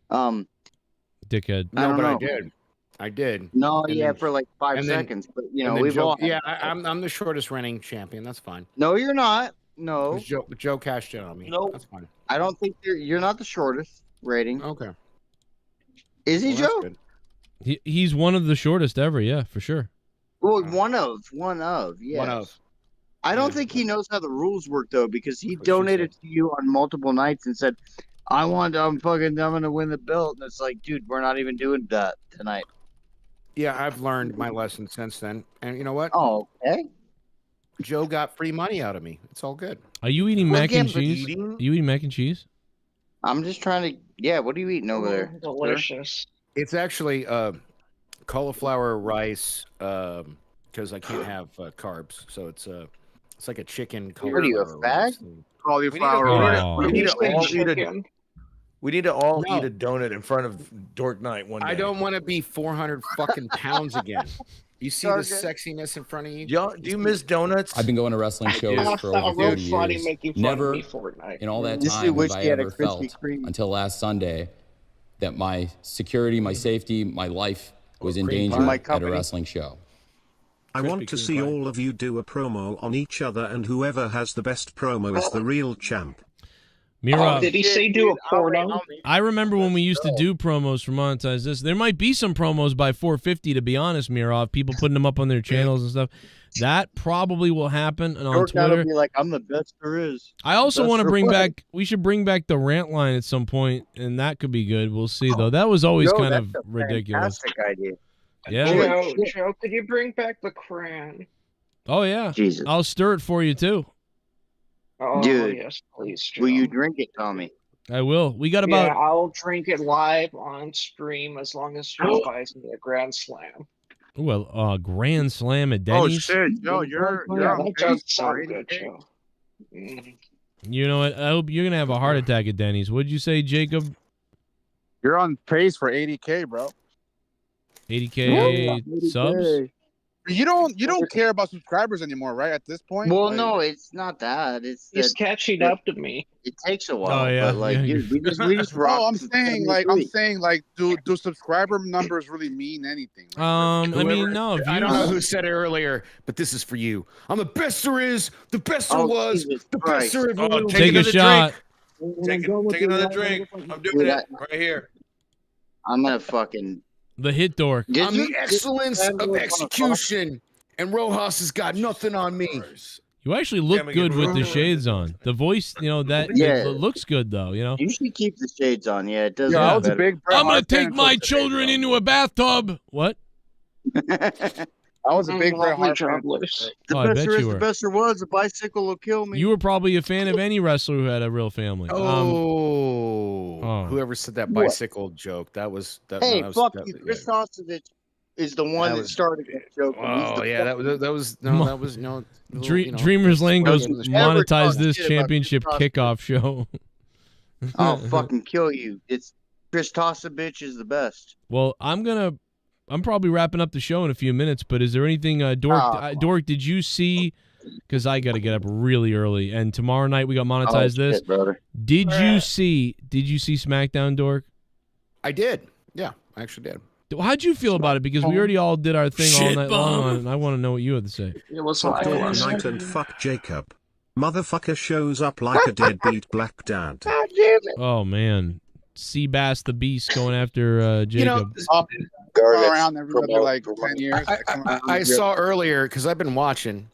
Dickhead. I No, don't but know. I did. I did. No, And yeah, then- for like 5 and then- seconds, but you and know then we've Joe, all. yeah, I'm the shortest reigning champion. That's fine. No, you're not. No, 'Cause Joe cashed in on me. Nope. That's fine. I don't think you're not the shortest rating. Okay. Is he, Well, that's Joe? good. He's one of the shortest ever. Yeah, for sure. Well, one of, yes. One of. I don't think he knows how the rules work though, because he donated to you on multiple nights and said, I'm gonna win the belt," and it's like, dude, we're not even doing that tonight. Yeah, I've learned my lesson since then. And you know what? Oh, okay. Joe got free money out of me. It's all good. Are you eating Well, mac yeah, and but cheese? eating- Are you eating mac and cheese? I'm just trying to. Yeah, what are you eating over there? Delicious. It's actually cauliflower rice because I can't have carbs. So it's like a chicken. What are you, a cauliflower fag? rice. Cauliflower. Oh. We need to all eat a. Chicken. We need to all No. eat a donut in front of Dork Knight one day. I don't want to be 400 fucking pounds again. You see the Target. sexiness in front of you? Do you miss donuts? I've been going to wrestling shows for over 30 years. Never in all that Just time wish have I he had a ever Krispy felt Kreme. until last Sunday that my security, my safety, my life was in cream danger pie. My at a company. wrestling show. I want to see all of you do a promo on each other, and whoever has the best promo is the real champ. Mira, Did he say do a porno? I remember when we used to do promos for Monetize This. There might be some promos by 450, to be honest, Mirov. People putting them up on their channels and stuff. That probably will happen on Dork Knight will Twitter. be like, I'm the best there is. I also Best want to there bring was. back. We should bring back the rant line at some point, and that could be good. We'll see, though. That was always Joe, kind that's of a ridiculous. Fantastic idea. Yeah. Joe, could you bring back the crayon? Oh yeah. Jesus. I'll stir it for you too. Oh, Dude, yes, please, Joe. Will you drink it, Tommy? I will. We got Yeah, about. I'll drink it live on stream as long as Joe buys me a Grand Slam. Well, Grand Slam at Oh Denny's. shit, yo, you're Yeah, on that pace does for sound 80K. good, Joe. You know what? I hope you're gonna have a heart attack at Denny's. What'd you say, Jacob? You're on pace for 80K, bro. 80K subs. You don't care about subscribers anymore, right? At this point. Well, Like, no, it's not that. It's He's that catching up to me. it takes a while. Oh, yeah, But like, yeah, dude, we just rock. No, I'm since saying 73. do subscriber numbers really mean anything? Like, I mean, no. If I you don't know who said it earlier, but this is for you. I'm the best there is, the best there Oh, was, Jesus the Christ. best there ever will. take a another shot. Take another drink. I'm doing Dude, it right here. I'm gonna fucking. The hit dork. Did I'm you- the excellence of execution, and Rojas has got nothing on me. You actually look Damn, I good get with the rude. shades on. The voice, that Yeah. it looks good though. You know. You should keep the shades on. Yeah, it does. Yo, look I was a better. big. Bret I'm gonna Hart fan take my for- children into a bathtub. What? I was a big Bret Lovely Hart fan. jobless. The Oh, I best bet there is, you the were. best there was. A bicycle will kill me. You were probably a fan of any wrestler who had a real family. Oh, whoever said that What? bicycle joke? That was that. Hey, that was, fuck that, you. yeah. Chris Tosevich is the one That that was- started that joke. and he's Oh the yeah, fucking- that was no, that was no. Dreamers Lane goes Ever monetize talk this shit about championship Chris kickoff show. I'll fucking kill you. It's Chris Tosevich is the best. Well, I'm probably wrapping up the show in a few minutes, but is there anything, Dork? Oh. Dork, did you see? Because I got to get up really early, and tomorrow night we got monetize Oh, this. shit, brother. Did you see SmackDown, Dork? I did. Yeah, I actually did. How'd you feel about it? Because we already all did our thing all Shit night long, bomb. on it, and I want to know what you had to say. It was Fuck Dork hilarious. Knight and fuck Jacob. Motherfucker shows up like a deadbeat black dad. God damn it. Oh man, Seabass the Beast going after Jacob. Up Garbage. around every other like 10 years. I saw earlier because I've been watching.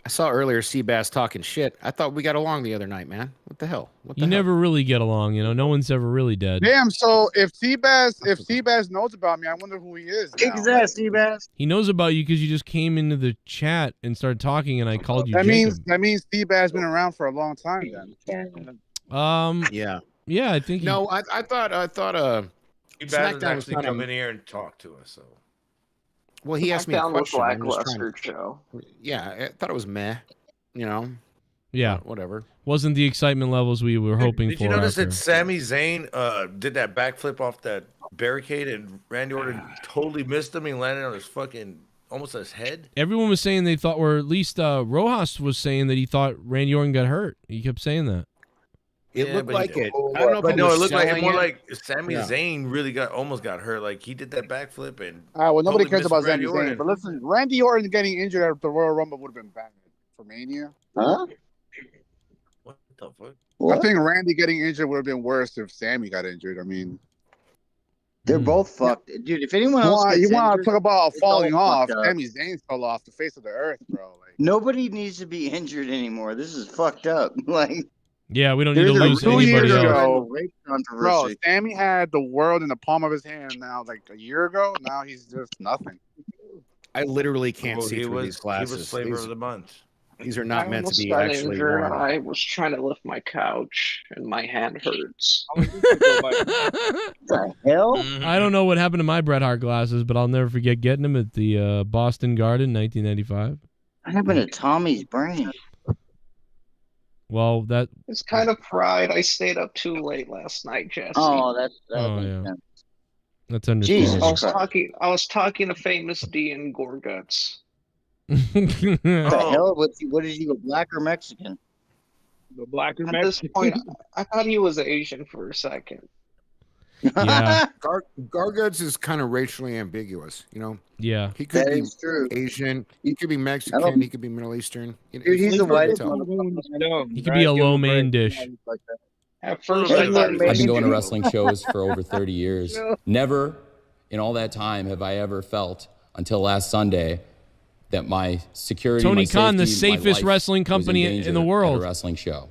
I saw earlier Seabass talking shit. I thought we got along the other night, man. What the hell? You never really get along, you know. No one's ever really dead. Damn. So if Seabass knows about me, I wonder who he is. Kick his ass, Seabass. He knows about you because you just came into the chat and started talking, and I called you. That Jacob. means Seabass been around for a long time then. Yeah, I think. No, I thought Seabass SmackDown actually was come in here and talk to us. So. Well, he asked me a SmackDown was question. I'm just lackluster trying show. Yeah, I thought it was meh. You know. Yeah. Whatever. Wasn't the excitement levels we were hoping Did for. you notice out that Sami Zayn did that backflip off that barricade and Randy Orton totally missed him? He landed on his fucking almost on his head. Everyone was saying they thought, or at least Rojas was saying that he thought Randy Orton got hurt. He kept saying that. It looked like it. I don't know, but no, it looked like more it. like Sami Zayn really almost got hurt. Like he did that backflip and. All right, well, nobody totally cares about missed Randy Sami Orton. Zayn, but listen, Randy Orton getting injured at the Royal Rumble would have been bad for Mania. Huh? What the fuck? I think Randy getting injured would have been worse if Sammy got injured. I mean, they're both fucked, dude. If anyone else gets you want to injured, talk about it's falling all off? fucked up. Sami Zayn fell off the face of the earth, bro. Like, Nobody needs to be injured anymore. This is fucked up. Like, Yeah, we don't need to there's lose 2 anybody years else. ago, bro, controversy. Sammy had the world in the palm of his hand. Now, like a year ago, now he's just nothing. I literally can't Well, see through these glasses. He was flavor of the month. These are not meant to be got actually injured. worn. I was trying to lift my couch, and my hand hurts. The hell? I don't know what happened to my Bret Hart glasses, but I'll never forget getting them at the Boston Garden, 1995. What happened to Tommy's brain? Well, that. It's kind of pride. I stayed up too late last night, Jesse. Oh, that Oh makes yeah. sense. That's understandable. I was talking to famous D and Gorguts. What the hell? What did you go, black or Mexican? The black or At this Mexican. point, I thought he was Asian for a second. Yeah. Garguts is kind of racially ambiguous, you know. Yeah. He could That be is true. Asian. He could be Mexican. He could be Middle Eastern. You know, Dude, he's it's the hard to whitest tell. motherfucker. He could be a lo mein dish. At first, I thought he I've was been going to wrestling shows for over 30 years. Never in all that time have I ever felt until last Sunday that my security, Tony my Khan, the safety, my safest life wrestling was company danger in the at world. a wrestling show.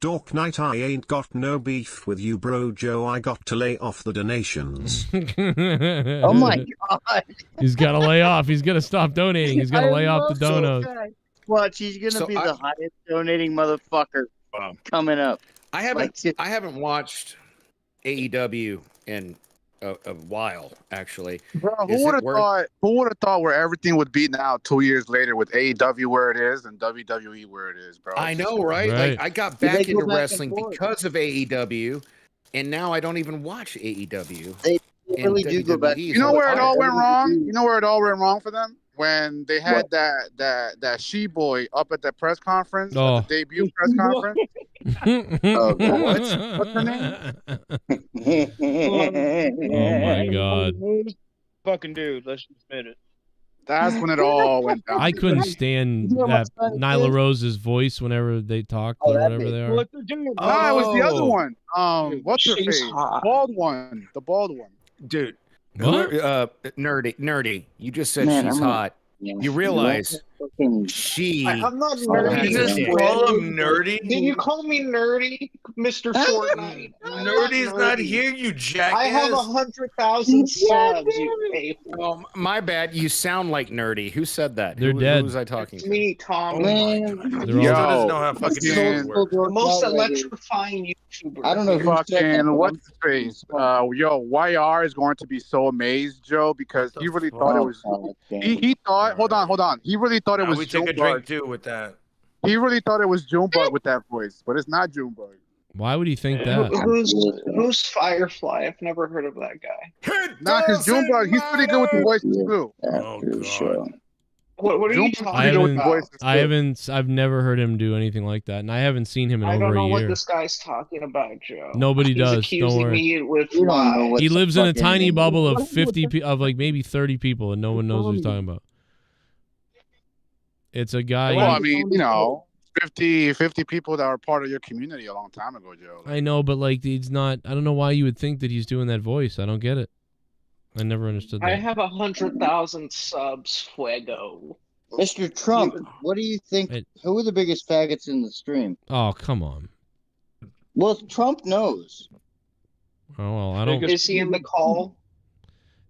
Dork Knight, I ain't got no beef with you, bro, Joe. I got to lay off the donations. Oh my god. He's got to lay off. He's going to stop donating. He's going to lay off the donos. Watch, he's gonna be the highest donating motherfucker coming up. I haven't watched AEW in a while, actually. Bro, Is who it would have worth- thought? Who would have thought where everything would be now 2 years later with AEW where it is and WWE where it is, bro? I know, right? Right. Like I got Did they back go into back and wrestling forth? because of AEW, and now I don't even watch AEW. They And really do go back. WWE is You know where it all went Everything wrong? you do. You know where it all went wrong for them? When they had What? that she-boy up at that press conference, Oh. at the debut press conference. Oh, God. What's her name? Oh my God. Fucking dude, let's just admit it. That's when it all went down. I couldn't stand You know that what's funny, Nyla dude? Rose's voice whenever they talked Oh, or that whatever bitch. they are. What's the dude? No, it was the other Oh. one. What's her She's face? hot. Bald one. The bald one. Dude, What? nerdy. You just said Man, she's I'm hot. You realize she. I'm not Oh, nerdy. you just call him nerdy? Did you call me nerdy, Mr. Fortnite? I'm Nerdy's not nerdy. here, you jackass. I have 100,000 subs, you a-hole. Oh, my bad. You sound like nerdy. Who said that? They're dead. Who was I talking It's to? me, Tom. Man, They're Joe all, doesn't know how fucking so names work. The most dark already. electrifying YouTuber. I don't know who said that, Fucking but what's his face? Yo, YR is going to be so amazed, Joe, because he really thought it was. He thought. Hold on. He really thought it Nah, was we take a Junebug. drink too with that. He really thought it was Junebug with that voice, but it's not Junebug. why would he think that? Who's Firefly? I've never heard of that guy. Nah, because Junebug, he's pretty good with the voices too. Oh god. What are you Junebug's talking pretty good with the about? voices too. I've never heard him do anything like that, and I haven't seen him in I over don't know a what year. this guy's talking about, Joe. Nobody He's does. accusing Don't worry. me with You don't know lies. what He the lives in a fucking- tiny bubble of 50 of like maybe 30 people, and no one knows what he's talking about. It's a guy. Well, I mean, 50 people that were part of your community a long time ago, Joe. I know, but like he's not. I don't know why you would think that he's doing that voice. I don't get it. I never understood that. I have 100,000 subs, Fuego. Mr. Trump, what do you think? Who are the biggest faggots in the stream? Oh, come on. Well, Trump knows. Oh, well, I don't. Is he in the call?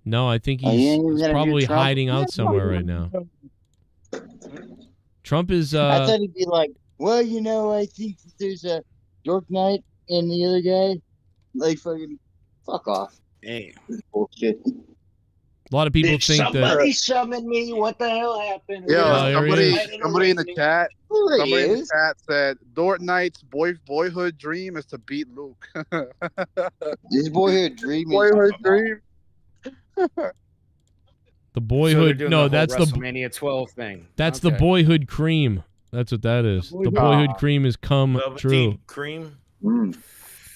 No, I think he's probably hiding out somewhere right now. Trump is. I thought he'd be like, well, you know, I think there's a Dork Knight and the other guy. Like, fucking, fuck off. Hey. Bullshit. A lot of people think somebody that. summoned me. What the hell happened? Yeah, somebody in the chat. Somebody in the chat said Dork Knight's boyhood dream is to beat Luke. His boyhood dream. The boyhood. So no, that's the WrestleMania 12 thing. That's the boyhood cream. That's what that is. The boyhood cream has come true. Cream.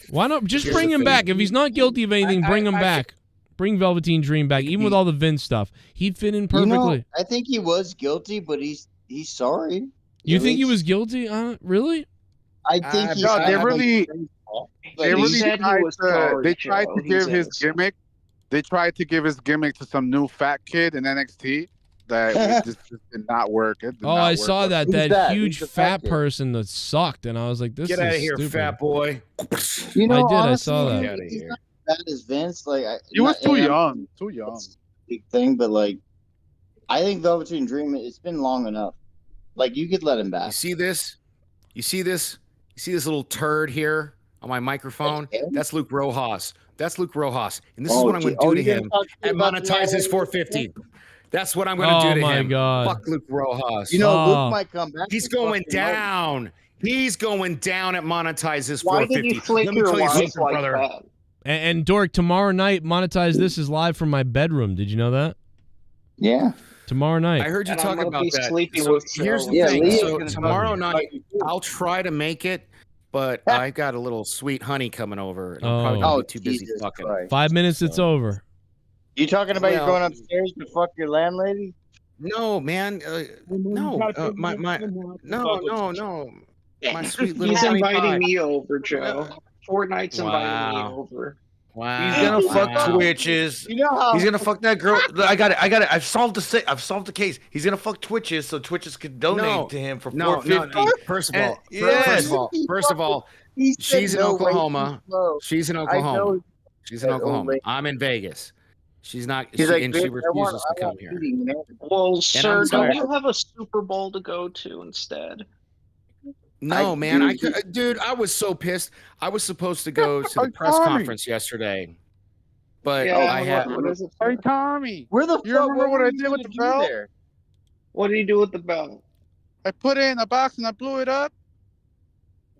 Why not just bring him back? If he's not guilty of anything, bring him back. Bring Velveteen Dream back, even with all the Vince stuff. He'd fit in perfectly. You know, I think he was guilty, but he's sorry. You think he was guilty? Really? I think he's. No, they tried to give his gimmick. They tried to give his gimmick to some new fat kid in NXT. That just did not work. I saw that huge fat person that sucked, and I was like, "This is Get out of here, stupid. fat boy." You know, I honestly, saw that. Get out of here. That is Vince. Like, he was too young. Big thing, but like, I think Velveteen Dream. It's been long enough. Like, you could let him back. You see this? You see this little turd here on my microphone? That's Luke Rojas. That's Luke Rojas, and this is what I'm going to do to him. And monetize his 450. That's what I'm going to do to him. Oh my God! Fuck Luke Rojas. You know, Luke might come back. He's going down. He's going down at monetize his 450. Why did you flick your wife like that? And Dork, tomorrow night, Monetize This is live from my bedroom. Did you know that? Yeah. Tomorrow night. I heard you talk about that. So here's the Yeah, thing. Leah So can tomorrow night, I'll try to make it, but I got a little sweet honey coming over. And I'm probably gonna be too busy Jesus fucking. Christ. 5 minutes, it's over. You talking about you Well- going upstairs to fuck your landlady? No, man. No. No. My sweet little He's honey inviting pie. me over, Joe. Fortnite's inviting me Wow. over. Wow. He's gonna fuck Twitches. You know how He's gonna fuck that girl. I got it. I've solved the case. He's gonna fuck Twitches so Twitches can donate to him for $450. First of all, Yes. first of all, He said she's in no way Oklahoma. too slow. She's in I Oklahoma. know. She's in That old Oklahoma. lady. I'm in Vegas. She's not. He's She, like, and she "Bitch, I refuses want to come here. eating, man." Well, sir, don't sorry. you have a Super Bowl to go to instead? No, man. Dude, I was so pissed. I was supposed to go to the press conference yesterday, but I had. What is it? Hey, Tommy. Where the You fuck? remember what were I you did with gonna the do belt? there? What did you do with the belt? I put it in a box and I blew it up.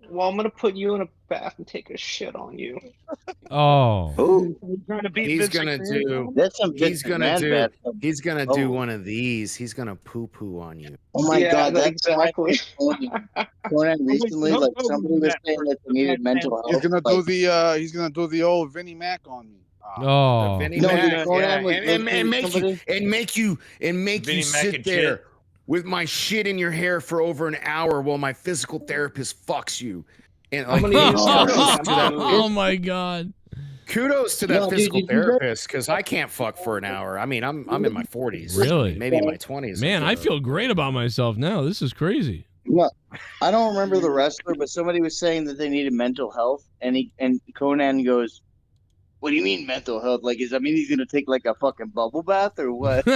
Well, I'm gonna put you in a bath and take a shit on you. Oh. He's gonna do. That's some He's Vince gonna McMahon do. bad. He's gonna Oh. do one of these. He's gonna poo poo on you. Oh my Yeah, God, that's exactly. Conan recently, like somebody was saying that they needed mental health. He's gonna like, do the old Vinnie Mac on me. Oh. Vinnie No, Mac, Conan yeah. was and make somebody- you Vinnie Mac sit and there shit. with my shit in your hair for over an hour while my physical therapist fucks you. And I'm like, gonna use kudos to that, Oh my God. kudos to that No, dude, physical did you guys- therapist because I can't fuck for an hour. I mean, I'm in my 40s, Really? maybe in my 20s. Man, I feel great about myself now. This is crazy. no, I don't remember the wrestler, but somebody was saying that they needed mental health, and Conan goes, "What do you mean mental health? Like, does that mean he's gonna take like a fucking bubble bath or what?" We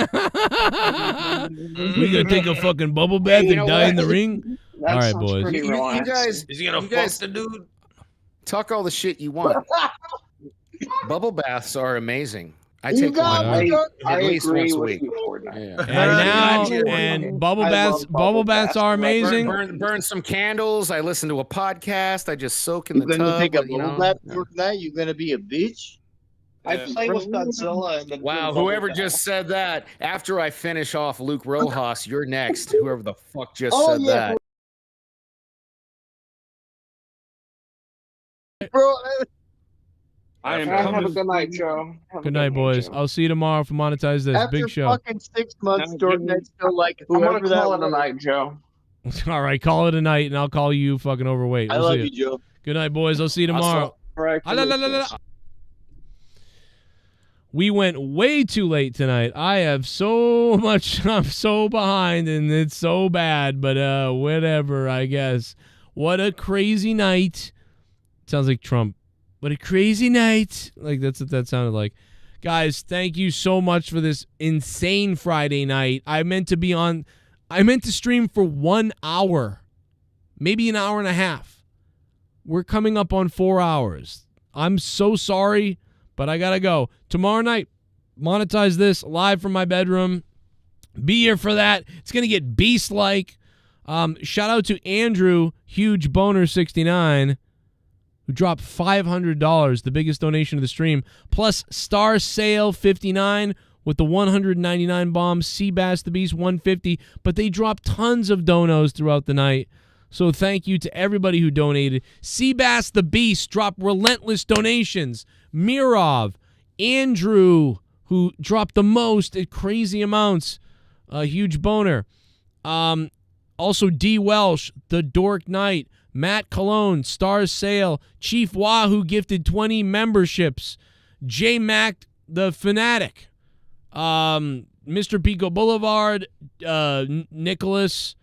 gonna take a fucking bubble bath you and know die what? in the ring? That All right, sounds boys. pretty You relaxing. guys, Is he gonna you fuck guys the dude? talk all the shit you want. Bubble baths are amazing. I You take got one me, at least agree once a with week. you, Fortnite. Yeah. And now, Imagine. and bubble I baths, love bubble bubble baths baths. are Like, amazing. Burn some candles. I listen to a podcast. I just soak in You the gonna tub. take a you bubble know? bath for tonight? You gonna be a bitch? I play with Godzilla and the Wow, bubble whoever bath. just said that, after I finish off Luke Rojas, you're next. Whoever the fuck just Oh, said yeah, that. Bro, I am have a good night, Joe. Have a Good night, boys. Joe. I'll see you tomorrow for Monetize This. after Big show. fucking 6 months, Dorknet's still like I'm whoever gonna that call it a was. night, Joe. All right, call it a night, and I'll call you fucking overweight. I We'll love see you, Joe. Good night, boys. I'll see you tomorrow. Right. Ah, la, la, la, la. We went way too late tonight. I have so much. I'm so behind, and it's so bad. But whatever, I guess. What a crazy night. Sounds like Trump. What a crazy night. Like, that's what that sounded like. Guys, thank you so much for this insane Friday night. I meant to stream for 1 hour. Maybe an hour and a half. We're coming up on 4 hours. I'm so sorry, but I gotta go. Tomorrow night, monetize this live from my bedroom. Be here for that. It's gonna get beast-like. Shout out to Andrew, huge boner 69, who dropped $500, the biggest donation of the stream, plus Star Sale 59 with the 199 bombs, Seabass the Beast 150, but they dropped tons of donos throughout the night. So thank you to everybody who donated. Seabass the Beast dropped relentless donations. Mirov, Andrew, who dropped the most at crazy amounts, a huge boner. Also D. Welsh, The Dork Knight, Matt Cologne, Stars Sale, Chief Wahoo gifted 20 memberships, J. Mac the Fanatic, Mr. Pico Boulevard, Nicholas.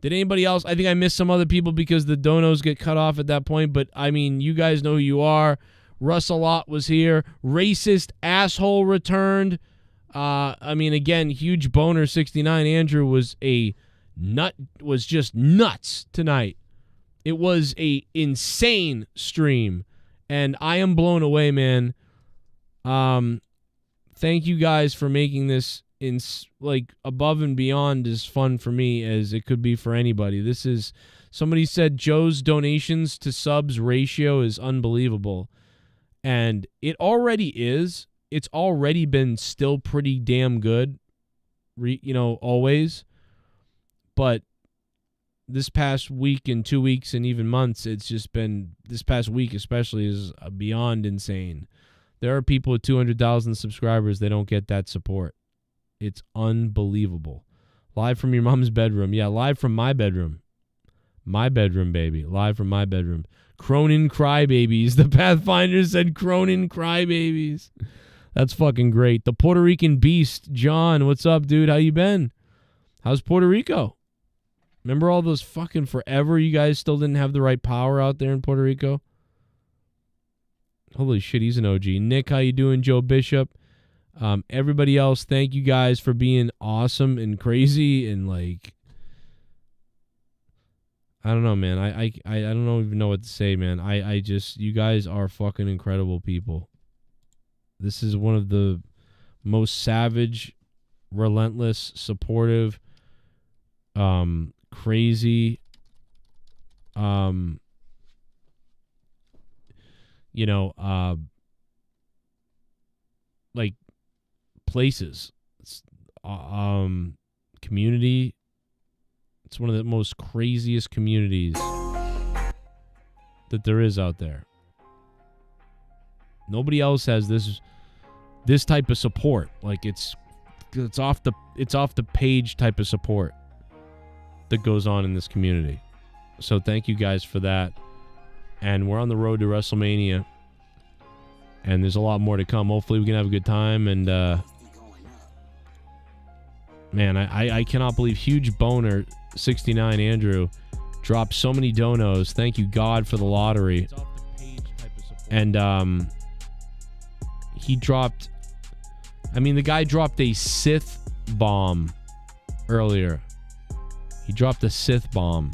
Did anybody else? I think I missed some other people because the donos get cut off at that point, but I mean, you guys know who you are. Russell Lott was here. Racist Asshole returned. I mean, again, huge boner 69. Andrew was just nuts tonight. It was a insane stream, and I am blown away, man. Thank you guys for making this above and beyond as fun for me as it could be for anybody. This is, somebody said Joe's donations to subs ratio is unbelievable, and it already is. It's already been still pretty damn good, always. But this past week and 2 weeks and even months, it's just been, this past week especially, is beyond insane. There are people with 200,000 subscribers, they don't get that support. It's unbelievable. Live from your mom's bedroom. Yeah, live from my bedroom. My bedroom, baby. Live from my bedroom. Cronin Crybabies. The Pathfinder said Cronin Crybabies. That's fucking great. The Puerto Rican Beast. John, what's up, dude? How you been? How's Puerto Rico? Remember all those fucking forever you guys still didn't have the right power out there in Puerto Rico? Holy shit, he's an OG. Nick, how you doing? Joe Bishop. Everybody else, thank you guys for being awesome and crazy and I don't know, man. I don't even know what to say, man. I just, you guys are fucking incredible people. This is one of the most savage, relentless, supportive, crazy, places. It's, community. It's one of the most craziest communities that there is out there. Nobody else has this type of support. It's off the page type of support that goes on in this community. So thank you guys for that. And we're on the road to WrestleMania. And there's a lot more to come. Hopefully we can have a good time. And man, I cannot believe huge boner 69 Andrew dropped so many donos. Thank you God for the lottery. And he dropped, the guy dropped a Sith bomb earlier. He dropped a Sith bomb.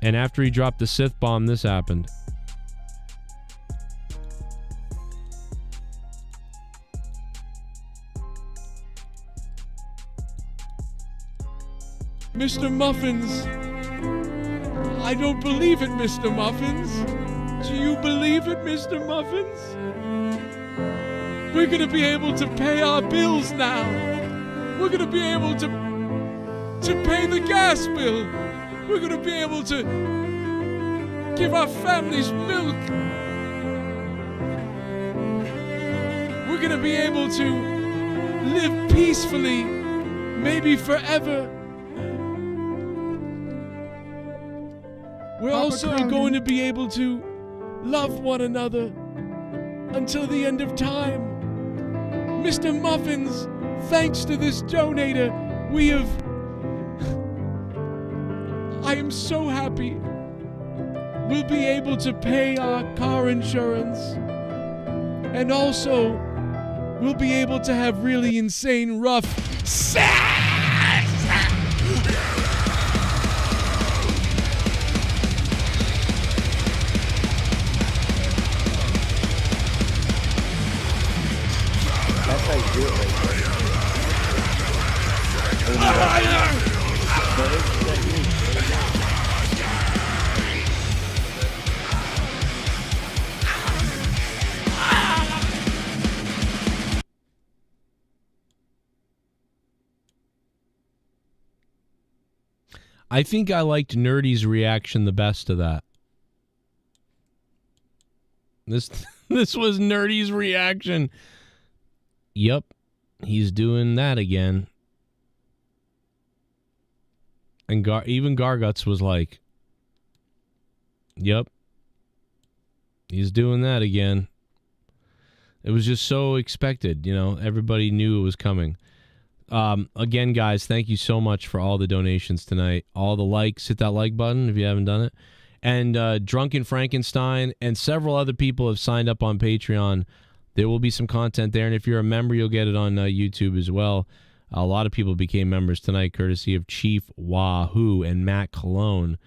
And after he dropped the Sith bomb, this happened. Mr. Muffins. I don't believe it, Mr. Muffins. Do you believe it, Mr. Muffins? We're gonna be able to pay our bills now. We're gonna be able to pay the gas bill. We're gonna be able to give our families milk. We're gonna be able to live peacefully, maybe forever. We're also going to be able to love one another until the end of time. Mr. Muffins, thanks to this donator, I am so happy. We'll be able to pay our car insurance. And also, we'll be able to have really insane rough sex. That's how you do it right I think I liked Nerdy's reaction the best to that. This was Nerdy's reaction. Yep, he's doing that again. And even Garguts was like, yep, he's doing that again. It was just so expected, you know. Everybody knew it was coming. Again, guys, thank you so much for all the donations tonight. All the likes. Hit that like button if you haven't done it. And Drunken Frankenstein and several other people have signed up on Patreon. There will be some content there. And if you're a member, you'll get it on YouTube as well. A lot of people became members tonight, courtesy of Chief Wahoo and Matt Cologne.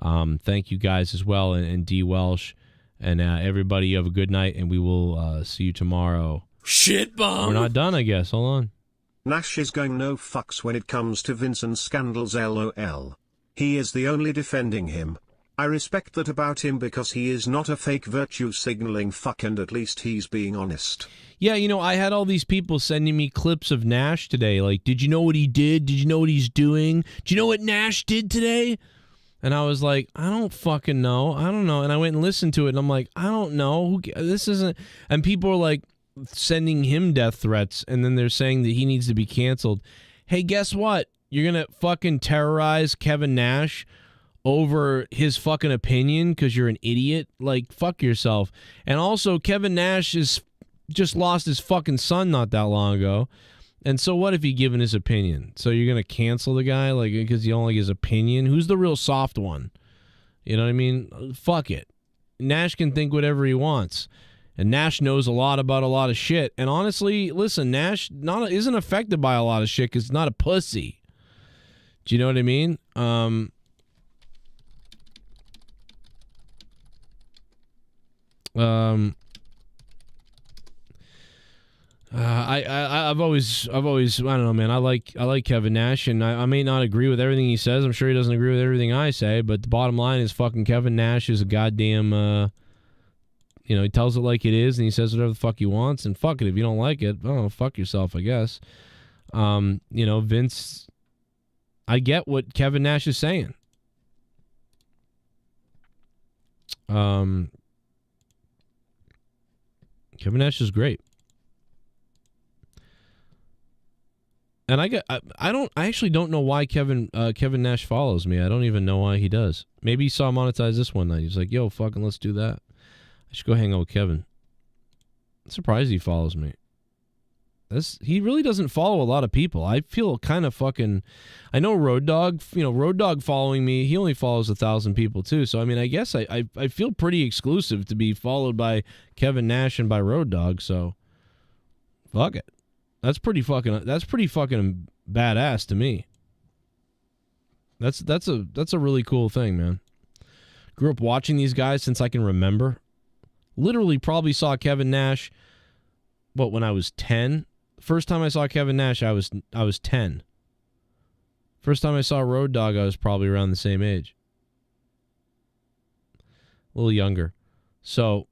Thank you guys as well, and D. Welsh. And everybody, you have a good night, and we will see you tomorrow. Shit bomb. We're not done, I guess. Hold on. Nash is going no fucks when it comes to Vincent's scandals, LOL. He is the only defending him. I respect that about him because he is not a fake virtue signaling fuck, and at least he's being honest. Yeah, you know, I had all these people sending me clips of Nash today. Like, did you know what he did? Did you know what he's doing? Do you know what Nash did today? And I was like, I don't fucking know. I don't know. And I went and listened to it, and I'm like, I don't know. This isn't... And people are like sending him death threats, and then they're saying that he needs to be canceled. Hey, guess what? You're going to fucking terrorize Kevin Nash over his fucking opinion because you're an idiot? Like, fuck yourself. And also, Kevin Nash is just lost his fucking son not that long ago. And so what if he given his opinion? So you're going to cancel the guy like because you don't like his opinion? Who's the real soft one? You know what I mean? Fuck it. Nash can think whatever he wants. And Nash knows a lot about a lot of shit. And honestly, listen, Nash isn't affected by a lot of shit because he's not a pussy. Do you know what I mean? I've always I don't know, man. I like Kevin Nash, and I may not agree with everything he says. I'm sure he doesn't agree with everything I say, but the bottom line is fucking Kevin Nash is a goddamn you know, he tells it like it is, and he says whatever the fuck he wants, and fuck it if you don't like it. Oh, fuck yourself, I guess. You know, Vince, I get what Kevin Nash is saying. Kevin Nash is great. And I actually don't know why Kevin Nash follows me. I don't even know why he does. Maybe he saw monetize this one night. He's like, yo, fucking let's do that. I should go hang out with Kevin. I'm surprised he follows me. He really doesn't follow a lot of people. I feel kind of fucking... I know Road Dogg, you know, Road Dogg following me, he only follows 1,000 people too. So, I mean, I guess I feel pretty exclusive to be followed by Kevin Nash and by Road Dogg, so fuck it. That's pretty fucking badass to me. That's a really cool thing, man. Grew up watching these guys since I can remember. Literally probably saw Kevin Nash, when I was 10? First time I saw Kevin Nash, I was 10. First time I saw Road Dogg, I was probably around the same age. A little younger. So,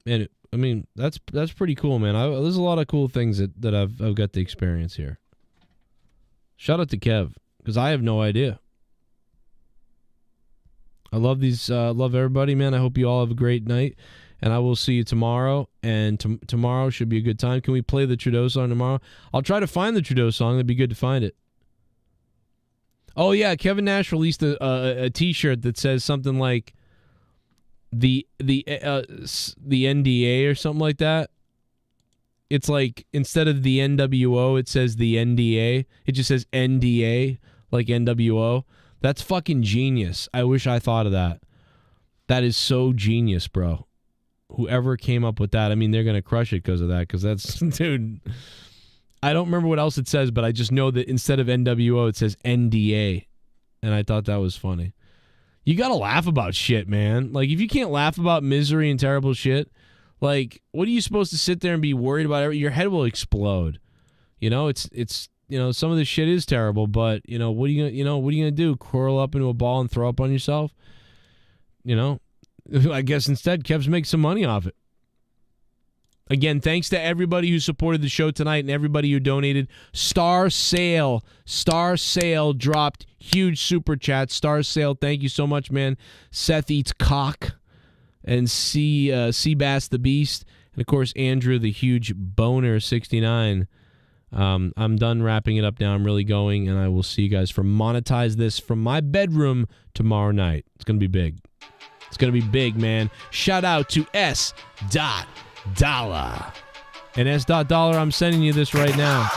and I mean, that's pretty cool, man. There's a lot of cool things that I've got to experience here. Shout out to Kev, because I have no idea. I love love everybody, man. I hope you all have a great night, and I will see you tomorrow. And tomorrow should be a good time. Can we play the Trudeau song tomorrow? I'll try to find the Trudeau song. That'd be good to find it. Oh yeah, Kevin Nash released a T-shirt that says something like, the NDA or something like that. It's like instead of the NWO, it says the NDA. It just says NDA, like NWO. That's fucking genius. I wish I thought of that. That is so genius, bro. Whoever came up with that, I mean, they're going to crush it because of that. Because that's, dude, I don't remember what else it says, but I just know that instead of NWO, it says NDA. And I thought that was funny. You got to laugh about shit, man. Like, if you can't laugh about misery and terrible shit, like, what are you supposed to sit there and be worried about? Your head will explode. You know, it's you know, some of this shit is terrible, but you know, what are you gonna do? Curl up into a ball and throw up on yourself? You know, I guess instead, Kev's make some money off it. Again, thanks to everybody who supported the show tonight and everybody who donated. Star Sale dropped huge super chat. Star Sale, thank you so much, man. Seth Eats Cock. And Seabass the Beast, and of course Andrew the huge boner 69. I'm done wrapping it up now. I'm really going, and I will see you guys for Monetize This from my bedroom tomorrow night. It's gonna be big. It's gonna be big, man. Shout out to S. Dollar. And S. Dollar, I'm sending you this right now.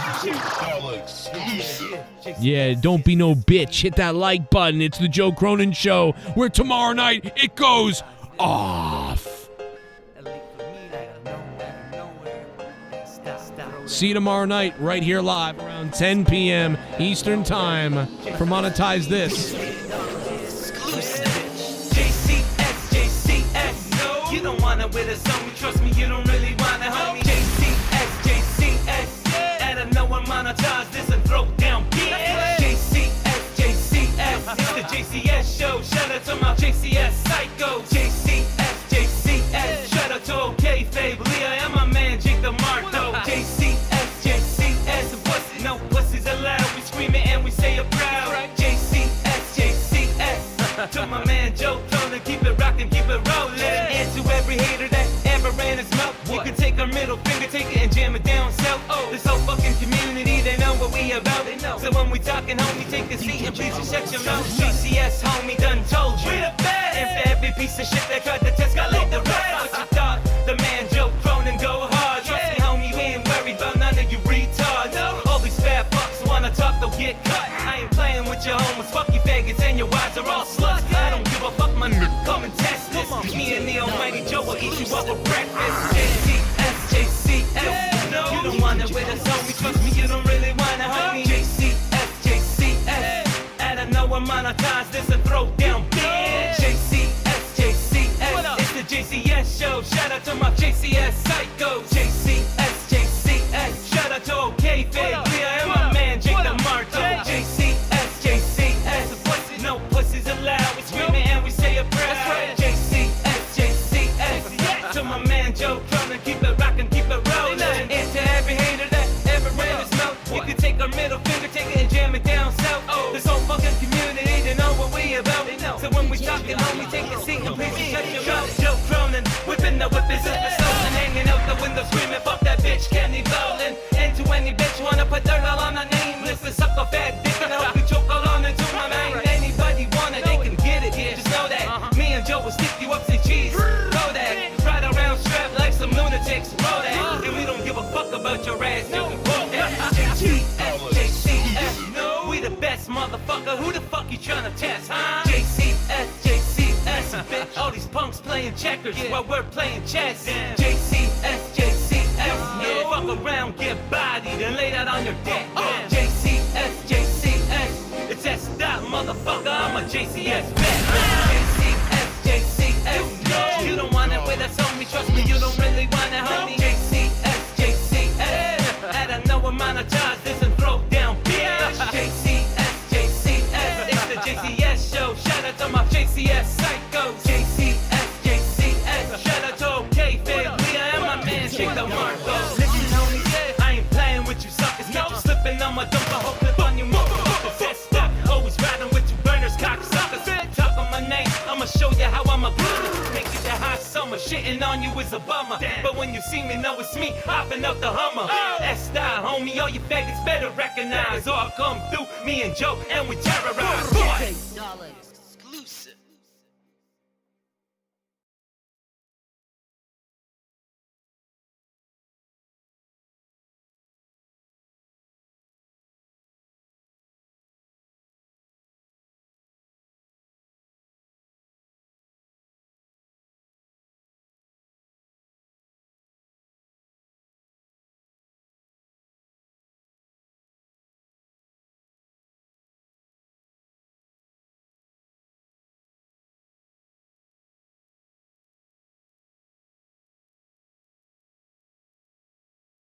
Yeah, don't be no bitch. Hit that like button. It's the Joe Cronin Show, where tomorrow night it goes off. See you tomorrow night right here live around 10 p.m. Eastern Time for Monetize This. JCS, you don't wanna with us, homie. Trust me, you don't really wanna, homie. JCS, and I know I'm monetize this and throw down bitch. JCS, it's the JCS show. Shout out to my JCS psycho. JCS, shout out to OK Fabe, Leah, and my man Jake the Marto. JCS, pussy, no pussies allowed. We scream it and we say it proud. JCS, to my man Joe Cronin, keep it rockin', keep it rollin'. And to every hater that ever ran his mouth, you can take our middle finger, take it and jam it down south. This whole fucking community, they know what we about. So when we talking, homie, take a seat and please shut your mouth. JCS, homie, done told you. And for every piece of shit that tried to test, got like the rest. What you thought? The man Joe Cronin go hard. Trust me, homie, we ain't worried about none of you retards. All these fat fucks wanna talk, they'll get cut. I ain't playing with your homies, fuck you faggots, and your wives are all sluts. I don't give a fuck, my nigga, come and test this. Me and the almighty Joe will eat you up for breakfast. JCS, you don't wanna with us, homie. Trust me, you don't really wanna, homie. JCS, and I know I'm monetize this and throw down bitch. JCS, it's the JCS show. Shout out to my JCS psycho. JCS, shout out to OK Fabe, Leah, and my man Jake the Marto. JCS, pussy, no pussies allowed. We scream it and we say it proud. JCS, to my man Joe Cronin, keep it rockin', keep it rollin'. And to every hater that ever ran his mouth, you can take our middle finger, take it and jam it down south. This whole fucking community, they know what we about. So when we talking, homie, take a seat and please shut your mouth. Joe Cronin, whipping the whip is episode and hanging out the window screaming, fuck that bitch, Kenny Bowlin'. And to any bitch wanna put dirt all on our name, listen, suck a fat dick and I hope you choke all on into my mind. Anybody want it, they can get it, yeah, just know that. Me and Joe will stick you up, say cheese, throw that. Ride around strapped like some lunatics, roll that. And we don't give a fuck about your ass, you can quote that. JCS, we the best motherfucker, who the fuck you tryna test, huh? JCS, bitch, all these punks playing checkers while we're playing chess. JCS, yeah, fuck around, get bodied and laid out on your deck. JCS, it's that stop, motherfucker, I'm a JCS vet. JCS, you don't want it with us, homie, trust me, you don't really want it, homie. JCS, and I know I'm monetize this and throw down bitch. JCS, it's the JCS show, shout out to my JCS psycho. JCS, shout out to OK Fabe, Leah, and my man Jake the Marco. Listen, homie, I ain't playing with you suckers, catch you slipping on my dump, I hope clip on you motherfuckers. That's stuck, always riding with you burners, cocksuckers. Talk on my name, I'ma show you how I'm a good. Make it that hot summer, shitting on you is a bummer. But when you see me, know it's me, hopping out the Hummer. S-style, homie, all you faggots better recognize. Or I'll come through, me and Joe, and we terrorize.